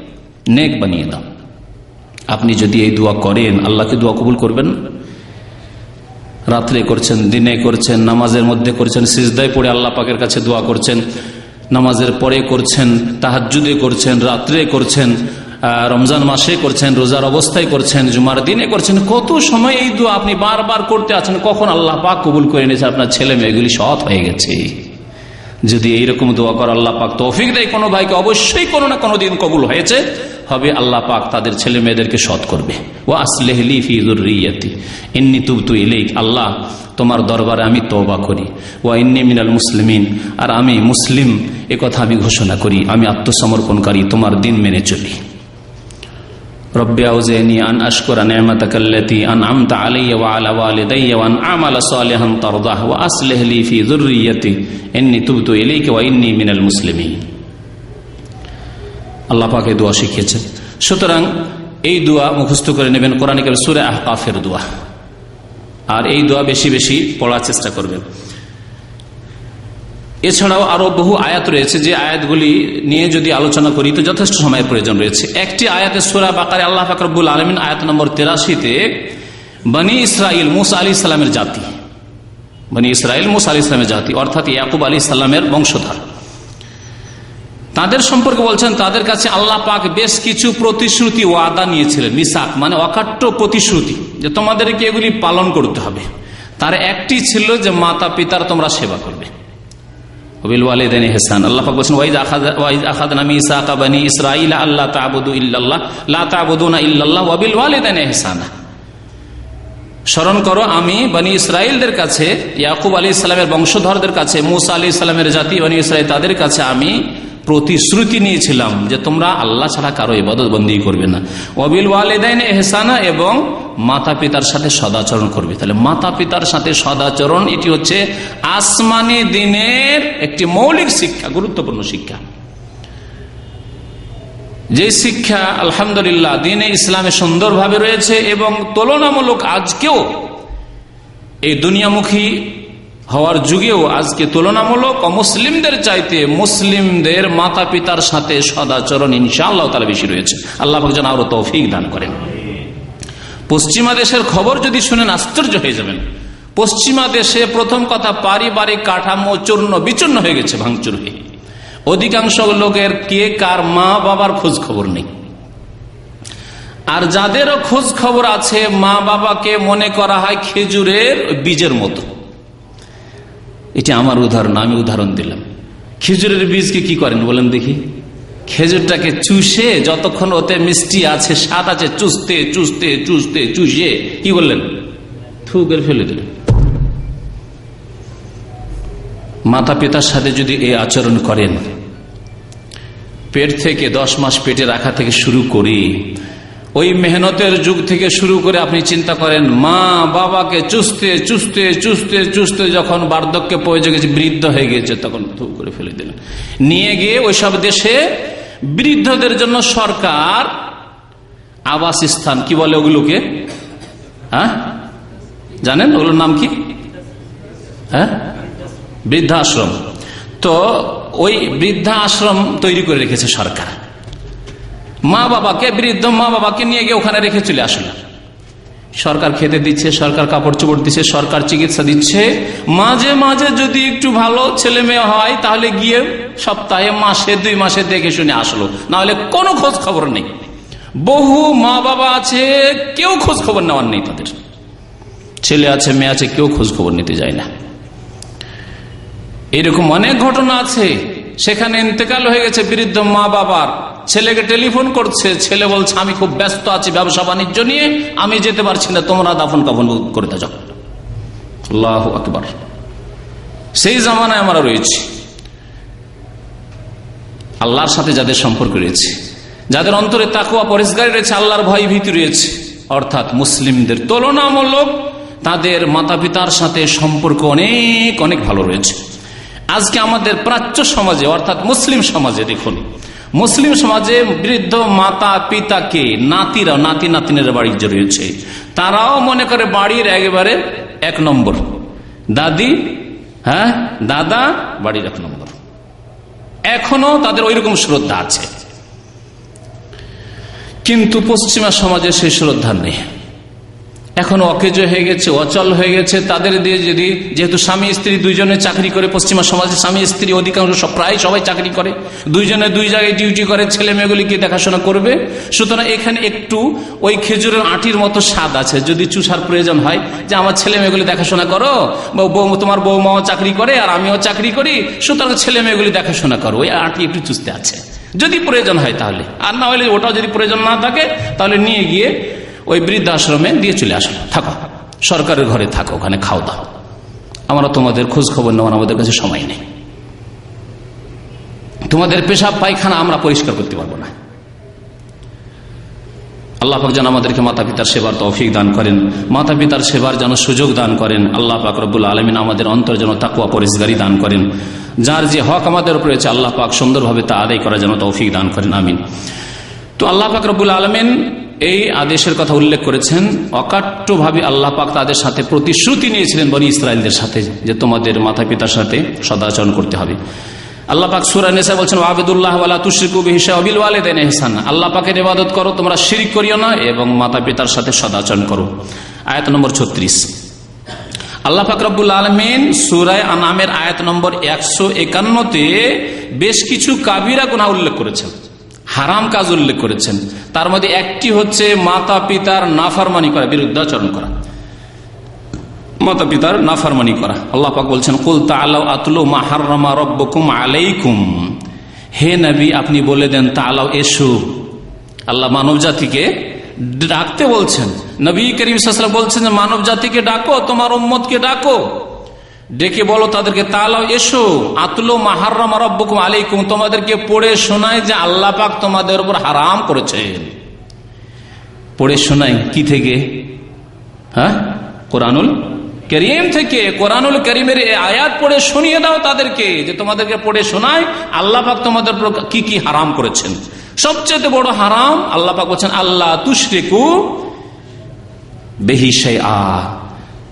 নেক বানিয়ে দাও। আপনি যদি এই দোয়া করেন, আল্লাহকে দোয়া কবুল করবেন না? রাত্রে করছেন, দিনে করছেন, নামাজের মধ্যে করছেন, সিজদায় পড়ে আল্লাহ পাকের কাছে দোয়া করছেন, নামাজের পরে করছেন, তাহাজ্জুদে করছেন, রাত্রে করছেন, রমজান মাসে করছেন, রোজার অবস্থায় করছেন, জুমার দিনে করছেন, কত সময় এই দোয়া আপনি বারবার করতে আছেন। কখন আল্লাহ পাক কবুল করে নিয়েছে? আপনার ছেলে মেয়েগুলি সৎ হয়ে গেছে। যদি এইরকম দোয়া করে আল্লাহ পাক তৌফিক দেয় কোনো ভাইকে, অবশ্যই কোনো না কোনো দিন কবুল হয়েছে হবে। আল্লাহ পাক তাদের ছেলে মেয়েদেরকে সৎ করবে। ওয়া আসলিহ লি ফি যুররিয়াতি ইন্নী তুবতু ইলাইক, আল্লাহ তোমার দরবারে আমি তওবা করি। ওয়া ইন্নী মিনাল মুসলিমিন, আর আমি মুসলিম এ কথা আমি ঘোষণা করি, আমি আত্মসমর্পণকারী, তোমার দিন মেনে চলি। রব্বি আউজিনি আন আশকুরা নি'মাতাকাল্লাতী আন'আমতা আলাইয়া ওয়া আলা ওয়ালিদাইয়া ওয়া আন আ'মালা সালিহান তারদাহ ওয়া আসলিহ লি ফি যুররিয়াতি ইন্নী তুবতু ইলাইকা ওয়া ইন্নী মিনাল মুসলিমিন। আল্লাহ পাক এই দোয়া শিখিয়েছেন। সুতরাং এই দোয়া মুখস্থ করে নেবেন, কোরআন কারীম সূরা আহকাফের দোয়া, আর এই দোয়া বেশি বেশি পড়ার চেষ্টা করবেন। এছাড়াও আরো বহু আয়াত রয়েছে, যে আয়াতগুলি নিয়ে যদি আলোচনা করি তো যথেষ্ট সময়ের প্রয়োজন রয়েছে। একটি আয়াতে সূরা বাকারে আল্লাহ পাক রব্বুল আলামিন আয়াত নম্বর 83-তে বনি ইসরাইল মুসা আলাইহিস সালামের জাতি, বনি ইসরাইল মুসা আলাইহিস সালামের জাতি অর্থাৎ ইয়াকুব আলাইহিস সালামের বংশধর, তাদের সম্পর্কে বলছেন তাদের কাছে আল্লাহ পাক বেশ কিছু প্রতিশ্রুতি, ওয়াদা নিয়েছিলেন। মিসাক মানে অকাট্য প্রতিশ্রুতি, যে তোমাদেরকে এগুলি পালন করতে হবে। তার একটি ছিল যে মাতা পিতার তোমরা সেবা করবে। বিল ওয়ালিদাইনি ইহসান, আল্লাহ পাক বলেন ওয়াইজ আখাযনা মিসাকা বনি ইসরাঈল আল্লা তা'বুদু ইল্লাল্লাহ লা তা'বুদুনা ইল্লাল্লাহ ওয়া বিল ওয়ালিদাইনি ইহসানা। স্মরণ করো, আমি বনি ইসরাইলদের কাছে, ইয়াকুব আলাইহিস সালামের বংশধরদের কাছে, মুসা আলাইহিস সালামের জাতি বনি ইসরাইল, তাদের কাছে আমি প্রতিশ্রুতি নিয়েছিলাম যে তোমরা আল্লাহ ছাড়া কারো ইবাদত বন্দেগী করবে না। ওয়াবিল ওয়ালিদাইনি ইহসানা, এবং মাতা পিতার সাথে সদাচরণ করবে। তাহলে মাতা পিতার সাথে সদাচরণ, এটি হচ্ছে আসমানি দিনের একটি মৌলিক শিক্ষা, গুরুত্বপূর্ণ শিক্ষা। যে শিক্ষা আলহামদুলিল্লাহ দ্বীনে ইসলামে সুন্দরভাবে রয়েছে, এবং তুলনামূলক আজকেও এই দুনিয়ামুখী হওয়ার যুগেও আজকে তুলনামূলক অমুসলিমদের চাইতে মুসলিমদের মাতা পিতার সাথে সদাচরণ ইনশাআল্লাহ তাআলা বেশি রয়েছে। আল্লাহ পাক যেন আরো তৌফিক দান করেন। পশ্চিমা দেশের খবর যদি শুনেন আশ্চর্য হয়ে যাবেন। পশ্চিমা দেশে প্রথম কথা, পারিবারিক কাঠামো চূর্ণ বিচূর্ণ হয়ে গেছে, ভাঙচুর হয়ে। অধিকাংশ লোকের কে কার মা বাবার খোঁজ খবর নেই, আর যাদেরও খোঁজ খবর আছে মা বাবাকে মনে করা হয় খেজুরের বীজের মতো। এটি আমার উদাহরণ, আমি উদাহরণ দিলাম। খেজুরের বীজকে কি করেন বলেন দেখি? খেজুরটাকে চুষে, যতক্ষণ ওতে মিষ্টি আছে, স্বাদ আছে, চুষতে চুষতে চুষতে চুষে কি বললেন? থু করে ফেলে দিলেন। মাতা পিতার সাথে যদি এই আচরণ করেন, পেট থেকে 10 মাস পেটে রাখা থেকে শুরু করে ওই মেহনতের যুগ থেকে শুরু করে আপনি চিন্তা করেন, মা বাবাকে চুষতে চুষতে চুষতে চুষতে যখন বার্ধক্যে পৌঁছে গেছে, বৃদ্ধ হয়ে গেছে, তখন ধু করে ফেলে দিলেন। নিয়ে গিয়ে ওইসব দেশে বৃদ্ধদের জন্য সরকার আবাসস্থান, কি বলে ওগুলোকে, হ্যাঁ জানেন ওগুলোর নাম কি? হ্যাঁ, বৃদ্ধাশ্রম। তো ওই বৃদ্ধাশ্রম তৈরি করে রেখেছে সরকার। বৃদ্ধ মা বাবাকে নিয়ে গিয়ে ওখানে রেখে চলে আসলো। সরকার খেতে দিচ্ছে, সরকার কাপড় চোপড় দিচ্ছে, সরকার চিকিৎসা দিচ্ছে। মাঝে মাঝে যদি একটু ভালো ছেলে মেয়ে হয় তাহলে গিয়ে সপ্তাহে, মাসে, 2 মাসে দেখে শুনে আসলো, না হলে কোনো খোঁজ খবর নেই। বহু মা বাবা আছে, কেউ খোঁজ খবর নেওয়ার নেই, তাদের ছেলে আছে মেয়ে আছে, কেউ খোঁজ খবর নিতে যায় না। এরকম অনেক ঘটনা আছে, সেখানে ইন্তেকাল হয়ে গেছে বৃদ্ধ মা বাবার, ছেলেকে টেলিফোন করছে, ছেলে বলছে আমি খুব ব্যস্ত আছি ব্যবসা বাণিজ্য নিয়ে, আমি যেতে পারছি না, তোমরা দাফন কাফন করে দাও। আল্লাহু আকবার। সেই জামানায় আমরা রয়েছি। আল্লাহর সাথে যাদের সম্পর্ক রয়েছে, যাদের অন্তরে তাকওয়া পরেজগারি রয়েছে, আল্লাহর ভয় ভীতি রয়েছে, অর্থাৎ মুসলিমদের তুলনামূলক তাদের মাতা পিতার সাথে সম্পর্ক অনেক অনেক ভালো রয়েছে। আজকে আমাদের প্রাচ্য সমাজে, অর্থাৎ মুসলিম সমাজে দেখুন, মুসলিম সমাজে বৃদ্ধ মাতা পিতাকে নাতিরা, নাতি নাতিনের বাড়ি যে রয়েছে, তারাও মনে করে বাড়ির একেবারে 1 নম্বর, দাদি, হ্যাঁ দাদা বাড়ির 1 নম্বর। এখনো তাদের ওইরকম শ্রদ্ধা আছে, কিন্তু পশ্চিমা সমাজে সেই শ্রদ্ধা নেই। এখন অকেজো হয়ে গেছে, অচল হয়ে গেছে। তাদের দিয়ে যদি, যেহেতু স্বামী স্ত্রী দুইজনে চাকরি করে, পশ্চিমা সমাজে স্বামী স্ত্রী অধিকাংশ প্রায় সবাই চাকরি করে, দুইজনে 2 জায়গায় ডিউটি করে, ছেলে মেয়েগুলিকে দেখাশোনা করবে। সুতরাং এখানে একটু ওই খেজুরের আঁটির মতো স্বাদ আছে। যদি চুষার প্রয়োজন হয় যে আমার ছেলে মেয়েগুলি দেখাশোনা করো, তোমার বৌমাও চাকরি করে আর আমিও চাকরি করি, সুতরাং ছেলে মেয়েগুলি দেখাশোনা করো, ওই আঁটি একটু চুষতে আছে যদি প্রয়োজন হয় তাহলে। আর না হলে ওটাও যদি প্রয়োজন না থাকে তাহলে নিয়ে গিয়ে ওই বৃদ্ধাশ্রমে দিয়ে চলে আসলো, থাকো, সরকারের ঘরে থাকো, ওখানে খাও দাও, আমরা তোমাদের খোঁজ খবর নেওয়ার আমাদের কাছে সময় নেই, তোমাদের পেশাব পায়খানা আমরা পরিষ্কার করতে পারবো না। আল্লাহ পাক যেন আমাদেরকে মাতা পিতার সেবার তৌফিক দান করেন, মাতা পিতার সেবার যেন সুযোগ দান করেন। আল্লাহ পাক রব্বুল আলামিন আমাদের অন্তর যেন তাকওয়া পরেজগারি দান করেন। যার যে হক আমাদের উপরে রয়েছে আল্লাহ পাক সুন্দরভাবে তা আদায় করার যেন তৌফিক দান করেন, আমিন। তো আল্লাহ পাক রব্বুল আলামিন এই আদেশের কথা উল্লেখ করেছেন। অকাট্যভাবে আল্লাহ পাক তাদের সাথে প্রতিশ্রুতি নিয়েছিলেন বনি ইসরায়েলদের সাথে, যে তোমাদের মাতা পিতার সাথে সদাচরণ করতে হবে। আল্লাহ পাক সূরা নিসা বলছেন, ওয়াবিদুল্লাহ ওয়ালা তুশরিকু বিহি শাইআন ওয়া বিল ওয়ালিদাইনি ইহসানা, আল্লাহ পাকের ইবাদত করো, তোমরা শিরক করিও না, এবং মাতা পিতার সাথে সদাচরণ করো। আয়াত নম্বর 36। আল্লাহ পাক রব্বুল আলামিন সূরা আনআমের আয়াত নম্বর 151-তে বেশ কিছু কাবিরা গুনাহ উল্লেখ করেছেন, হারাম কাজ উল্লেখ করেছেন। তার মধ্যে একটি হচ্ছে মাতা পিতার নাফরমানি করা, বিরুদ্ধাচরণ করা, মাতা পিতার নাফরমানি করা। আল্লাহ পাক বলছেন, কুল তাআলাউ আতলু মা হাররামা রাব্বুকুম আলাইকুম, হে নবী আপনি বলে দেন, তাআলাউ এসো। আল্লাহ মানব জাতিকে ডাকতে বলছেন, নবী করিম সাল্লাল্লাহু আলাইহি ওয়াসাল্লাম বলছেন যে মানব জাতিকে ডাকো, তোমার উম্মতকে ডাকো, ডেকে বলো তাদেরকে, তাআলাউ এসো, আতলু মা হাররামা রাব্বুকুম আলাইকুম, তোমাদেরকে পড়ে শোনায় যে আল্লাহ পাক তোমাদের উপর হারাম করেছেন। পড়ে শোনাই কি থেকে? হ্যাঁ, কোরআনুল কারীম থেকে। কোরআনুল কারীমের এই আয়াত পড়ে শুনিয়ে দাও তাদেরকে, যে তোমাদেরকে পড়ে শোনায় আল্লাহ পাক তোমাদের উপর কি কি হারাম করেছেন। সবচেয়ে বড় হারাম আল্লাহ পাক বলছেন, আল্লাহ তুশরিকু বিহি শাইআ,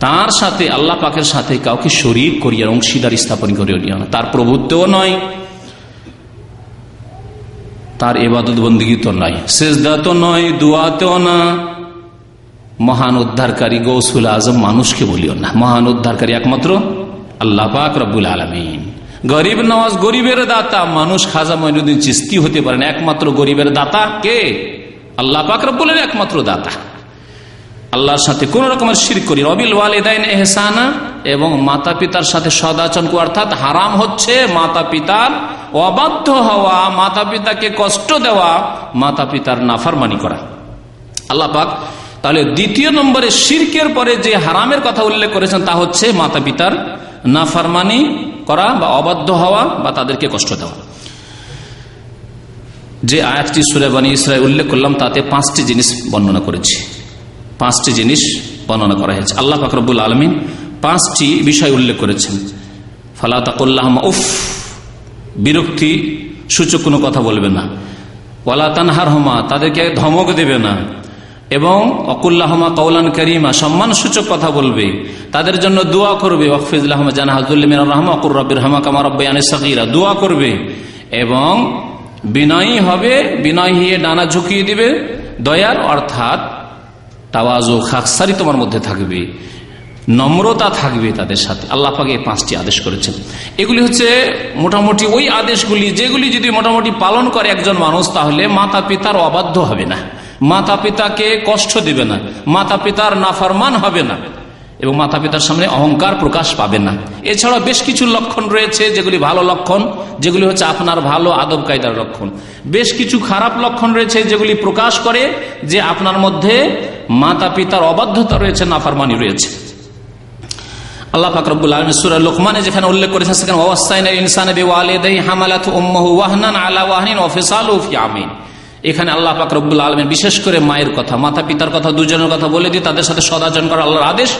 তার সাথে আল্লাহ পাকের সাথে কাউকে শরীক করিয়া অংশীদার স্থাপন করিও না। তার প্রভুত্বও নয়, তার ইবাদত বন্দেগী তো নয়, সেজদা তো নয়, দোয়াতেও না। মহান উদ্ধারকারী গৌসুল আজম মানুষকে বলিও না, মহান উদ্ধারকারী একমাত্র আল্লাহ পাক রব্বুল আলামিন। গরিব নওয়াজ, গরিবের দাতা মানুষ খাজা মঈনুদ্দিন চিশতি হতে পারেন, একমাত্র গরিবের দাতা কে? আল্লাহ পাক রব্বুল আলামিন একমাত্র দাতা। আল্লাহর সাথে কোন রকমের শিরক করি। ওয়াবিল ওয়ালিদাইনি ইহসানা, এবং মাতা পিতার সাথে সদাচরণ করা, অর্থাৎ হারাম হচ্ছে মাতা পিতার অবাধ্য হওয়া, মাতা পিতাকে কষ্ট দেওয়া, মাতা পিতার নাফরমানি করা। আল্লাহ পাক তাহলে 2 নম্বরে শিরকের পরে যে হারামের কথা উল্লেখ করেছেন তা হচ্ছে মাতা পিতার নাফরমানি করা বা অবাধ্য হওয়া বা তাদেরকে কষ্ট দেওয়া। যে আয়াতটি সূরা বনী ইসরাঈল উল্লেখ করলাম তাতে 5টি জিনিস বর্ণনা করেছি। 5টি জিনিস বর্ণনা করা হয়েছে। আল্লাহ পাক রব্বুল আলামিন 5টি বিষয় উল্লেখ করেছেন। ফালা তাকুল লাহুমা উফ, বিরক্তি সূচক কোনো কথা বলবে না। ওয়ালা তানহারহুমা, তাদেরকে ধমক দেবে না। এবং অকুল লাহুমা কওলান কারীমা, সম্মান সূচক কথা বলবে। তাদের জন্য দোয়া করবে। ওয়াকফিজ লাহুমা জানাহা যুল্লি মিনার রাহমা ওয়াকুর রাব্বিরহামা কামা রাব্বায়ানি সগীরা, দোয়া করবে। এবং বিনয়ী হবে, বিনয়ী হয়ে ডানা ঝুঁকিয়ে দিবে দয়ার, অর্থাৎ তাওয়াজু খাকসারি তোমার মধ্যে থাকবে, নম্রতা থাকবে তাদের সাথে। আল্লাহ পাক এই 5টি আদেশ করেছেন। এগুলি হচ্ছে মোটামুটি ওই আদেশগুলি যেগুলি যদি মোটামুটি পালন করে একজন মানুষ, তাহলে মাতা পিতার অবাধ্য হবে না, মাতা পিতাকে কষ্ট দিবে না, মাতা পিতার নাফরমান হবে না এবং মাতা পিতার সামনে অহংকার প্রকাশ পাবে না। এছাড়া বেশ কিছু লক্ষণ রয়েছে যেগুলি ভালো লক্ষণ, যেগুলি হচ্ছে আপনার ভালো আদব কায়দার লক্ষণ। বেশ কিছু খারাপ লক্ষণ রয়েছে যেগুলি প্রকাশ করে যে আপনার মধ্যে মাতা পিতার অবাধ্যতা রয়েছে, নাফরমানি রয়েছে। আল্লাহ পাক রব্বুল আলামিন সূরা লুকমানে যেখানে উল্লেখ করেছেন সেখানে ওয়াসাইনাল ইনসানা বিওয়ালিদাইহি হামালাতহু উম্মুহু ওয়াহনান আলা ওয়াহনিন ওয়া ফিসালুহু ফি আমিন। এখানে আল্লাহ পাক রব্বুল আলামিন বিশেষ করে মায়ের কথা, মাতা পিতার কথা, দুজনের কথা বলে দিয়ে তাদের সাথে সদাচরণ করা আল্লাহর আদেশ।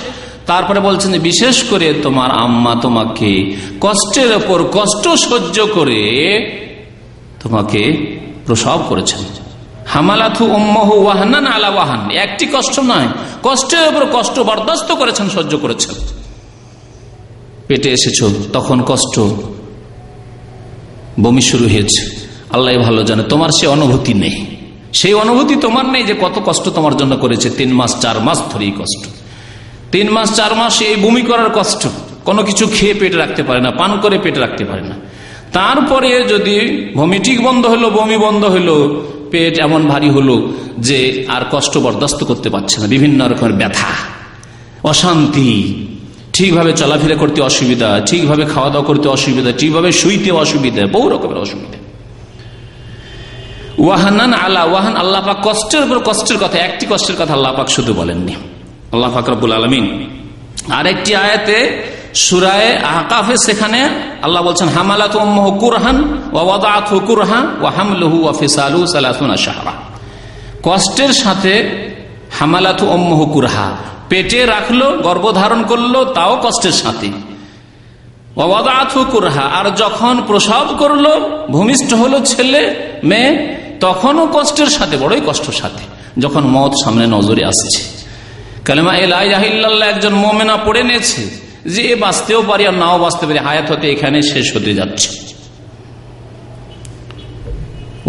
তারপরে বলছেন যে বিশেষ করে তোমার আম্মা তোমাকে কষ্টের ওপর কষ্ট সহ্য করে তোমাকে প্রসব করেছেন। হামালাতহু উম্মুহু ওয়াহনান আলা ওয়াহন, একটি কষ্ট নয়, কষ্টের উপর কষ্ট বরদাস্ত করেছেন, সহ্য করেছেন। পেটে এসেছো তখন কষ্ট, বমি শুরু হয়েছে, আল্লাহ ভালো জানে, তোমার সে অনুভূতি নেই, সেই অনুভূতি তোমার নেই যে কত কষ্ট তোমার জন্য করেছে। 3 মাস 4 মাস ধরে এই কষ্ট, 3 মাস 4 মাস এই বমি করার কষ্ট, কোনো কিছু খেয়ে পেটে রাখতে পারে না, পান করে পেটে রাখতে পারে না। তারপরে যদি ভমিটিক বন্ধ হলো, বমি বন্ধ হলো, পেট এমন ভারী হলো যে আর কষ্ট বরদাস্ত করতে পারছে না, বিভিন্ন রকমের ব্যথা, অশান্তি, ঠিকভাবে চলাফেরা করতে অসুবিধা, ঠিকভাবে খাওয়া দাওয়া করতে অসুবিধা, ঠিকভাবে শুইতে অসুবিধা, বহু রকমের অসুবিধা। ওয়াহানান আলা ওয়াহান, আল্লাহ পাক কষ্টের উপর কষ্টের কথা, একটি কষ্টের কথা আল্লাহ পাক শুধু বলেননি। আল্লাহ পাক রব্বুল আলামিন আরেকটি আয়াতে সূরা আহকাফে সেখানে আল্লাহ বলছেন হামালাতহু উম্মুহু কুরহান ওয়া ওয়াদাআতহু কুরহা ওয়া হামলুহু ওয়া ফিসালুহু 30 শাহরা। কষ্টের সাথে হামালাতহু উম্মুহু কুরহা, পেটে রাখলো, গর্ভধারণ করলো, তাও কষ্টের সাথে। ওয়া ওয়াদাআতহু কুরহা, আর যখন প্রসব করলো, ভূমিষ্ঠ হলো ছেলে মেয়ে, তখনও কষ্টের সাথে, বড়ই কষ্টের সাথে। যখন মওত সামনে নজরে আসছে, কালেমা লা ইলাহা ইল্লাল্লাহ একজন মুমিনা পড়ে নিয়েছে যে এ বাঁচতেও পারি আর নাও বাঁচতে পারি, হায়াত হতে এখানে শেষ হতে যাচ্ছে।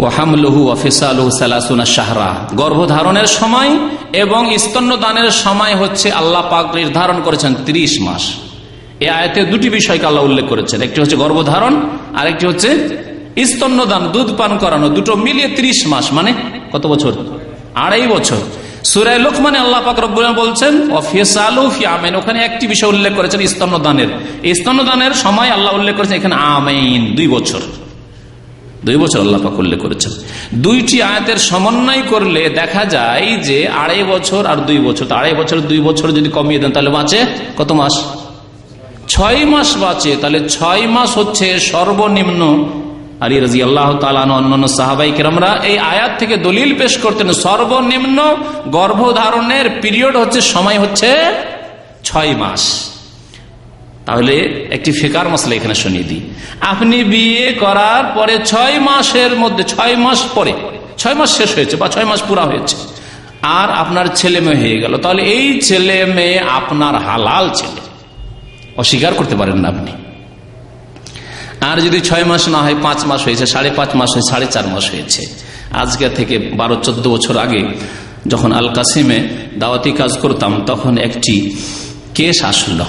ওয়া হামলুহু ওয়া ফিসালুহু 30 শাহরা, গর্ভধারণের সময় এবং স্তন্যদানের সময় হচ্ছে আল্লাহ পাক নির্ধারণ করেছেন 30 মাস। এই আয়াতে 2টি বিষয়কে আল্লাহ উল্লেখ করেছেন, একটি হচ্ছে গর্ভধারণ আর একটি হচ্ছে স্তন্যদান, দুধ পান করানো, দুটো মিলিয়ে 30 মাস, মানে কত বছর? 2.5 বছর। সূরা লুকমানে আল্লাহ পাক রব্বুল আলামিন বলছেন ওয়া ফিসালুহু ফি আমিন, ওখানে একটি বিষয় উল্লেখ করেছেন স্তন্যদানের। এই স্তন্যদানের সময় আল্লাহ উল্লেখ করেছেন এখানে আমিন, 2 বছর, 2 বছর আল্লাহ পাক উল্লেখ করেছেন। 2টি আয়াতের সমন্বয় করলে দেখা যায় যে 2.5 বছর আর 2 বছর, 2.5 বছর 2 বছর যদি কমিয়ে দেন তাহলে বাঁচে কত মাস? 6 মাস বাঁচে। তাহলে 6 মাস হচ্ছে সর্বনিম্ন। আলী রাদিয়াল্লাহু তাআলা অন্যান্য সাহাবায়ে কেরামরা এই আয়াত থেকে দলিল পেশ করতেন, সর্বনিম্ন গর্ভধারণের পিরিয়ড হচ্ছে, সময় হচ্ছে 6 মাস। তাহলে একটি ফিকার মাসলা এখানে শুনিয়ে দিই। আপনি বিয়ে করার পরে 6 মাসের মধ্যে, 6 মাস পরে, 6 মাস শেষ হয়েছে বা 6 মাস পুরা হয়েছে, আর আপনার ছেলে মেয়ে হয়ে গেল, তাহলে এই ছেলে মেয়ে আপনার হালাল ছেলে, অস্বীকার করতে পারেন না আপনি। আর যদি 6 মাস না হয়, 5 মাস হয়েছে, 5.5 মাস হয়েছে, 4.5 মাস হয়েছে। আজকে থেকে 12-14 বছর আগে যখন আল কাসিমে দাওয়াতি কাজ করতাম, তখন একটি কেস আসলো।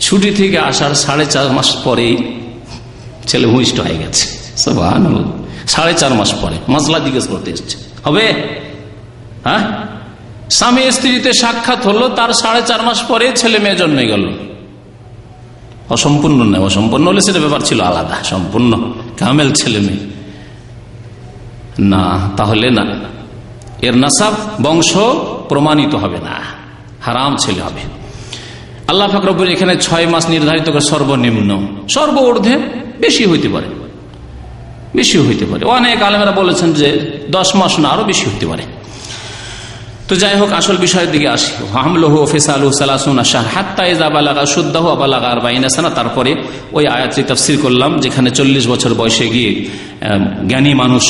ছুটি থেকে আসার 4.5 মাস পরেই ছেলে ভূমিষ্ঠ হয়ে গেছে। সুবহানাল্লাহ, 4.5 মাস পরে মাসলা জিজ্ঞেস করতে এসছে, হবে? হ্যাঁ, স্বামী স্ত্রীতে সাক্ষাৎ হলো, তার 4.5 মাস পরে ছেলে মেয়ে জন্মে গেল। অসম্পূর্ণ নয়, অসম্পূর্ণ হলে সেটা ব্যাপার ছিল আলাদা, সম্পূর্ণ কামেল ছেলে মেয়ে না, তাহলে না, এর নাসাব বংশ প্রমাণিত হবে না, হারাম ছেলে হবে। আল্লাহ পাক রব্বুল এখানে 6 মাস নির্ধারিত করে, সর্বনিম্ন, সর্ব ঊর্ধ্বে বেশি হইতে পারে, বেশিও হইতে পারে। অনেক আলেমেরা বলেছেন যে 10 মাস না, আরো বেশি হইতে পারে। তো যাই হোক, আসল বিষয়ের দিকে আসি। হামলুহু ফিসালুহু 30 শাহর হাত্তা ইযা বালাগা শুদ্দাহু ওয়া বালাগা 40 সানা। তারপরে ওই আয়াতটি তাফসীর করলাম, যেখানে 40 বছর বয়সে গিয়ে জ্ঞানী মানুষ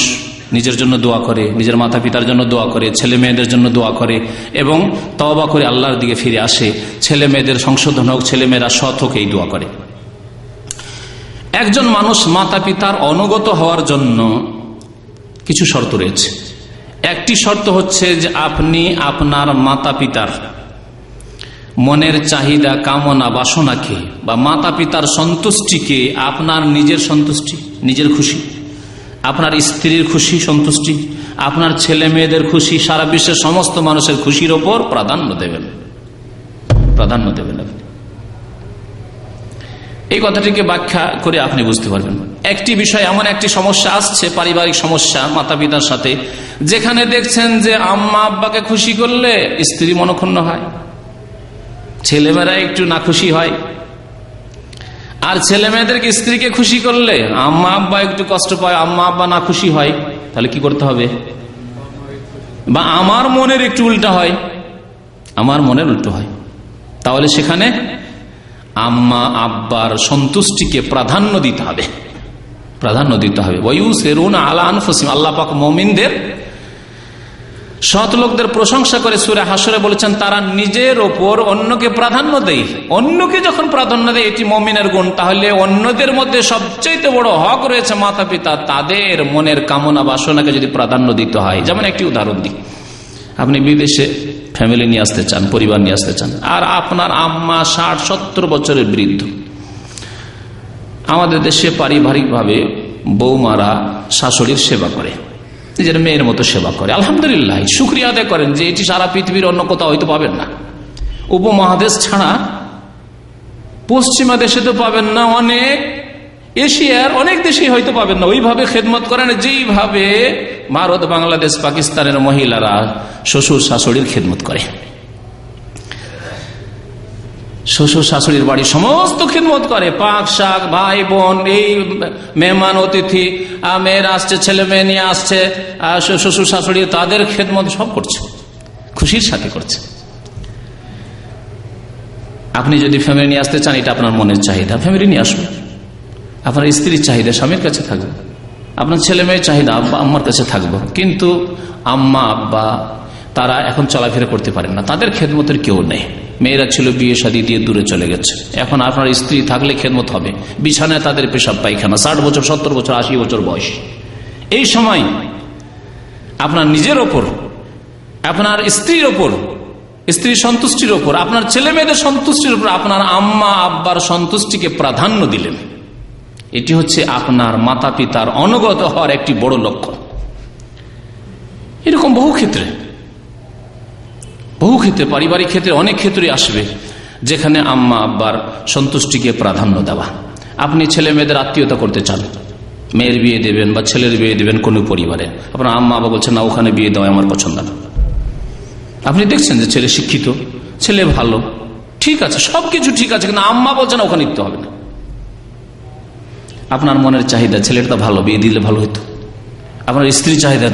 নিজের জন্য দোয়া করে, নিজের মাতা পিতার জন্য দোয়া করে, ছেলে মেয়েদের জন্য দোয়া করে এবং তওবা করে আল্লাহর দিকে ফিরে আসে। ছেলে মেয়েদের সংশোধন হোক, ছেলে মেয়েরা সৎ হোক, এই দোয়া করে। একজন মানুষ মাতা পিতার অনুগত হওয়ার জন্য কিছু শর্ত রয়েছে। একটি শর্ত হচ্ছে যে আপনি আপনার মাতা পিতার মনের চাহিদা, কামনা, বাসনাকে বা মাতা পিতার সন্তুষ্টিকে আপনার নিজের সন্তুষ্টি, নিজের খুশি, আপনার স্ত্রীর খুশি, সন্তুষ্টি, আপনার ছেলে মেয়েদের খুশি, সারা বিশ্বের সমস্ত মানুষের খুশির ওপর প্রাধান্য দেবেন। আপনি এই কথাটিকে ব্যাখ্যা করে আপনি বুঝতে পারবেন। একটি বিষয়, এমন একটি সমস্যা আসছে, পারিবারিক সমস্যা মাতা পিতার সাথে, যেখানে দেখছেন যে আম্মা আব্বাকে খুশি করলে স্ত্রী মনক্ষুণ্ণ হয়, ছেলেমেয়েরা একটু না খুশি হয়, আর ছেলে মেয়েদেরকে স্ত্রীকে খুশি করলে আম্মা আব্বা একটু কষ্ট পায়, আম্মা আব্বা না খুশি হয়। তাহলে কি করতে হবে? বা আমার মনের একটু উল্টা হয়, আমার মনের উল্টো হয়। তাহলে সেখানে আম্মা আব্বার সন্তুষ্টিকে প্রাধান্য দিতে হবে। ওয়ায়ুসিরুনা আলা আনফুসিহিম, আল্লাহ পাক মুমিনদের, সৎ লোকদের প্রশংসা করে সূরা হাশরে বলেছেন তারা নিজের ওপর অন্যকে প্রাধান্য দেয়। অন্যকে যখন প্রাধান্য দেয়, এটি মুমিনের গুণ। তাহলে অন্যদের মধ্যে সবচেয়ে বড় হক রয়েছে মাতা পিতা, তাদের মনের কামনা বাসনাকে যদি প্রাধান্য দিতে হয়। যেমন একটি উদাহরণ দিই, আপনি বিদেশে ফ্যামিলি নিয়ে আসতে চান, পরিবার নিয়ে আসতে চান, আর আপনার আম্মা 60-70 বছরের বৃদ্ধ। আমাদের দেশে পারিবারিকভাবে বৌমারা শাশুড়ির সেবা করে, নিজের মেয়ের মতো সেবা করে। আলহামদুলিল্লাহ, শুকরিয়া আদায় করেন যে এটি সারা পৃথিবীর অন্য কোথাও হয়তো পাবেন না। উপমহাদেশ ছাড়া পশ্চিমা দেশে তো পাবেন না, অনেক এশিয়ার অনেক দেশে হয়তো পাবেন না। ওইভাবে খেদমত করেন যেইভাবে ভারত, বাংলাদেশ, পাকিস্তানের মহিলারা শ্বশুর শাশুড়ির খেদমত করে। শ্বশুর শাশুড়ির বাড়ি সমস্ত খেদমত করে, পাক শাক, ভাই বোন, এই মেহমান অতিথি, মেয়েরা আসছে, ছেলে মেয়ে নিয়ে আসছে, শ্বশুর শাশুড়ি তাদের খেদমত সব করছে, খুশির সাথে করছে। আপনি যদি ফ্যামিলি নিয়ে আসতে চান, এটা আপনার মনের চাহিদা, ফ্যামিলি নিয়ে আসুন। আপনার স্ত্রীর চাহিদা স্বামীর কাছে থাকবে, আপনার ছেলে মেয়ের চাহিদা আব্বা আম্মার কাছে থাকবে। কিন্তু আম্মা আব্বা তারা এখন চলাফেরা করতে পারেন না, তাদের খেদমতের কেউ নেই। মেয়েরা ছিল বিয়ে শাদী দিয়ে দূরে চলে গেছে, এখন আপনার স্ত্রী থাকলে খেদমত হবে। বিছানায় তাদের পেশাব পায়খানা, 60 বছর, 70 বছর, 80 বছর বয়স। এই সময় আপনার নিজের ওপর, আপনার স্ত্রীর ওপর, স্ত্রীর সন্তুষ্টির ওপর, আপনার ছেলে মেয়েদের সন্তুষ্টির উপর আপনার আম্মা আব্বার সন্তুষ্টিকে প্রাধান্য দিলেন। এটি হচ্ছে আপনার মাতা পিতার অনুগত হওয়ার একটি বড় লক্ষ্য। এরকম বহু ক্ষেত্রে পারিবারিক ক্ষেত্রে অনেক ক্ষেত্রে আসবে যেখানে আম্মা আব্বার সন্তুষ্টিকে প্রাধান্য দেওয়া। আপনি ছেলে মেয়েদের আত্মীয়তা করতে চান, মেয়ের বিয়ে দেবেন বা ছেলের বিয়ে দেবেন কোনো পরিবারে, আপনার আম্মা আব্বা বলছেন না, ওখানে বিয়ে দেওয়া আমার পছন্দ না। আপনি দেখছেন যে ছেলে শিক্ষিত, ছেলে ভালো, ঠিক আছে, সবকিছু ঠিক আছে, কিন্তু আম্মা বলছেন ওখানে দিতে হবে না। আপনার মনের চাহিদা ছেলেটা ভালো, বিয়ে দিলে ভালো হতো। আপনার স্ত্রীর চাহিদা,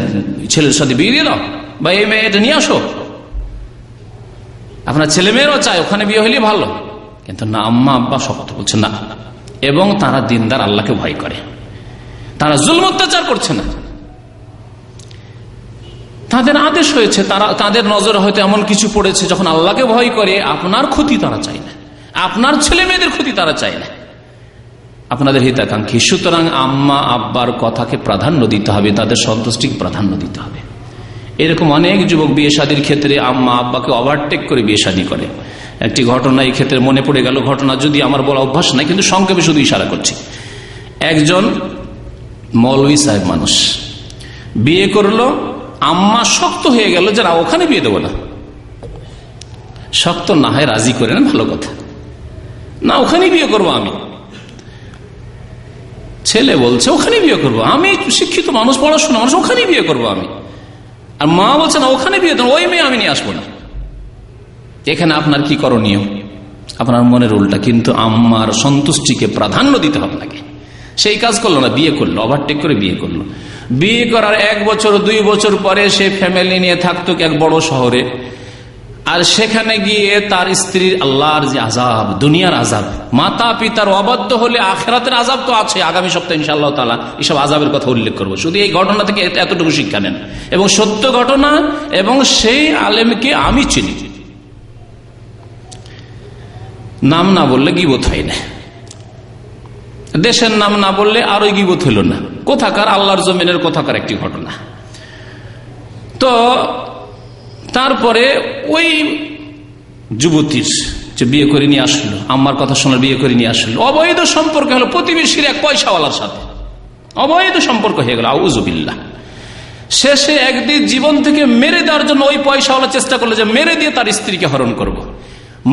ছেলের সাথে বিয়ে দিয়ে দাও বা এই মেয়েটা নিয়ে আসো। আপনার ছেলে মেয়েরও চায় ওখানে বিয়ে হলে ভালো, কিন্তু না, আম্মা আব্বা শক্ত বলছে না। এবং তারা দিনদার, আল্লাহকে ভয় করে, তারা জুলম অত্যাচার করছে না। তাদের আদেশ হয়েছে, তাদের নজরে হয়তো এমন কিছু পড়েছে, যখন আল্লাহকে ভয় করে আপনার ক্ষতি তারা চায় না, আপনার ছেলে মেয়েদের ক্ষতি তারা চায় না, আপনাদের হিতাকাঙ্ক্ষী। সুতরাং আম্মা আব্বার কথাকে প্রাধান্য দিতে হবে, তাদের সন্তুষ্টিকে প্রাধান্য দিতে হবে। এরকম অনেক যুবক বিয়ে শাদীর ক্ষেত্রে আম্মা আব্বাকে ওভারটেক করে বিয়ে শাদী করে। একটি ঘটনা এই ক্ষেত্রে মনে পড়ে গেল, ঘটনা যদি আমার বলা অভ্যাস নাই, কিন্তু সংক্ষেপে শুধু ইশারা করছি। একজন মৌলভী সাহেব মানুষ বিয়ে করলো, আম্মা শক্ত হয়ে গেল যে না, ওখানে বিয়ে দেবো না। শক্ত না হয় রাজি করে না, ভালো কথা, না ওখানেই বিয়ে করবো আমি। ছেলে বলছে ওখানে বিয়ে করবো আমি, শিক্ষিত মানুষ, পড়াশোনা মানুষ, ওখানেই বিয়ে করবো আমি। আর মা বলছে না, ওখানে বিয়ে দেবো, ওই মেয়ে আমি নিয়ে আসবো না। এখানে আপনার কি করণীয়? আপনার মনের উল্টা, কিন্তু আম্মার সন্তুষ্টিকে প্রাধান্য দিতে হবে আপনাকে। সেই কাজ করলো না, বিয়ে করলো, ওভারটেক করে বিয়ে করলো। বিয়ে করার 1 বছর 2 বছর পরে সে ফ্যামিলি নিয়ে থাকতো এক বড় শহরে, আর সেখানে গিয়ে তার স্ত্রীর আল্লাহর যে আযাব, দুনিয়ার আযাব, মাতা পিতার অবাধ্য হলে আখিরাতের আযাব তো আছে। আগামী সপ্তাহে ইনশাআল্লাহ তাআলা এসব আযাবের কথা উল্লেখ করব। শুধু এই ঘটনা থেকে এতটুকু শিক্ষা নেন, এবং সত্য ঘটনা, এবং সেই আলেমকে আমি চিনি। নাম না বললে গীবত হয় না, দেশের নাম না বললে আরো গীবত হইল না। কোথাকার আল্লাহর জমিনের কোথাকার একটি ঘটনা। তো তারপরে ওই যুবতীর যে বিয়ে করে নিয়ে আসলো, আম্মার কথা শোনার বিয়ে করে নিয়ে আসলো, অবৈধ সম্পর্ক হলো প্রতিবেশীর এক পয়সাওয়ালার সাথে, অবৈধ সম্পর্ক হয়ে গেল, আউযুবিল্লাহ। শেষে একদিন জীবন থেকে মেরে দেওয়ার জন্য ওই পয়সাওয়ালা চেষ্টা করলো যে মেরে দিয়ে তার স্ত্রীকে হরণ করব।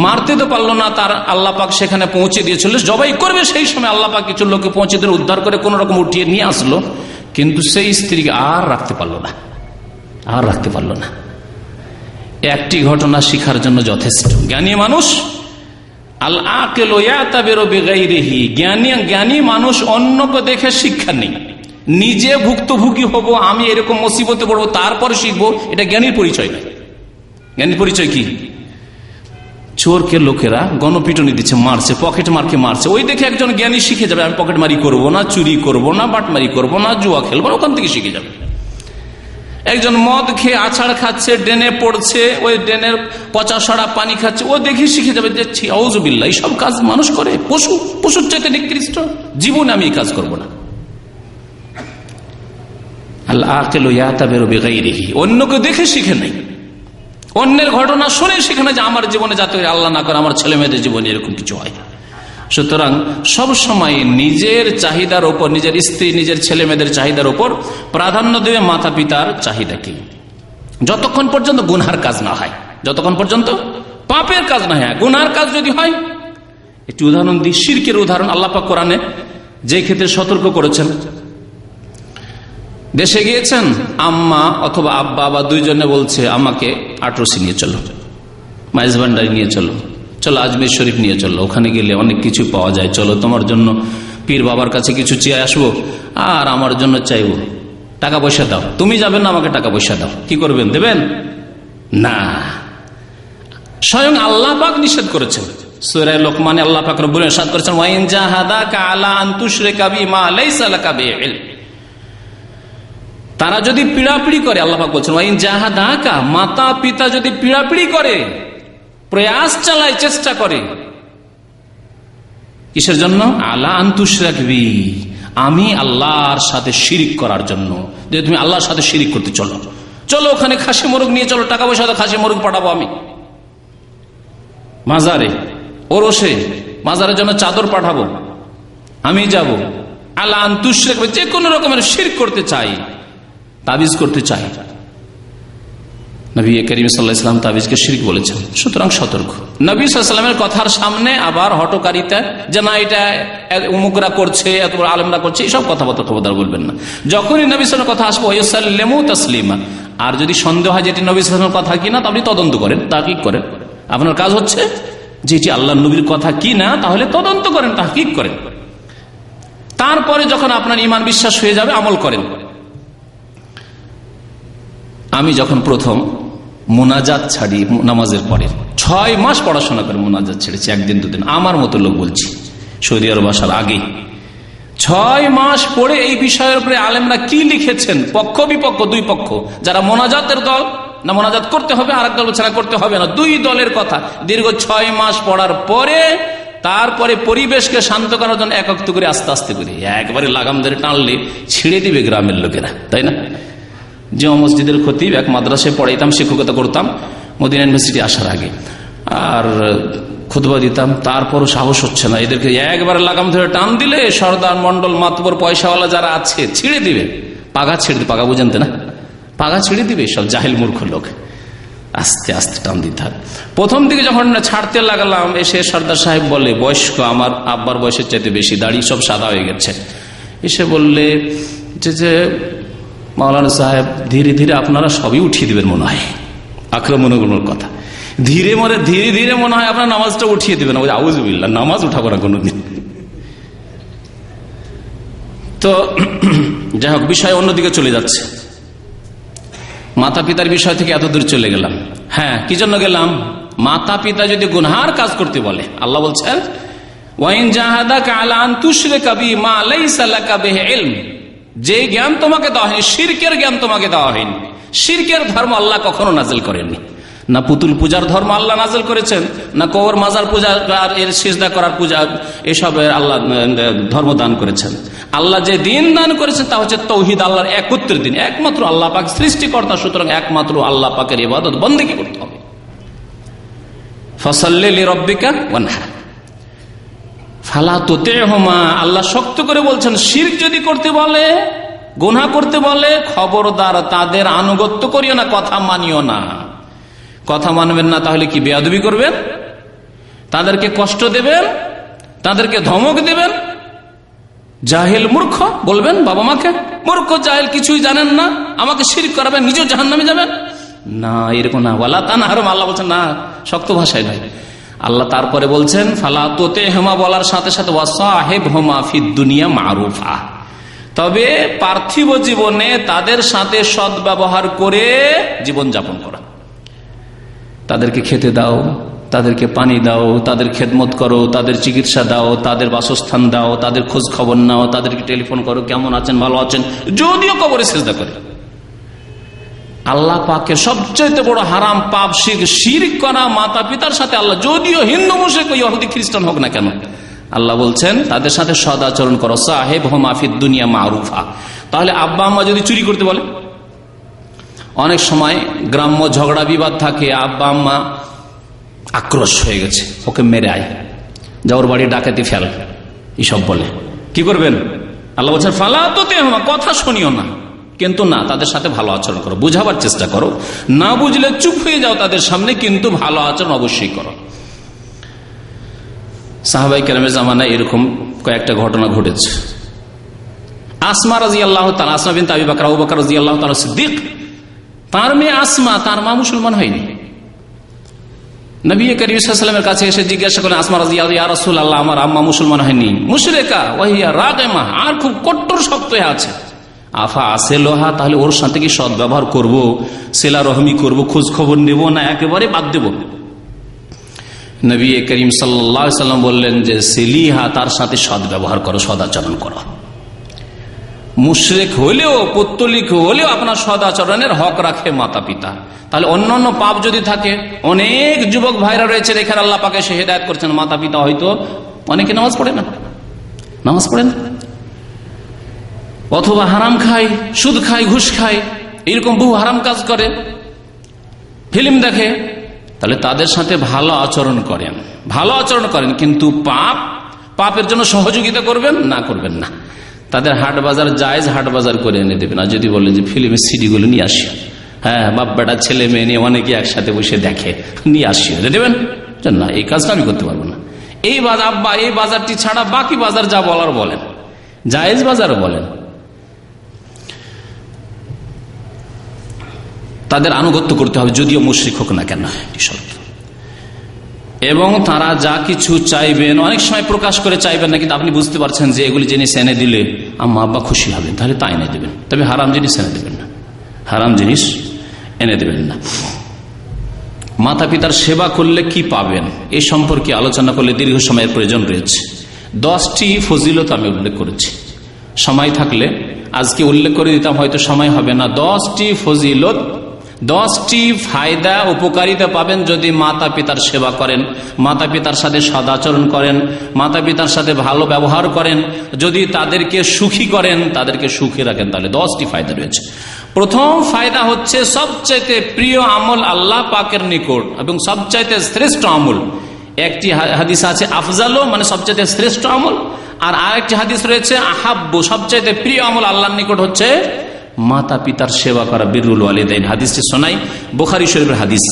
মারতে তো পারলো না, তার আল্লাহ পাক সেখানে পৌঁছে দিয়েছিল, জবাই করবে সেই সময় আল্লাহ পাক কিছু লোককে পৌঁছে দিয়ে উদ্ধার করে কোন রকম উঠিয়ে নিয়ে আসলো, কিন্তু সেই স্ত্রীকে আর রাখতে পারলো না, আর রাখতে পারলো না। একটি ঘটনা শিখার জন্য যথেষ্ট। জ্ঞানী মানুষ আল আকিলু ইয়াতাবিরু বিগাইরিহি, জ্ঞানী মানুষ অন্যকে দেখে শিক্ষা নেই, নিজে ভুক্তভোগী হব, আমি এরকম মুসিবতে পড়বো তারপরে শিখবো, এটা জ্ঞানীর পরিচয় নয়। জ্ঞানীর পরিচয় কি? চোরকে লোকেরা গণপিটুনি দিচ্ছে, মারছে, পকেট মারকে মারছে, ওই দেখে একজন জ্ঞানী শিখে যাবে আমি পকেট মারি করবো না, চুরি করব না, বাটমারি করবো না, জুয়া খেলবো না, ওখান থেকে শিখে যাবে। একজন মদ খেয়ে আছাড় খাচ্ছে, ড্রেনে পড়ছে, ওই ড্রেনের পচা সরা পানি খাচ্ছে, ও দেখে শিখে যাবে যে আউযুবিল্লাহ, এই সব কাজ মানুষ করে, পশুর চাইতে নিকৃষ্ট, জীবনে আমি এই কাজ করবো না। আল আকিলু ইয়াতাবিরু বিগাইরিহি, অন্যকে দেখে শিখে নাই, অন্যের ঘটনা শুনে শিখে না যে আমার জীবনে যাতে আল্লাহ না করে আমার ছেলে মেয়েদের জীবনে এরকম কিছু হয়। সুতরাং সব সময় নিজের চাহিদার উপর, নিজের স্ত্রী, নিজের ছেলে মেয়েদের চাহিদার উপর প্রাধান্য দেবে মাতা পিতার চাহিদাকে, যতক্ষণ পর্যন্ত গুনহার কাজ না হয়, যতক্ষণ পর্যন্ত পাপের কাজ না হয়। গুনহার কাজ যদি হয়, একটি উদাহরণ দিই, শিরকের উদাহরণ। আল্লাহ পাক কোরআনে যে ক্ষেত্রে সতর্ক করেছেন, দেশে গিয়েছেন, আম্মা অথবা আব্বা বা দুইজনে বলছে আমাকে আটরসি নিয়ে চলো, মাইজ ভান্ডারি নিয়ে চলো, চলো আজমির শরীফ নিয়ে চলো, ওখানে গেলে অনেক কিছু পাওয়া যায়, চলো তোমার জন্য পীর বাবার কাছে কিছু চেয়ে আসবো, আর আমার জন্য চাইবো, টাকা পয়সা দাও। তুমি যাবেন না, আমাকে টাকা পয়সা দাও। কি করবেন? দেবেন না। স্বয়ং আল্লাহ পাক নিষেধ করেছেন, সূরা লোকমানে আল্লাহ পাক রব্বুল ইরশাদ করেছেন, ওয়াইন জাহাদাকা আলা আন তুশরিকা বিমা লাইসা লাকা বিহি, তারা যদি পিড়াপিড়ি করে, আল্লাহ পাক বলছেন ওয়াইন জাহাদাকা, মাতা পিতা যদি পিড়াপিড়ি করে, প্রয়াস চালায়, চেষ্টা করে, কিসের জন্য? আলা আন তুশরিকা বি, আমি আল্লাহর সাথে শিরিক করার জন্য, যে তুমি আল্লাহর সাথে শিরিক করতে চলো, চলো ওখানে খাসি মোরগ নিয়ে চলো, টাকা পয়সা তো খাসি মোরগ পাঠাবো আমি, মাজারে ওরসে মাজারের জন্য চাদর পাঠাবো, আমি যাব, আলা আন তুশরিকা, যে কোনো রকমের শিরক করতে চাই, তাবিজ করতে চাই। নবী করিম সাল্লাল্লাহু আলাইহি ওয়াসাল্লাম তাবিজকে শিরক বলেছেন। সুতরাং সতর্ক। নবী সাল্লাল্লাহু আলাইহি ওয়াসাল্লামের কথার সামনে আবার হটকারিতা, যে না এটা উমুকরা করছে, এত বড় আলেমরা করছে, এইসব কথাবার্তা খবরদার বলবেন না। যখনই নবী সাল্লাল্লাহু আলাইহি ওয়াসাল্লামের কথা আসবে ওয়াসাল্লিমু তাসলিমা, আর যদি সন্দেহ হয় যেটি নবী সাল্লাল্লাহু আলাইহি ওয়াসাল্লামের কথা কিনা, তা আপনি তদন্ত করেন, তাহকিক করেন। আপনার কাজ হচ্ছে যে এটি আল্লাহর নবীর কথা কিনা, তাহলে তদন্ত করেন, তাহকিক করেন। তারপরে যখন আপনার ঈমান বিশ্বাস হয়ে যাবে, আমল করেন। আমি যখন প্রথম মুনাজাত ছাড়ি নামাজের পরে, 6 মাস পড়াশোনা করে মুনাজাত ছেড়েছি, একদিন দুদিন, আমার মতো লোক বলছি, সৌদি আরব আসার আগে 6 মাস পড়ে এই বিষয়ের উপরে আলেমরা কি লিখেছেন, পক্ষ বিপক্ষ, দুই পক্ষ, যারা মোনাজাতের দল, না মোনাজাত করতে হবে, আর এক দল ছাড়া করতে হবে না, দুই দলের কথা দীর্ঘ 6 মাস পড়ার পরে, তারপরে পরিবেশকে শান্ত করার জন্য এক করে আস্তে আস্তে করে একবারে লাগাম ধরে টানলে ছিঁড়ে দিবে গ্রামের লোকেরা, তাই না? যে মসজিদের খতিব, এক মাদ্রাসায় পড়াইতাম, শিক্ষকতা করতাম মদিনা ইউনিভার্সিটি আসার আগে, আর খুতবা দিতাম, তারপরও সাহস হচ্ছে না, এদেরকে একবারে লাগাম ধরে টান দিলে সর্দার মন্ডল মাতবর পয়সাওয়ালা যারা আছে ছিঁড়ে দিবে, পাগা ছিঁড়ে দিবে, পাগা বুঝেনতে না, পাগা ছিঁড়ে দিবে সব জাহিল মূর্খ লোক। আস্তে আস্তে টান দিতে হবে। প্রথম দিকে যখন ছাড়তে লাগলাম, এসে সর্দার সাহেব বলে, বয়স্ক, আমার আব্বার বয়সের চাইতে বেশি, দাড়ি সব সাদা হয়ে গেছে, এসে বললে যে মাওলানা সাহেব, ধীরে ধীরে আপনারা সবই উঠিয়ে দিবেন মনে হয়, আক্রমণের কথা, ধীরে ধীরে মনে হয় আপনার নামাজটা উঠিয়ে দিবেন। আউযুবিল্লাহ, নামাজ উঠাবো না কোনোদিন। তো যাই হোক, বিষয় অন্যদিকে চলে যাচ্ছে। মাতা পিতার বিষয় থেকে এত দূর চলে গেলাম। হ্যাঁ, কি জন্য গেলাম? মাতা পিতা যদি গুনহার কাজ করতে বলে, আল্লাহ বলছেন ওয়াইন জাহাদাকা আলা আন তুশরিকা বি মা লাইসা লাকা বিহি ইলম, যে জ্ঞান তোমাকে দেওয়া হয়নি, শিরকের জ্ঞান তোমাকে দেওয়া হয়নি। শিরকের ধর্ম আল্লাহ কখনো নাজিল করেননি। না পুতুল পূজার ধর্ম আল্লাহ নাজিল করেছেন, না কবর মাজার পূজা আর এর সিজদা করার পূজা, এসবের আল্লাহ ধর্ম দান করেছেন। আল্লাহ যে দিন দান করেছেন তা হচ্ছে তৌহিদ, আল্লাহর একত্রের দিন। একমাত্র আল্লাহ পাক সৃষ্টিকর্তা, সুতরাং একমাত্র আল্লাহ পাকের ইবাদত বন্দেগী করতে হবে। ফাসাল্লি লিরাব্বিকা ওয়ানহার ফালা তুতি'হুমা, আল্লাহ শক্ত করে বলছেন, শিরক যদি করতে বলে, গুনাহ করতে বলে, খবরদার তাদের আনুগত্য করিও না, কথা মানিও না। কথা মানবেন না তাহলে কি বেয়াদবি করবেন? তাদেরকে কষ্ট দেবেন, তাদেরকে ধমক দেবেন। জাহেল মূর্খ বলবেন বাবা মাকে, মূর্খ জাহেল, কিছুই জানেন না, আমাকে শিরক করাবেন, নিজেও জাহান্নামে যাবেন না, এরকম না। ওয়ালা তানহারহুম, আল্লাহ বলছেন না, শক্ত ভাষায় নয়। আল্লাহ তারপরে বলছেন ফালা তুতি'হুমা বলার সাথে সাথে ওয়াসাহিবহুমা ফিদ দুনিয়া মারুফা, তবে পার্থিব জীবনে তাদের সাথে সদ্ব্যবহার করে জীবন যাপন করা। তাদেরকে খেতে দাও, তাদেরকে পানি দাও, তাদের খেদমত করো, তাদের চিকিৎসা দাও, তাদের বাসস্থান দাও, তাদের খোঁজ খবর নাও, তাদেরকে টেলিফোন করো, কেমন আছেন, ভালো আছেন, যদিও কবরে সিজদা করে। আল্লাহ পাকের সবচেয়ে বড় হারাম পাপ শিরক করা মাতা পিতার সাথে। আল্লাহ যদিও হিন্দু মুশরিক ইহুদি খ্রিস্টান হোক না কেন, আল্লাহ বলছেন তাদের সাথে সদ আচরণ করো। সাহেবহুমা ফিদ দুনিয়া মারুফা। তাহলে আব্বা আম্মা যদি চুরি করতে বলে, অনেক সময় গ্রাম্য ঝগড়া বিবাদ থাকে, আব্বা আম্মা আক্রোশ হয়ে গেছে, ওকে মেরে আয়, যাওয়ার বাড়ি ডাকাতি ফেল, এইসব বলে, কি করবেন? আল্লাহ বলছেন ফালা তুতি'হুমা, কথা শুনিও না, কিন্তু না, তাদের সাথে ভালো আচরণ করো, বুঝাবার চেষ্টা করো, না বুঝলে চুপ হয়ে যাও তাদের সামনে, কিন্তু ভালো আচরণ অবশ্যই করো। সাহাবায়ে কেরামের জামানায় এরকম কয়েকটা ঘটনা ঘটেছে। আসমা রাদিয়াল্লাহু তাআলা, আসমা বিনতে আবি বকর, আবু বকর রাদিয়াল্লাহু তাআলা সিদ্দিক, তার মেয়ে আসমা, তার মা মুসলমান হয়নি। নবী করিম সাল্লাল্লাহু আলাইহি ওয়াসাল্লামের কাছে এসে জিজ্ঞাসা করেন আসমা রাদিয়াল্লাহু, ইয়া রাসূলুল্লাহ, আমার আম্মা মুসলমান হয়নি, মুশরিকা ওয়াহিয়া রাগিমা, আর খুব কট্টর শক্ত হয়ে আছে। আফা আসেলোহা, তাহলে ওর সাথে কি সৎ ব্যবহার করবো, সেলা রহমি করবো, খোঁজ খবর নেবো, না একেবারে বাদ দেব? নবী করিম সাল্লাল্লাহু আলাইহি ওয়াসাল্লাম বললেন যে সেলিহা, তার সাথে সৎ ব্যবহার করো, সদাচরণ করো। মুশরিক হলেও, পৌত্তলিক হলেও আপনার সদাচরণের হক রাখে মাতা পিতা। তাহলে অন্যান্য পাপ যদি থাকে, অনেক যুবক ভাইরা রয়েছে এখানে, আল্লাহ পাকে সে হেদায়েত করছেন, মাতা পিতা হয়তো অনেকে নামাজ পড়ে না, অথবা হারাম খায়, সুদ খায়, ঘুষ খায়, এরকম বহু হারাম কাজ করে, ফিল্ম দেখে। তাহলে তাদের সাথে ভালো আচরণ করেন, কিন্তু পাপের জন্য সহযোগিতা করবেন না। তাদের হাট বাজার জায়েজ, হাট বাজার করে এনে দেবেন। আর যদি বলেন যে ফিল্মের সিডিগুলো নিয়ে আসি, হ্যাঁ, বাপ বেটা ছেলে মেয়ে নিয়ে অনেকে একসাথে বসে দেখে, নিয়ে আসি, দেবেন না, এই কাজটা আমি করতে পারবো না। এই বাজারটি ছাড়া বাকি বাজার যা বলার বলেন, জায়েজ বাজারও বলেন। তাদের আনুগত্য করতে হবে, যদিও মুশরিক হোক না কেন, এবং তারা যা কিছু চাইবেন, অনেক সময় প্রকাশ করে চাইবেন না, কিন্তু আপনি বুঝতে পারছেন যে এগুলি জিনিস এনে দিলে আম্মা আব্বা খুশি হবেন, তাহলে তা এনে দেবেন। তবে হারাম জিনিস এনে দেবেন না। মাতা পিতার সেবা করলে কি পাবেন, এ সম্পর্কে আলোচনা করলে দীর্ঘ সময়ের প্রয়োজন রয়েছে। 10টি ফজিলত আমি উল্লেখ করেছি, সময় থাকলে আজকে উল্লেখ করে দিতাম, হয়তো সময় হবে না। 10টি ফজিলত, 10টি ফায়দা, উপকারিতা পাবেন যদি মাতা পিতার সেবা করেন, মাতা পিতার সাথে সদাচরণ করেন, মাতা পিতার সাথে ভালো ব্যবহার করেন, যদি তাদেরকে সুখী করেন, তাদেরকে সুখী রাখেন, তাহলে 10টি ফায়দা রয়েছে। প্রথম ফায়দা হচ্ছে সবচাইতে প্রিয় আমল আল্লাহ পাকের নিকট এবং সবচাইতে শ্রেষ্ঠ আমল। একটি হাদিস আছে আফজালো, মানে সবচাইতে শ্রেষ্ঠ আমল, আর আরেকটি হাদিস রয়েছে আহাব্বু, সবচাইতে প্রিয় আমল আল্লাহর নিকট হচ্ছে মাতা পিতার সেবা করা, বিররুল ওয়ালিদাইন। হাদিসটি শোনাই, বুখারী শরীফের হাদিস।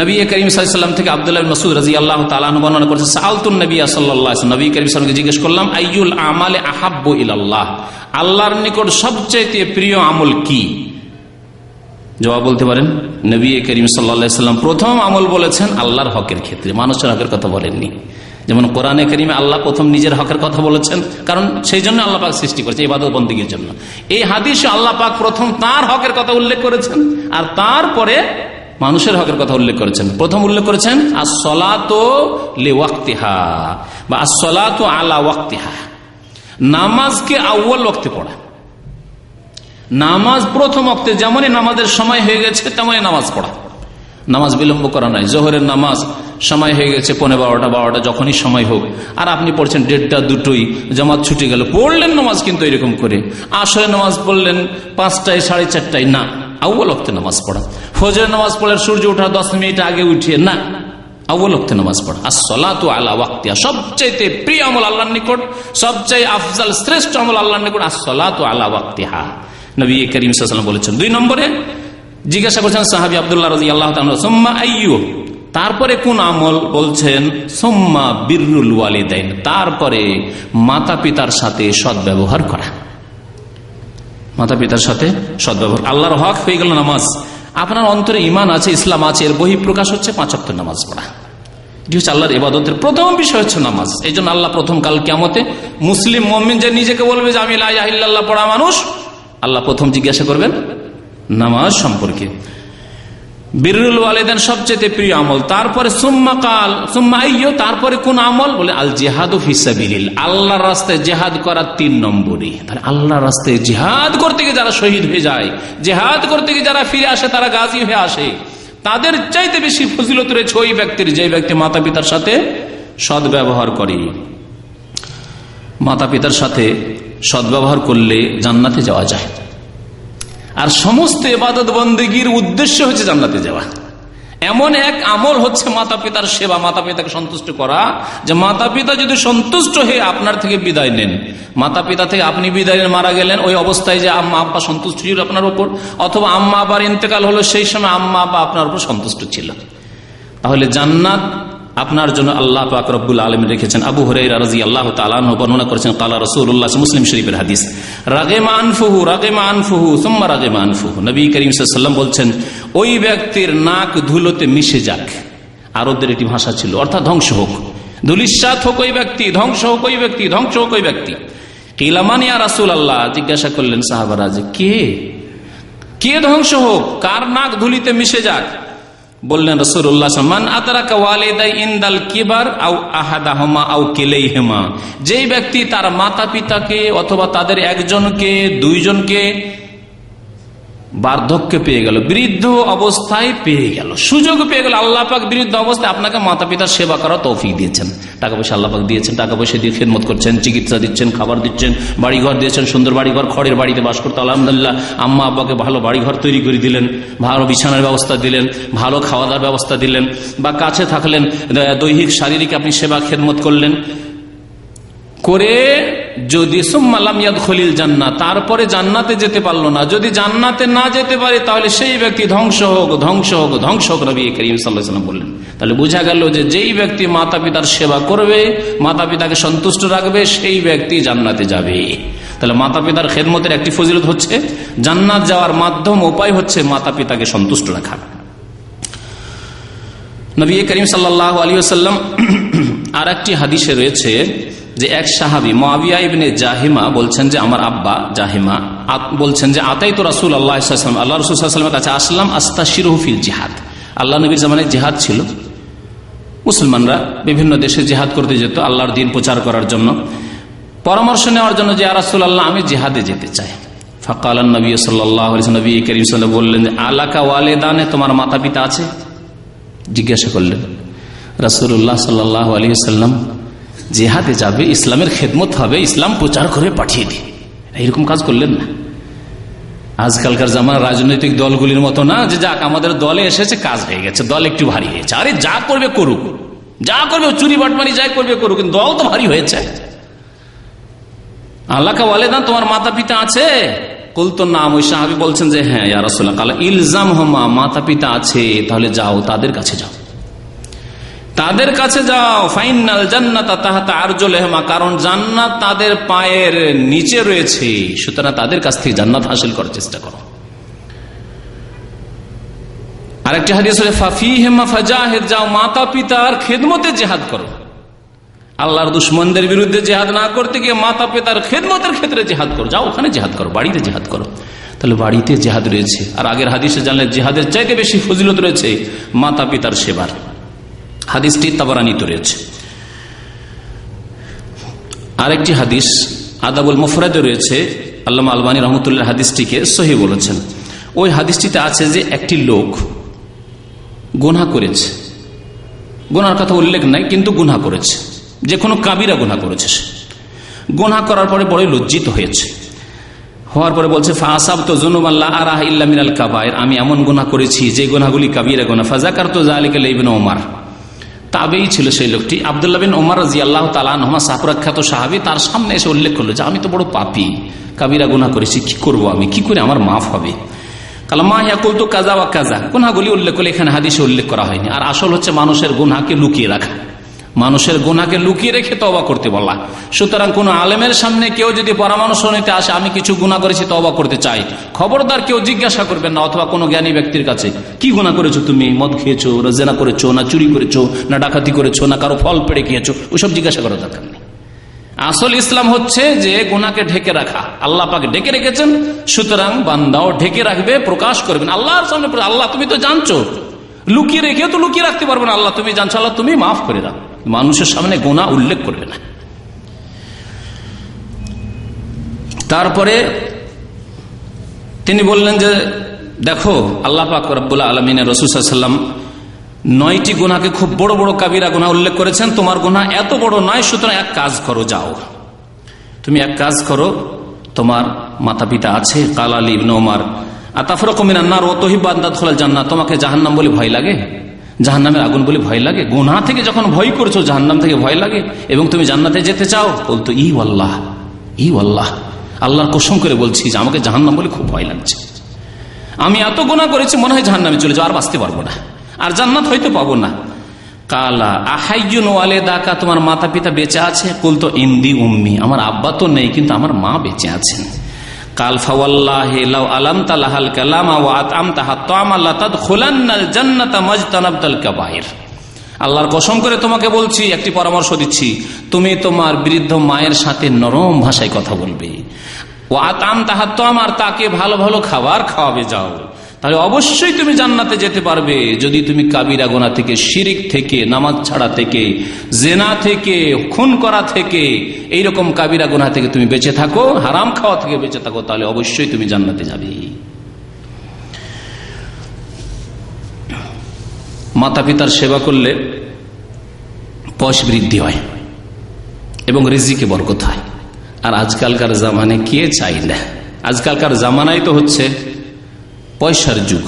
নবী করিম সাল্লাল্লাহু আলাইহি ওয়াসাল্লাম থেকে আব্দুল্লাহ ইবনে মাসউদ রাদিয়াল্লাহু তাআলা আনহু বর্ণনা করেছেন, সাআলতুন নবী সাল্লাল্লাহু আলাইহি ওয়াসাল্লাম, নবী করিম সাল্লাল্লাহু আলাইহি ওয়াসাল্লামকে জিজ্ঞেস করলাম, আইয়ুল আমালি আহাব্বু ইলাল্লাহ, আল্লাহর নিকট সবচেয়ে প্রিয় আমল কি? জবাব বলতে পারেন, নবী করিম সাল্লাল্লাহু আলাইহি ওয়াসাল্লাম প্রথম আমল বলেছেন আল্লাহর হকের ক্ষেত্রে, মানুষের হকের কথা বলেননি। যেমন কোরআনে কারিমে আল্লাহ প্রথম নিজের হকের কথা বলেছেন, কারণ সেই জন্য আল্লাহ পাক সৃষ্টি করেছে ইবাদত বন্দেগীর জন্য। এই হাদিসে আল্লাহ পাক প্রথম তার হকের কথা উল্লেখ করেছেন, আর তারপরে মানুষের হকের কথা উল্লেখ করেছেন। প্রথম উল্লেখ করেছেন আস-সালাতু লিওয়াক্তিহা বা আস-সালাতু আলা ওয়াক্তিহা, নামাজকে আউয়াল ওয়াক্তে পড়া। নামাজ প্রথম ওয়াক্তে, যেমনই নামাজের সময় হয়ে গেছে তেমনই নামাজ পড়া, নামাজ বিলম্ব করা নাই। জোহরের নামাজ সময় হয়ে গেছে 12:30 যখনই সময় হোক, আর আপনি পড়ছেন 1:30 2টোই, জামাত ছুটে গেল, পড়লেন নামাজ কিন্তু এরকম করে। আসরের নামাজ পড়লেন 5টায় 4:30 না, আউয়াল ওয়াক্তে নামাজ পড়া। ফজরের নামাজ পড়লেন সূর্য ওঠার 10 মিনিট আগে উঠিয়ে, না, আউয়াল ওয়াক্তে নামাজ পড়া। আস-সালাতু আলা ওয়াক্তিহা, সবচাইতে প্রিয় আমল আল্লাহর নিকট, সবচেয়ে আফজাল শ্রেষ্ঠ আমল আল্লাহর নিকট আস-সালাতু আলা ওয়াক্তিহা। নবী করিম সাল্লাল্লাহু আলাইহি ওয়াসাল্লাম বলেছেন। 2 নম্বরে জিজ্ঞাসা করছেন সাহাবী আব্দুল্লাহ রাদিয়াল্লাহু তাআলা, সুম্মা আইয়ু, তারপরে কোন আমল? বলছেন সুম্মা বিররুল ওয়ালিদাইন, তারপরে মাতা পিতার সাথে সদ্ব্যবহার করা। মাতা পিতার সাথে সদ্ব্যবহার, আল্লাহর হক হয়ে গেল নামাজ। আপনার অন্তরে ঈমান আছে, ইসলাম আছে, এর বহিঃপ্রকাশ হচ্ছে 5 ওয়াক্ত নামাজ পড়া। এটি হচ্ছে আল্লাহর ইবাদতের প্রথম বিষয় হচ্ছে নামাজ। এই জন্য আল্লাহ প্রথম কাল কিয়ামতে মুসলিম মুমিন যে নিজেকে বলবে যে আমি লা ইলাহা ইল্লাল্লাহ পড়া মানুষ, আল্লাহ প্রথম জিজ্ঞাসা করবেন নামাজ সম্পর্কে। বিররুল ওয়ালিদাইন সবচেয়ে প্রিয় আমল। তারপরে সুম্মা কাল সুম্মা আইয়ু, তারপরে কোন আমল? বলে আল জিহাদু ফি সাবিলিল্লাহ, আল্লাহর রাস্তায় জিহাদ করা 3 নম্বরই। তাহলে আল্লাহর রাস্তায় জিহাদ করতে গিয়ে যারা শহীদ হয়ে যায়, জিহাদ করতে গিয়ে যারা ফিরে আসে, তারা গাজী হয়ে আসে, তাদের চাইতে বেশি ফজিলত রয়েছে ওই ব্যক্তির যে ব্যক্তি মাতা পিতার সাথে সদ্ব্যবহার করে। মাতা পিতার সাথে সদ্ব্যবহার করলে জান্নাতে যাওয়া যায়। আর সমস্ত ইবাদত বন্দেগীর উদ্দেশ্য হচ্ছে জান্নাতে যাওয়া। এমন এক আমল হচ্ছে মাতা পিতার সেবা, মাতা পিতাকে সন্তুষ্ট করা, যে মাতা পিতা যদি সন্তুষ্ট হয়ে আপনার থেকে বিদায় নেন, মাতা পিতা থেকে আপনি বিদায় নেন, মারা গেলেন, ওই অবস্থায় যে আম্মা আব্বা সন্তুষ্ট ছিল আপনার উপর, অথবা আম্মা আব্বার ইন্তেকাল হলো, সেই সময় আম্মা আব্বা আপনার উপর সন্তুষ্ট ছিল, তাহলে জান্নাত আপনার জন্য আল্লাহ পাক রব্বুল আলামিন রেখেছেন। আবু হুরায়রা রাদিয়াল্লাহু তাআলা আনহু বর্ণনা করেছেন, ক্বালা রাসূলুল্লাহ, মুসলিম শরীফের হাদিস, রাগিমা আনফুহু সুম্মা রাগিমা আনফুহু, নবী করিম সাল্লাল্লাহু আলাইহি ওয়াসাল্লাম বলছেন, ওই ব্যক্তির নাক ধুলোতে মিশে যাক। আরবদের একটি ভাষা ছিল, অর্থাৎ ধ্বংস হোক, ধূলিসাৎ হোক ওই ব্যক্তি, ধ্বংস হোক ওই ব্যক্তি, ধ্বংস হোক ওই ব্যক্তি। কিলা মান ইয়া রাসূলুল্লাহ, জিজ্ঞাসা করলেন সাহাবারা যে কে ধ্বংস হোক, কার নাক ধুলিতে মিশে যাক? বললেন রাসূলুল্লাহ, মান আতরাকা ওয়ালিদাই ইনদাল কিবার আও আহাদাহুমা আও কিলাইহিমা, যেই ব্যক্তি তার মাতা পিতাকে অথবা তাদের একজনকে, দুইজনকে বার্ধক্য পেয়ে গেল, বৃদ্ধ অবস্থায় পেয়ে গেল, সুযোগ পেয়ে গেল। আল্লাহ পাক বৃদ্ধ অবস্থায় আপনাকে মাতা পিতার সেবা করার তৌফিক দিয়েছেন, টাকা পয়সা আল্লাহ পাক দিয়েছেন, টাকা পয়সা দিয়ে খেদমত করছেন, চিকিৎসা দিচ্ছেন, খাবার দিচ্ছেন, বাড়িঘর দিয়েছেন, সুন্দর বাড়িঘর, খড়ের বাড়িতে বাস করতে আলহামদুলিল্লাহ, আম্মা আব্বাকে ভালো বাড়িঘর তৈরি করে দিলেন, ভালো বিছানার ব্যবস্থা দিলেন, ভালো খাওয়া দাওয়ার ব্যবস্থা দিলেন, বা কাছে থাকলেন, দৈহিক শারীরিক আপনি সেবা খেদমত করলেন করে, যদি সুম্মা লাম ইয়াদখুলিল জান্নাহ, তারপরে জান্নাতে যেতে পারলো না, যদি জান্নাতে না যেতে পারে তাহলে সেই ব্যক্তি ধ্বংস হোক, ধ্বংস হোক, ধ্বংস হোক, নবী করিম সাল্লাল্লাহু আলাইহি ওয়াসাল্লাম বললেন। তাহলে বোঝা গেল যে যেই ব্যক্তি মাতা পিতার সেবা করবে, মাতা পিতাকে সন্তুষ্ট রাখবে, সেই ব্যক্তি জান্নাতে যাবে। তাহলে মাতা পিতার খেদমতের একটি ফজিলত হচ্ছে, জান্নাত যাওয়ার মাধ্যম উপায় হচ্ছে মাতা পিতাকে সন্তুষ্ট রাখা। নবী করিম সাল্লাল্লাহু আলাইহি ওয়াসাল্লাম আর একটি হাদিসে রয়েছে যে এক সাহাবী মুআবিয়া ইবনে জাহিমা বলছেন যে আমার আব্বা জাহিমা বলছেন যে আতাইতু রাসূলুল্লাহ সাল্লাল্লাহু আলাইহি ওয়াসাল্লাম, আল্লাহ রাসূল সাল্লাল্লাহু আলাইহি ওয়াসাল্লামের কাছে আসলাম, আস্তাশিরুহু ফিল জিহাদ, আল্লাহ নবীর জামানায় জিহাদ ছিল, মুসলমানরা বিভিন্ন দেশে জিহাদ করতে যেত আল্লাহর দ্বীন প্রচার করার জন্য, পরামর্শ নেওয়ার জন্য যে ইয়া রাসূলুল্লাহ আমি জিহাদে যেতে চাই। ফাকালান নবী সাল্লাল্লাহু আলাইহি ওয়াসাল্লাম, নবী করিম সাল্লাল্লাহু আলাইহি ওয়াসাল্লাম বললেন যে আলাকা ওয়ালিদানে, তোমার মাতা পিতা আছে? জিজ্ঞাসা করলেন রাসূলুল্লাহ সাল্লাল্লাহু আলাইহি ওয়াসাল্লাম, জিহাদে যাবে, ইসলামের খেদমত হবে, ইসলাম প্রচার করে পাঠিয়ে দিই, এইরকম কাজ করলেন না। আজকালকার জামানার রাজনৈতিক দলগুলির মতো না যে যাক আমাদের দলে এসেছে, কাজ হয়ে গেছে, দল একটু ভারী হয়েছে, আরে যা করবে করুক, যা করবে চুরি বাটমারি যাই করবে করুক, কিন্তু দল তো ভারী হয়েছে। আল্লাহকে ওয়ালিদান, তোমার মাতা পিতা আছে? কুলতু নাম, ওই সাহাবী বলছেন যে হ্যাঁ ইয়া রাসূলুল্লাহ। কালা ইলজামহুমা, মাতা পিতা আছে, তাহলে যাও তাদের কাছে যাও, তাদের কাছে যাও। ফাইনাল জান্নাতা তাহতা আরজুলিহিমা, কারণ জান্নাত তাদের পায়ের নিচে রয়েছে, সুতরাং তাদের কাছ থেকে জান্নাত হাসিল করার চেষ্টা করো। আরেকটি হাদিস হলো ফাফিহিমা ফাজাহিদ, যাও মাতা পিতার খেদমতে জিহাদ করো। আল্লাহর দুশ্মনদের বিরুদ্ধে জেহাদ না করতে গিয়ে মাতা পিতার খেদমতের ক্ষেত্রে জেহাদ করো, যাও ওখানে জেহাদ করো, বাড়িতে জেহাদ করো। তাহলে বাড়িতে জেহাদ রয়েছে। আর আগের হাদিসে জানলে জেহাদের চাইতে বেশি ফজিলত রয়েছে মাতা পিতার সেবার। হাদিসটি তাবারানীতে রয়েছে। আরেকটি হাদিস আদাবুল মুফরাদে রয়েছে, আল্লামা আলবানী রহমতুল্লাহ হাদিসটিকে সহিহ বলেছেন। ওই হাদিসটিতে আছে যে একটি লোক গুনাহ করেছে, গুনার কথা উল্লেখ নাই, কিন্তু গুনাহ করেছে, যে কোনো কাবিরা গুনাহ করেছে। সে গুনাহ করার পরে বড় লজ্জিত হয়েছে, হওয়ার পরে বলছে ফাসাবতু যুনুবাল্লাহ আরাহা ইল্লা মিনাল কাবায়ের, আমি এমন গুনাহ করেছি যে গুনাহগুলি কাবিরা গুনাহ। ফাযাকারতু যালিকা লিইবনে ওমর, তাবেই ছিল সেই লোকটি, আব্দুল্লাহ বিন ওমর রাদিয়াল্লাহু তাআলা আনহুমা, প্রখ্যাত সাহাবী। তার সামনে এসে উল্লেখ করলো যে আমি তো বড় পাপী, কাবিরা গুনাহ করেছি, কি করব আমি, কি করে আমার মাফ হবে? কালামা ইয়াকুলতু কাযা ওয়া কাযা, গুনাহগুলি উল্লেখ করলে এখানে হাদিসে উল্লেখ করা হয়নি। আর আসল হচ্ছে মানুষের গুনাহকে লুকিয়ে রাখা, মানুষের গুনাহকে লুকিয়ে রেখে তওবা করতে বলা। সুতরাং কোন আলেমের সামনে কেউ যদি পরামর্শ নিতে আসে আমি কিছু গুনাহ করেছি তওবা করতে চাই, খবরদার কেউ জিজ্ঞাসা করবেন না, অথবা কোনো জ্ঞানী ব্যক্তির কাছে কি গুনাহ করেছো তুমি, মদ খেয়েছো, জেনা করেছো, না চুরি করেছো, না ডাকাতি করেছো, না কারো ফল পেড়ে খেয়েছো, ওসব জিজ্ঞাসা করার দরকার নেই। আসল ইসলাম হচ্ছে যে গুনাহকে ঢেকে রাখা, আল্লাহ পাক ঢেকে রেখেছেন, সুতরাং বান্দাও ঢেকে রাখবে, প্রকাশ করবেন আল্লাহর সামনে। আল্লাহ তুমি তো জানছো, লুকিয়ে রেখেও তো লুকিয়ে রাখতে পারবে না, আল্লাহ তুমি জানছো, আল্লাহ তুমি মাফ করে দাও। মানুষের সামনে গুনাহ উল্লেখ করবে না। তারপরে তিনি বললেন যে দেখো আল্লাহ পাক রব্বুল আলামিনের রাসূল সাল্লাল্লাহু আলাইহি ওয়াসাল্লাম 9টি গুনাহকে খুব বড় বড় কাবিরা গুনাহ উল্লেখ করেছেন, তোমার গুনাহ এত বড় নয়, সুতরাং এক কাজ করো, যাও তুমি এক কাজ করো, তোমার মাতা পিতা আছে। কাল আলী ইবনে ওমর আতাফরাকু মিনান নার ওয়া তুহিব্বু আন তাদখুলাল জান্নাহ, তোমাকে জাহান্নাম বলে ভয় লাগে, জাহান্নামের আগুন বলে ভয় লাগে? গুনাহ থেকে যখন ভয় করছো, জাহান্নাম থেকে ভয় লাগে, এবং তুমি জান্নাতে যেতে চাও? বলতো ই আল্লাহ, ই আল্লাহ, আল্লাহর কসম করে বলছি যে আমাকে জাহান্নাম বলে খুব ভয় লাগছে, আমি এত গুনাহ করেছি, মনে হয় জাহান্নামে চলে যাও, আর বাঁচতে পারবো না, আর জান্নাত হয়তো পাবো না। কালা আহাইয়ুন ওয়ালিদাকা, তোমার মাতা পিতা বেঁচে আছে? কুলতু ইন্দি উম্মি, আমার আব্বা তো নেই, কিন্তু আমার মা বেঁচে আছেন। কাল ফাওয়াল্লাহি লাউ আলামতা লাহাল কালামা ওয়া আতআমতাহা তা'আমা লাতাদখুলান্নাল জান্নাতা মাজতানাবতাল কাবায়ের, আল্লাহর কসম করে তোমাকে বলছি, একটি পরামর্শ দিচ্ছি, তুমি তোমার বৃদ্ধ মায়ের সাথে নরম ভাষায় কথা বলবে, ওয়া আতআমতাহা তা'আমা, আর তাকে ভালো ভালো খাবার খাওয়াবে, যাও, তাহলে অবশ্যই তুমি জান্নাতে যেতে পারবে। যদি তুমি কাবিরা গুনাহ থেকে, শিরিক থেকে, নামাজ ছাড়া থেকে, জেনা থেকে, খুন করা থেকে, এইরকম কাবিরা গুনাহ থেকে তুমি বেঁচে থাকো, হারাম খাওয়া থেকে বেঁচে থাকো, তাহলে অবশ্যই তুমি জান্নাতে যাবে। মাতা পিতার সেবা করলে বয়স বৃদ্ধি হয় এবং রিজিকে বরকত হয়। আর আজকালকার জামানে কে চাই না, আজকালকার জামানায় তো হচ্ছে পয়সার যুগ,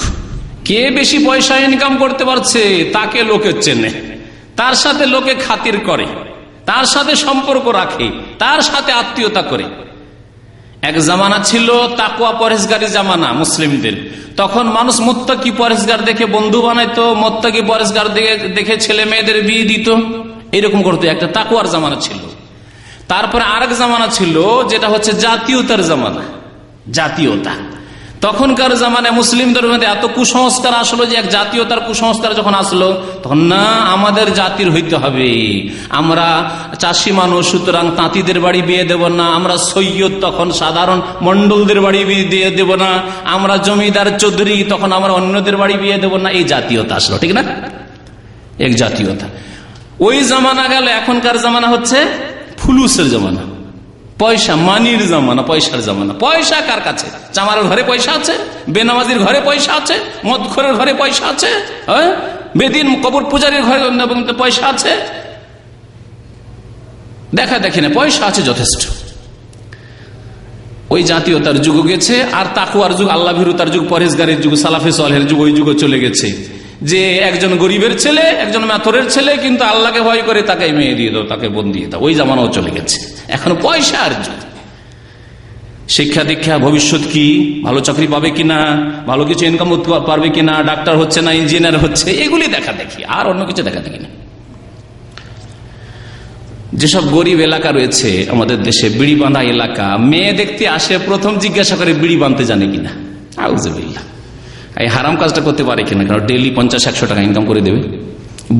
কে বেশি পয়সা ইনকাম করতে পারছে তাকে লোকে চেনে, তার সাথে লোকে খাতির করে, তার সাথে সম্পর্ক রাখে, তার সাথে আত্মীয়তা করে। এক জামানা ছিল তাকওয়া পরহেজগারি জামানা মুসলিমদের, তখন মানুষ মুত্তাকি পরহেজগার দেখে বন্ধু বানাইতো, মুত্তাকি পরহেজগার দেখে ছেলে মেয়েদের বিয়ে দিত, এরকম করতো, একটা তাকওয়ার জামানা ছিল। তারপরে আরেক জামানা ছিল যেটা হচ্ছে জাতীয়তার জামানা, জাতীয়তা। তখনকার জামানায় মুসলিমদের মধ্যে এত কুসংস্কার আসলো যে এক জাতীয়তার কুসংস্কার যখন আসলো, তখন না আমাদের জাতির হইতে হবে, আমরা চাষি মানুষ, সুতরাং তাঁতিদের বাড়ি বিয়ে দেব না, আমরা সৈয়দ তখন সাধারণ মন্ডলদের বাড়ি বিয়ে দিয়ে দেব না, আমরা জমিদার চৌধুরী তখন আমরা অন্যদের বাড়ি বিয়ে দেব না, এই জাতীয়তা আসলো, ঠিক না? এক জাতীয়তা। ওই জামানা গেল, এখনকার জামানা হচ্ছে ফুলুসের জামানা, পয়সা, মানির জামানা, পয়সার জামানা। পয়সা কার কাছে? চামারের ঘরে পয়সা আছে, বেনামাজির ঘরে পয়সা আছে, মদখোরের ঘরে পয়সা আছে, বেদিন কবর পূজারীর ঘরে পয়সা আছে, দেখা দেখি না, পয়সা আছে যথেষ্ট। ওই জাতীয়তার যুগ গেছে, আর তাকওয়ার যুগ, আল্লাহ ভীরুতার যুগ, পরহেজগারের যুগ, সালাফে সালেহের যুগ, ওই যুগে চলে গেছে যে একজন গরিবের ছেলে, একজন মেথরের ছেলে, কিন্তু আল্লাহকে ভয় করে তাকে মেয়ে দিয়ে দাও, তাকে বোন দিয়ে দাও, ওই জামানাও চলে গেছে। এখন পয়সা আর যুগ, শিক্ষা দীক্ষা, ভবিষ্যৎ কি, ভালো চাকরি পাবে কিনা, ভালো কিছু ইনকাম করতে পারবে কিনা, ডাক্তার হচ্ছে না ইঞ্জিনিয়ার হচ্ছে, এগুলি দেখা দেখি, আর অন্য কিছু দেখা দেখি না। যেসব গরিব এলাকা রয়েছে আমাদের দেশে, বিড়ি বাঁধা এলাকা, মেয়ে দেখতে আসে, প্রথম জিজ্ঞাসা করে বিড়ি বাঁধতে জানে কিনা। আউযুবিল্লাহ, এই হারাম কাজটা করতে পারে কিনা, কারণ ডেইলি 50-100 টাকা ইনকাম করে দেবে,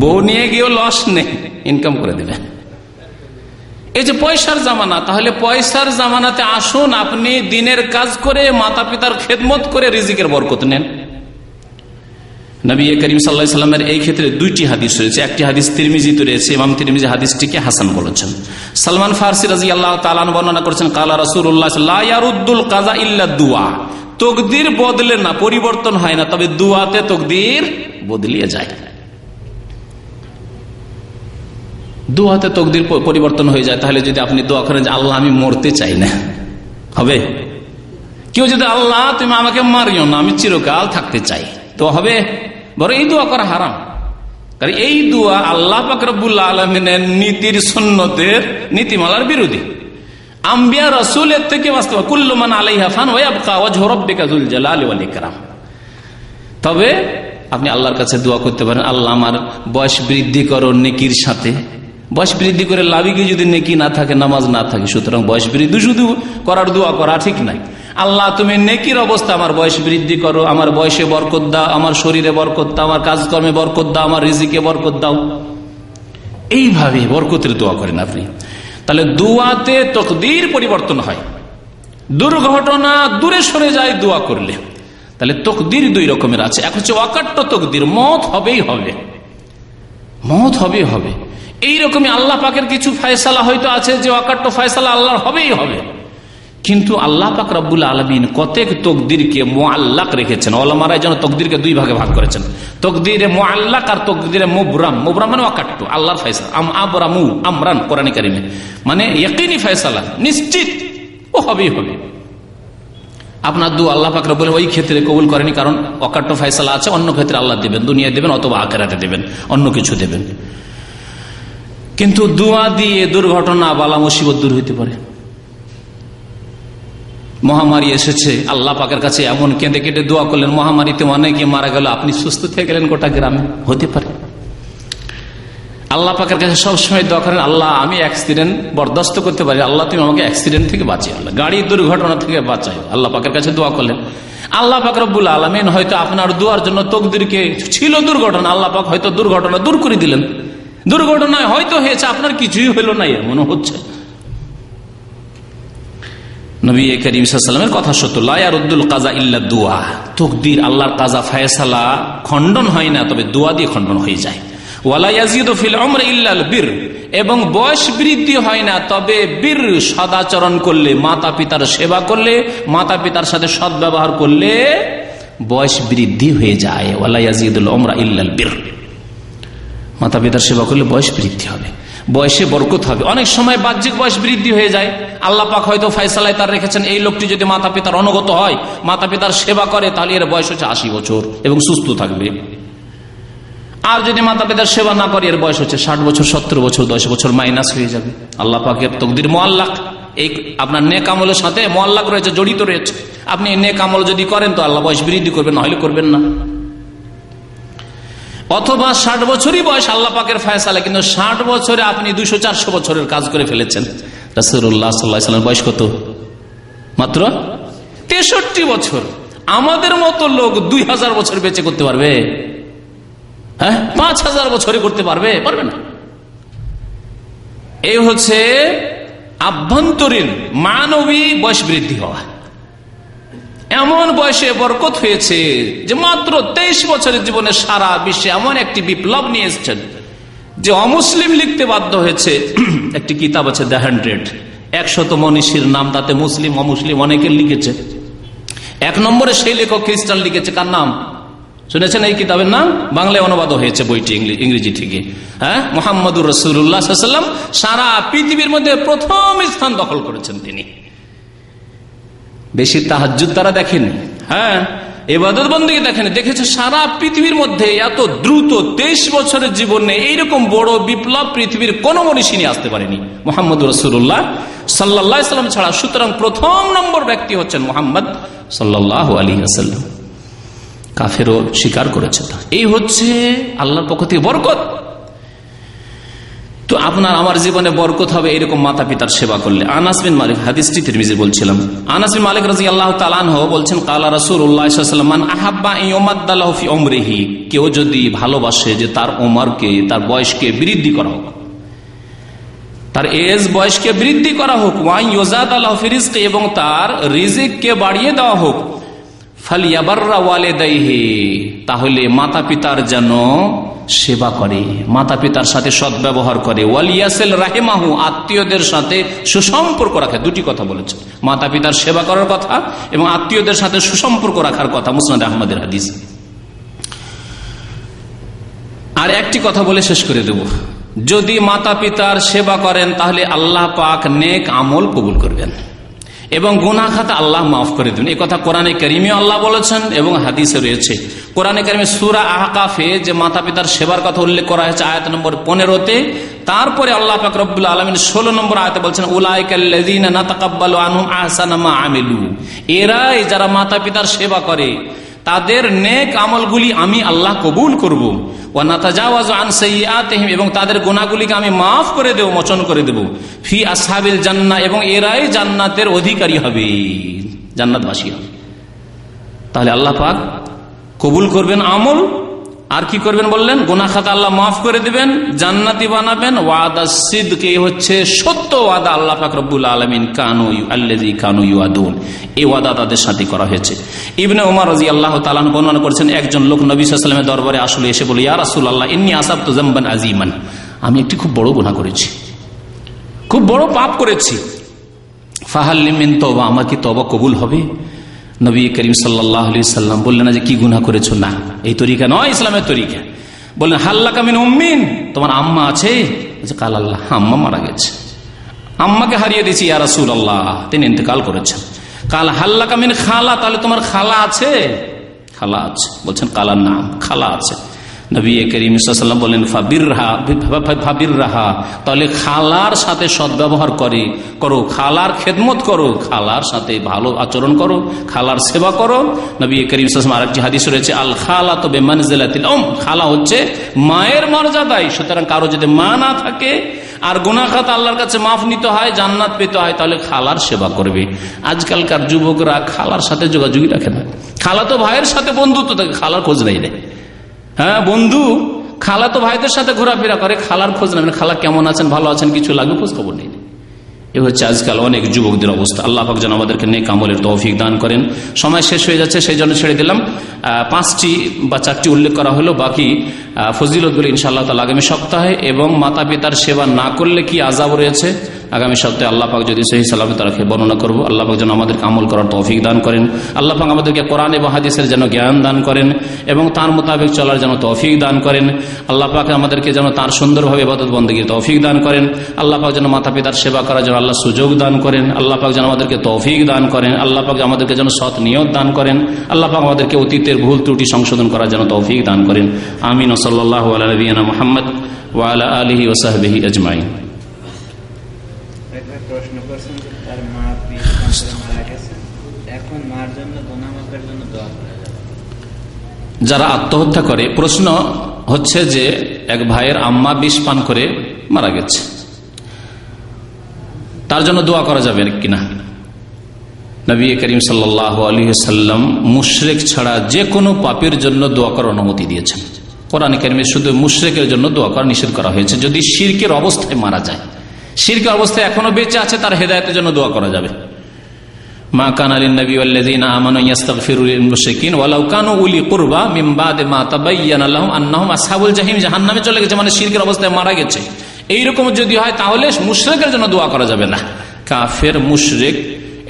বউ নিয়ে গিয়েও লস নেই, ইনকাম করে দেবে। এই যে পয়সার জামানা, তাহলে পয়সার জামানাতে আসুন আপনি দিনের কাজ করে মাতা পিতার খেদমত করে রিজিকের বরকত নেন। নবী করিম সাল্লাল্লাহু আলাইহি ওয়াসাল্লামের এই ক্ষেত্রে দুইটি হাদিস রয়েছে। একটি হাদিস তিরমিজিতে রয়েছে, ইমাম তিরমিজি হাদিসটিকে হাসান বলেছেন। সালমান ফারসি রাদিয়াল্লাহু তাআলা আনহু বর্ণনা করেছেন, কালা রাসূলুল্লাহ লা ইয়ারুদ্দুল কাযা ইল্লা দুআ, তকদির বদলে না, পরিবর্তন হয় না, তবে দুআতে তকদির বদলিয়ে যায়। দুআতে তকদির পরিবর্তন হয়ে যায়। তাহলে যদি আপনি দোয়া করেন যে আল্লাহ আমি মরতে চাই না, হবে? কেউ যদি আল্লাহ তুমি আমাকে মারিও না, আমি চিরকাল থাকতে চাই, তো হবে? বরং এই দোয়া করা হারাম। কারণ এই দোয়া আল্লাহ পাক রব্বুল আলামিনের নীতির সুন্নতের নীতিমালার বিরোধী। আম্বিয়া রাসূলের থেকে বাস্তব কুল্লু মান আলাইহা ফান ওয়া ইয়াবকা ওয়াজহু রাব্বিকা যুল জালালি ওয়াল ইকরাম। তবে আপনি আল্লাহর কাছে দোয়া করতে পারেন, আল্লাহ আমার বয়স বৃদ্ধি করো নেকির সাথে। বয়স বৃদ্ধি করে লাভই কি যদি নেকি না থাকে, নামাজ না থাকে? সুতরাং বয়স বৃদ্ধি শুধু করার দোয়া করা ঠিক নাই। আল্লাহ তুমি নেকির অবস্থা আমার বয়স বৃদ্ধি করো, আমার বয়সে বরকত দাও, আমার শরীরে বরকত দাও, আমার কাজকর্মে বরকত দাও, আমার রিজিকে বরকত দাও। এইভাবে বরকতের দোয়া করেন আপনি। তাহলে দুয়াতে তকদির পরিবর্তন হয়, দুর্ঘটনা দূরে সরে যায় দোয়া করলে। তাহলে তকদির দুই রকমের আছে। এক হচ্ছে অকাট্য তকদির, মত হবেই হবে, মত হবেই হবে। এইরকমই আল্লাহ পাকের কিছু ফয়সালা হয়তো আছে যে অকাট্য ফয়সালা আল্লাহর হবেই হবে, কিন্তু আল্লাহ পাক রব্বুল আলামিন কতক তকদিরকে মুআল্লাক রেখেছেন। ওলামারা যেন তকদিরকে দুই ভাগে ভাগ করেছেন, তকদিরে মুআল্লাক আর তকদিরে মুবরাম। মুবরাম মানে অকাট্য, আল্লাহর ফয়সালা। আবরামু আমরান কোরআনে কারিমে মানে ইয়াকিনি ফয়সালা, নিশ্চিত ও হবেই হবে। আপনার দোয়া আল্লাহ পাক রব্বুল ওই ক্ষেত্রে কবুল করেনি, কারণ অকাট্য ফয়সালা আছে। অন্য ক্ষেত্রে আল্লাহ দেবেন, দুনিয়ায় দেবেন অথবা আখিরাতে দেবেন, অন্য কিছু দেবেন। কিন্তু দোয়া দিয়ে দুর্ঘটনা বালা মুসিবত দূর হইতে পারে। মহামারী এসেছে, আল্লাহ পাকের কাছে এমন কেঁদে কেটে দোয়া করলেন, মহামারীতে অনেকে মারা গেল, আপনি সুস্থ থেকে গেলেন গোটা গ্রামে, হতে পারে। আল্লাহ পাকের কাছে সবসময় দোয়া করেন, আল্লাহ আমি অ্যাক্সিডেন্ট বরদাস্ত করতে পারি, আল্লাহ তুমি আমাকে অ্যাক্সিডেন্ট থেকে বাঁচিয়ে, আল্লাহ গাড়ির দুর্ঘটনা থেকে বাঁচাই। আল্লাহ পাকের কাছে দোয়া করলেন। আল্লাহ পাক রব্বুল আলামিন হয়তো আপনার দোয়ার জন্য তকদিরকে, ছিল দুর্ঘটনা, আল্লাহ পাক হয়তো দুর্ঘটনা দূর করে দিলেন। দুর্ঘটনায় হয়তো হয়েছে, আপনার কিছুই হইল না মনে হচ্ছে। নবী করিম সাল্লাল্লাহু আলাইহি ওয়াসাল্লামের কথা সত্য, লা ইয়ারুদ্দুল কাযা ইল্লা দুআ, তকদির আল্লাহর কাযা ফয়সালা খণ্ডন হয় না, তবে দোয়া দিয়ে খণ্ডন হয়ে যায়। ওয়ালা ইয়াজিদু ফিল উমরি ইল্লাল বির, এবং বয়স বৃদ্ধি হয় না, তবে বীর সদাচরণ করলে, মাতা পিতার সেবা করলে, মাতা পিতার সাথে সদ্ব্যবহার করলে বয়স বৃদ্ধি হয়ে যায়। ওয়ালা ইয়াজিদুল উমরা ইল্লাল বির, মাতা পিতার সেবা করলে বয়স বৃদ্ধি হবে, বয়সে বরকত হবে। অনেক সময় বাহ্যিক বয়স বৃদ্ধি হয়ে যায়, আল্লাহ পাক হয়তো ফয়সালায় তার রেখেছেন এই লোকটি যদি মাতা পিতার অনুগত হয়, মাতা পিতার সেবা করে, তাহলে এর বয়স হচ্ছে 80 বছর এবং সুস্থ থাকবে। আর যদি মাতা পিতার সেবা না করে, এর বয়স হচ্ছে 60 বছর, 70 বছর, 10 বছর মাইনাস হয়ে যাবে। আল্লাহ পাকের তকদির মুআল্লাক, এই আপনার নেক আমলের সাথে মুআল্লাক রয়েছে, জড়িত রয়েছে। আপনি নেক আমল যদি করেন তো আল্লাহ বয়স বৃদ্ধি করবেন, না হলে করবেন না। অথবা 60 বছরই বয়স আল্লাহ পাকের ফয়সালা, কিন্তু 60 বছরে আপনি 200-400 বছরের কাজ করে ফেলেছেন। রাসূলুল্লাহ সাল্লাল্লাহু আলাইহি ওয়াসাল্লাম বয়স কত? মাত্র 63 বছর। আমাদের মতো লোক 2000 বছর বেঁচে করতে পারবে? হ্যাঁ, 5000 বছরে করতে পারবে? পারবে না। এই হচ্ছে আভ্যন্তরীণ মানবী বয়স বৃদ্ধি হওয়া। এমন বয়সে বরকত হয়েছে যে মাত্র 23 বছরের জীবনে সারা বিশ্বে এমন একটি বিপ্লব নিয়ে এসেছেন যে অমুসলিম লিখতে বাধ্য হয়েছে। একটি কিতাব আছে দ্য 100 মনীষীর নাম, তাতে মুসলিম অমুসলিম অনেকে লিখেছে। 1 নম্বরে সেই লেখক খ্রিস্টান লিখেছে, কার নাম শুনেছেন? এই কিতাবের নাম বাংলায় অনুবাদ হয়েছে বইটি ইংরেজি থেকে। হ্যাঁ, মুহাম্মদুর রাসূলুল্লাহ সাল্লাল্লাহু আলাইহি ওয়াসাল্লাম সারা পৃথিবীর মধ্যে প্রথম স্থান দখল করেছেন তিনি। বেশি তাহাজ্জুদ তারা দেখেন, হ্যাঁ, ইবাদত বন্দেগী দেখেন, দেখেছে সারা পৃথিবীর মধ্যে এত দ্রুত 23 বছরের জীবনে এইরকম বড় বিপ্লব পৃথিবীর কোন মনীষী নিয়ে আসতে পারেনি মুহাম্মদুর রাসূলুল্লাহ সাল্লাল্লাহু আলাইহি ওয়াসাল্লাম ছাড়া। সুতরাং প্রথম নম্বর ব্যক্তি হচ্ছেন মুহাম্মদ সাল্লাল্লাহু আলাইহি ওয়াসাল্লাম। কাফেরও স্বীকার করেছে। এই হচ্ছে আল্লাহর পক্ষ থেকে বরকত। তো আপনার আমার জীবনে বরকত হবে এরকম মাতা পিতার সেবা করলে। আনাস বিন মালিক, হাদিসটি তিরমিজি বলছিলাম, আনাস বিন মালিক রাদিয়াল্লাহু তাআলা আনহু বলছেন, কালা রাসূলুল্লাহ সাল্লাল্লাহু আলাইহি ওয়াসাল্লাম, মান আহাব্বা ইউমাদ্দালাহু ফি উমরিহি, কেউ যদি ভালোবাসে যে তার উমরকে, তার বয়সকে বৃদ্ধি করা হোক, তার এজ বয়সকে বৃদ্ধি করা হোক, ওয়াই ইউজাদ আল্লাহ ফি রিজকি, এবং তার রিজিককে বাড়িয়ে দেওয়া হোক। ফালিয়াবাররা ওয়ালিদাইহি, তাহলে মাতা পিতার যেন সেবা করে, মাতা পিতার সাথে সদ্ব্যবহার করে। ওয়ালিয়াসিল রাহিমাহু, আত্মীয়দের সাথে সুসম্পর্ক রাখে। দুটি কথা বলেছে, মাতা পিতার সেবা করার কথা এবং আত্মীয়দের সাথে সুসম্পর্ক রাখার কথা, মুসনাদ আহমদের হাদিস। আর একটি কথা বলে শেষ করে দেব, যদি মাতা পিতার সেবা করেন তাহলে আল্লাহ পাক নেক আমল কবুল করবেন এবং গুনাহ খাতা আল্লাহ মাফ করে দেবেন। এই কথা কোরআনে কারিমে আল্লাহ বলেছেন এবং হাদিসে রয়েছে। কোরআনে কারিমে সূরা আহকাফে যে মাতা পিতার সেবার কথা উল্লেখ করা হয়েছে আয়াত নম্বর 15-তে, তারপরে আল্লাহ পাক রব্বুল আলামিন 16 নম্বর আয়াতে বলছেন উলাইকাল্লাযীনা নাতাকাব্বালু আনহুম আহসানা মা আমিলু, এরাই যারা মাতা পিতার সেবা করে তাদের নেক আমলগুলি আমি আল্লাহ কবুল করব। ওয়া নাতাজাওয়াজু আন সাইয়্যাতিহিম, এবং তাদের গুনাহগুলিকে আমি মাফ করে দেব, মোচন করে দেব। ফি আসহাবিল জান্নাহ, এবং এরাই জান্নাতের অধিকারী হবে, জান্নাতবাসী হবে। তাহলে আল্লাহ পাক কবুল করবেন আমল, আর কি করবেন বললেন? গুনাহ খাতা আল্লাহ মাফ করে দিবেন, জান্নাতি বানাবেন। ওয়াদা সিদক, হচ্ছে সত্য ওয়াদা আল্লাহ পাক রব্বুল আলামিন আল্লাযী কানু ইউআদুন, এই ওয়াদা তাদের সাথে করা হয়েছে। ইবনে ওমর রাদিয়াল্লাহু তাআলা বর্ণনা করেছেন, একজন লোক নবী সাল্লাল্লাহু আলাইহি ওয়াসাল্লামের দরবারে আসলে এসে বলে, ইয়া রাসূলুল্লাহ ইন্নী আসাবতু যামবান আযীমান, আমি একটি খুব বড় গুনাহ করেছি, খুব বড় পাপ করেছি। ফাহাল মিন তওবা, আমার কি তওবা কবুল হবে? নবী করিম সাল্লাল্লাহু আলাইহি সাল্লাম বললেন না যে কি গুনাহ করেছো, না, এই তরিকা নয় ইসলামের তরিকা। বললেন হাল্লাকা মিন উম্মিন, তোমার আম্মা আছে? কাল আল্লাহ, আম্মা মারা গেছে, আম্মাকে হারিয়ে দিয়েছি ইয়া রাসূলুল্লাহ, তিনি ইন্তেকাল করেছেন। কাল হাল্লাকা মিন খালা, তাহলে তোমার খালা আছে? খালা আছে। বলছেন কালার নাম, খালা আছে। নবী করিম সাল্লাল্লাহু আলাইহি ওয়াসাল্লাম বলেন ফাবিররাহা, তাহলে খালার সাথে সদ্ব্যবহার করো, খালার খেদমত করো, খালার সাথে ভালো আচরণ করো, খালার সেবা করো। নবী করিম সাল্লাল্লাহু আলাইহি ওয়াসাল্লাম আরেকটি হাদিস রয়েছে আল খালাতু বিমানজিলাতিল উম, খালা হচ্ছে মায়ের মর্যাদায়। সুতরাং কারো যদি মা না থাকে আর গুনাহ খাতা আল্লাহর কাছে মাফ নিতে হয়, জান্নাত পেতে হয়, তাহলে খালার সেবা করবে। আজকালকার যুবকরা খালার সাথে যোগাযোগই রাখে না, খালা তো ভাইয়ের সাথে বন্ধুত্ব থাকে, খালার খোঁজ নেই রে। হ্যাঁ, বন্ধু খালা তো ভাইদের সাথে ঘোরাফেরা করে, খালার খোঁজ নেবেন, খালা কেমন আছেন, ভালো আছেন, কিছু লাগবে খোঁজ খবর নেই। এ হচ্ছে আজকাল অনেক যুবকদের অবস্থা। আল্লাহ পাক যেন আমাদেরকে নেক আমলের তৌফিক দান করেন। সময় শেষ হয়ে যাচ্ছে, সেই জন্য ছেড়ে দিলাম। 5টি বা 4টি উল্লেখ করা হলো, বাকি ফজিলতগুলি ইনশাআল্লাহ তাআলা আগামী সপ্তাহে, এবং মাতা পিতার সেবা না করলে কি আযাব রয়েছে আগামী সপ্তাহে আল্লাহ পাক যদি সহিহ সালামত রাখে বর্ণনা করব। আল্লাহ পাক যেন আমাদেরকে আমল করার তৌফিক দান করেন। আল্লাহ পাক আমাদেরকে কোরআন এবং হাদিসের যেন জ্ঞান দান করেন এবং তার মোতাবেক চলার যেন তৌফিক দান করেন। আল্লাহ পাক আমাদেরকে যেন তার সুন্দরভাবে ইবাদত বন্দেগীর তৌফিক দান করেন। আল্লাহ পাক যেন মাতা পিতার সেবা করার জন্য আল্লাহ সুযোগ দান করেন। আল্লাহ পাক যেন আমাদেরকে তৌফিক দান করেন। আল্লাহ পাক আমাদেরকে যেন সৎ নিয়ত দান করেন। আল্লাহ পাক আমাদেরকে অতীতের ভুল ত্রুটি সংশোধন করার জন্য তৌফিক দান করেন। আমিন। সাল্লাল্লাহু আলা নবিয়িনা মুহাম্মদ ওয়া আলা আলিহি ওয়া সাহবিহি আজমাইন। প্রশ্ন করছেন যে তার মা মারা গেছে, এখন মার জন্য গুনাহ মাফের জন্য দোয়া করা যাবে? যারা আত্মহত্যা করে, প্রশ্ন হচ্ছে যে এক ভাইয়ের আম্মা বিষ পান করে মারা গেছে, তার জন্য দোয়া করা যাবে কিনা? নবী করিম সাল্লাল্লাহু আলাইহি ওয়াসাল্লাম মুশরিক ছাড়া যে কোনো পাপের জন্য দোয়া করার অনুমতি দিয়েছেন। কোরআন কারীমে শুধু মুশরিকের জন্য দোয়া করা নিষেধ করা হয়েছে। যদি শিরকের অবস্থায় মারা যায়, শিরকের অবস্থায় এখনো বেঁচে আছে, তার হেদায়েতের জন্য দোয়া করা যাবে। মা কানা লিন-নবী ওয়াল্লাযীনা আমানু ইস্তাগফিরু লিল-মুশরিকিন ওয়ালাউ কানু উলি কুরবা মিন বাদি মা তাবায়্যানা লাহুম আন্নাহুম আসহাবুল জাহিম, জাহান্নামে চলে গেছে, মানে শিরকের অবস্থায় মারা গেছে। এইরকম যদি হয় তাহলে মুশরিকের জন্য দোয়া করা যাবে না। কাফের, মুশরিক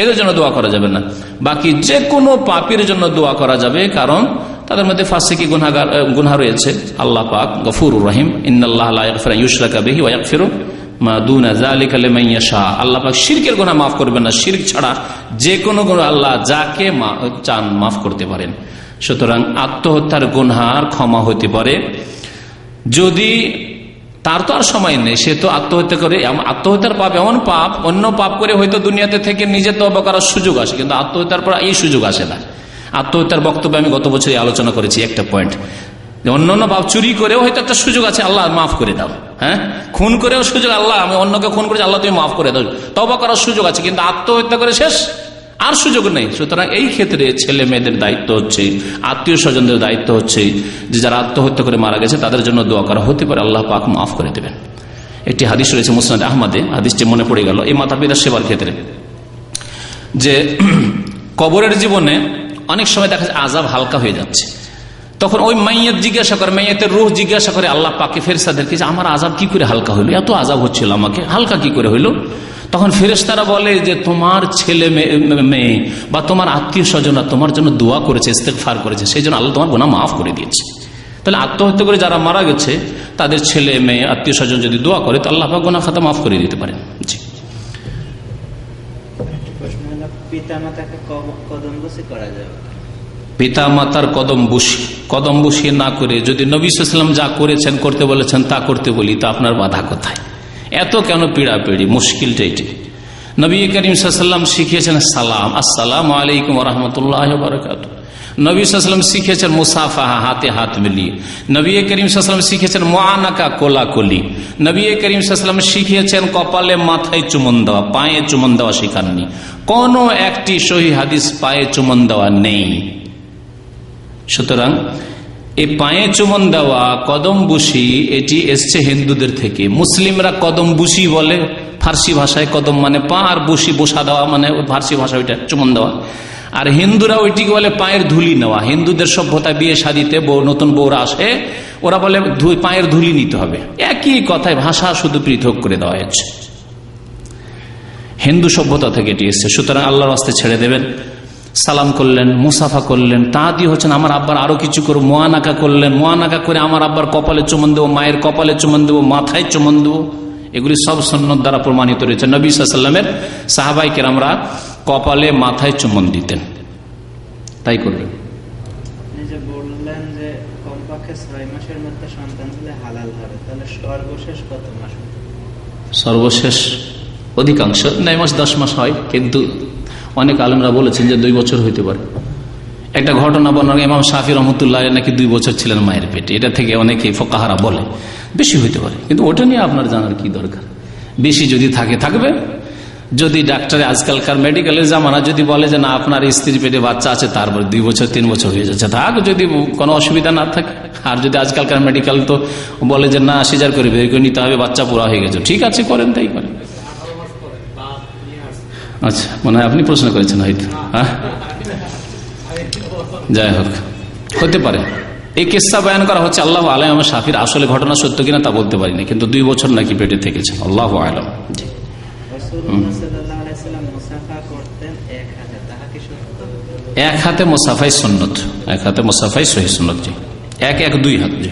এদের জন্য দোয়া করা যাবে না। বাকি যে কোনো পাপীর জন্য দোয়া করা যাবে, কারণ তাদের মধ্যে ফাসিকি গুনাহ রয়েছে। আল্লাহ পাক গফুরুর রহিম, ইন্নাল্লাহা লা ইয়াগফিরু আন ইউশরাকা বিহি ওয়া ইয়াগফিরু মা দুনা যালিকা লিমান ইয়াশা। আল্লাহ পাক শিরকের গুনাহ মাফ করবেন না, শিরক ছাড়া যে কোনো গুনাহ আল্লাহ যাকে চান মাফ করতে পারেন। সুতরাং আত্মহত্যার গুনাহ ক্ষমা হতে পারে যদি তার তো আর সময় নেই, সে তো আত্মহত্যা করে। আত্মহত্যার পাপ এমন পাপ, অন্য পাপ করে হয়তো দুনিয়াতে থেকে নিজে তওবা করার সুযোগ আসে, কিন্তু আত্মহত্যার পর এই সুযোগ আসে না। আত্মহত্যার বক্তব্যে আমি গত বছরই আলোচনা করেছি একটা পয়েন্ট, অন্য পাপ চুরি করেও হয়তো একটা সুযোগ আছে, আল্লাহ মাফ করে দাও। হ্যাঁ, খুন করেও সুযোগ, আল্লাহ আমি অন্যকে খুন করেছি, আল্লাহ তুমি মাফ করে দাও, তওবা করার সুযোগ আছে, কিন্তু আত্মহত্যা করে শেষ, আর সুযোগ নেই। সুতরাং এই ক্ষেত্রে ছেলে মেয়েদের দায়িত্ব হচ্ছে, আত্মীয় স্বজনদের দায়িত্ব হচ্ছে যে যারা আত্মহত্যা করে মারা গেছে তাদের জন্য দোয়া করা হতে পারে, আল্লাহ পাক মাফ করে দেবেন। একটি হাদিস রয়েছে মুসনাদ আহমদে, হাদিসটি মনে পড়ে গেল এই মাতা পিতার সেবার ক্ষেত্রে, যে কবরের জীবনে অনেক সময় দেখা যায় আযাব হালকা হয়ে যাচ্ছে, তখন ওই মাইয়াত জিজ্ঞাসা করে, মাইয়াতের রূহ জিজ্ঞাসা করে আল্লাহ পাকে ফেরেশতাদেরকে যে আমার আযাব কি করে হালকা হইলো, এত আযাব হচ্ছিল আমাকে হালকা কি করে হইলো? তখন ফেরেশতারা বলে যে তোমার ছেলে মেয়ে বা তোমার আত্মীয় স্বজনরা তোমার জন্য দোয়া করেছে, ইস্তেগফার করেছে, সেই জন্য আল্লাহ তোমার গুনাহ মাফ করে দিয়েছে। তাহলে আত্মহত্যা করে যারা মারা গেছে তাদের ছেলে মেয়ে আত্মীয় স্বজন যদি দোয়া করে তো আল্লাহ পাক গুনাহ খাতা মাফ করে দিতে পারেন। জি, পিতা মাতাকে কদম বসি করা যাবে? পিতা মাতার কদম বসিয়ে না করে যদি নবী সাল্লাল্লাহু আলাইহি ওয়াসাল্লাম যা করেছেন করতে বলেছেন তা করতে বলি তো আপনার বাধা কোথায়? এত কেন পীড়াপিড়ি? মুশকিলটা এটি। নবী করিম সাল্লাল্লাহু আলাইহি ওয়াসাল্লাম শিখিয়েছেন সালাম, আসসালামু আলাইকুম ওয়া রাহমাতুল্লাহি ওয়া বারাকাতুহু। নবী সাল্লাল্লাহু আলাইহি ওয়াসাল্লাম শিখিয়েছেন মুসাফাহা, হাতে হাত মিলিয়ে। নবী করিম সাল্লাল্লাহু আলাইহি ওয়াসাল্লাম শিখিয়েছেন মুআনাকা, কোলাকুলি। নবী করিম সাল্লাল্লাহু আলাইহি ওয়াসাল্লাম শিখিয়েছেন কপালে মাথায় চুমন দেওয়া, পায়ে চুমন দেওয়া শিখাননি। কোন একটি সহিহ হাদিস পায়ে চুমন দেওয়া নেই। সুতরাং এই পায়ে চুমন দেওয়া, কদম বুসি, এটি এসছে হিন্দুদের থেকে। মুসলিমরা কদম বুসি বলে, ফার্সি ভাষায় কদম মানে পা, আর বুসি বসা দেওয়া মানে ফার্সি ভাষায় ওইটা চুমন দেওয়া। আর হিন্দুরা ওইটিকে বলে পায়ের ধুলি নেওয়া। হিন্দুদের সভ্যতা, বিয়ে শাদিতে নতুন বউরা আসে, ওরা বলে পায়ের ধুলি নিতে হবে। একই কথায় ভাষা শুধু পৃথক করে দেওয়া হয়েছে। হিন্দু সভ্যতা থেকে এটি এসছে। সুতরাং আল্লাহর রাস্তায় ছেড়ে দেবেন। সালাম করলেন, মুসাফা করলেন, তা দিয়ে হচ্ছেন আমার আব্বার আরো কিছু করে মুআনাকা করলেন, মুআনাকা করে আমার আব্বার কপালে চুমন দেবো, মায়ের কপালে চুমন দেবো, মাথায় চুমন দেবো, এগুলি সব সুন্নাত দ্বারা প্রমাণিত রয়েছে। নবী সাল্লাল্লাহু আলাইহি ওয়াসাল্লামের সাহাবায়ে কেরামরা কপালে মাথায় চুমন দিতেন, তাই করবেন। আপনি যে বললেন যে কমপক্ষে 6 মাসের মধ্যে সন্তান হলে হালাল হবে, তাহলে সর্বশেষ কত মাস? সর্বশেষ অধিকাংশ 9 মাস 10 মাস হয়, কিন্তু অনেক আলেমরা বলেছেন যে 2 বছর হইতে পারে। একটা ঘটনা বর্ণনা, ইমাম শাফি রহমতুল্লাহ নাকি 2 বছর ছিলেন মায়ের পেটে। এটা থেকে অনেকে ফুকাহারা বলে বেশি হইতে পারে, কিন্তু ওটা নিয়ে আপনার জানার কি দরকার? বেশি যদি থাকে থাকবে। যদি ডাক্তারে আজকালকার মেডিকেলের জামানা যদি বলে যে না আপনার স্ত্রীর পেটে বাচ্চা আছে, তারপর 2 বছর 3 বছর হয়ে যাচ্ছে, থাক, যদি কোনো অসুবিধা না থাকে। আর যদি আজকালকার মেডিকেল তো বলে যে না সিজার করে বের করে নিতে হবে, বাচ্চা পুরা হয়ে গেছে, ঠিক আছে করেন, তাই করেন। আচ্ছা, মনে হয় আপনি প্রশ্ন করেছেন হয়তো। হ্যাঁ, যাই হোক, হতে পারে। এই কিসসা বয়ান করা হচ্ছে আল্লাহু আ'লাম। ইমাম শাফির আসলে ঘটনা সত্য কিনা তা বলতে পারি না, কিন্তু 2 বছর নাকি পেটে থেকেছে, আল্লাহু আ'লাম। জি, রাসূলুল্লাহ সাল্লাল্লাহু আলাইহি ওয়াসাল্লাম মুসাফা করতেন এক হাতে, তাহা কি সত্য? এক হাতে মুসাফাই সুন্নত, এক হাতে মুসাফাই সহিহ সুন্নত। জি, 1 1 2 হাত। জি।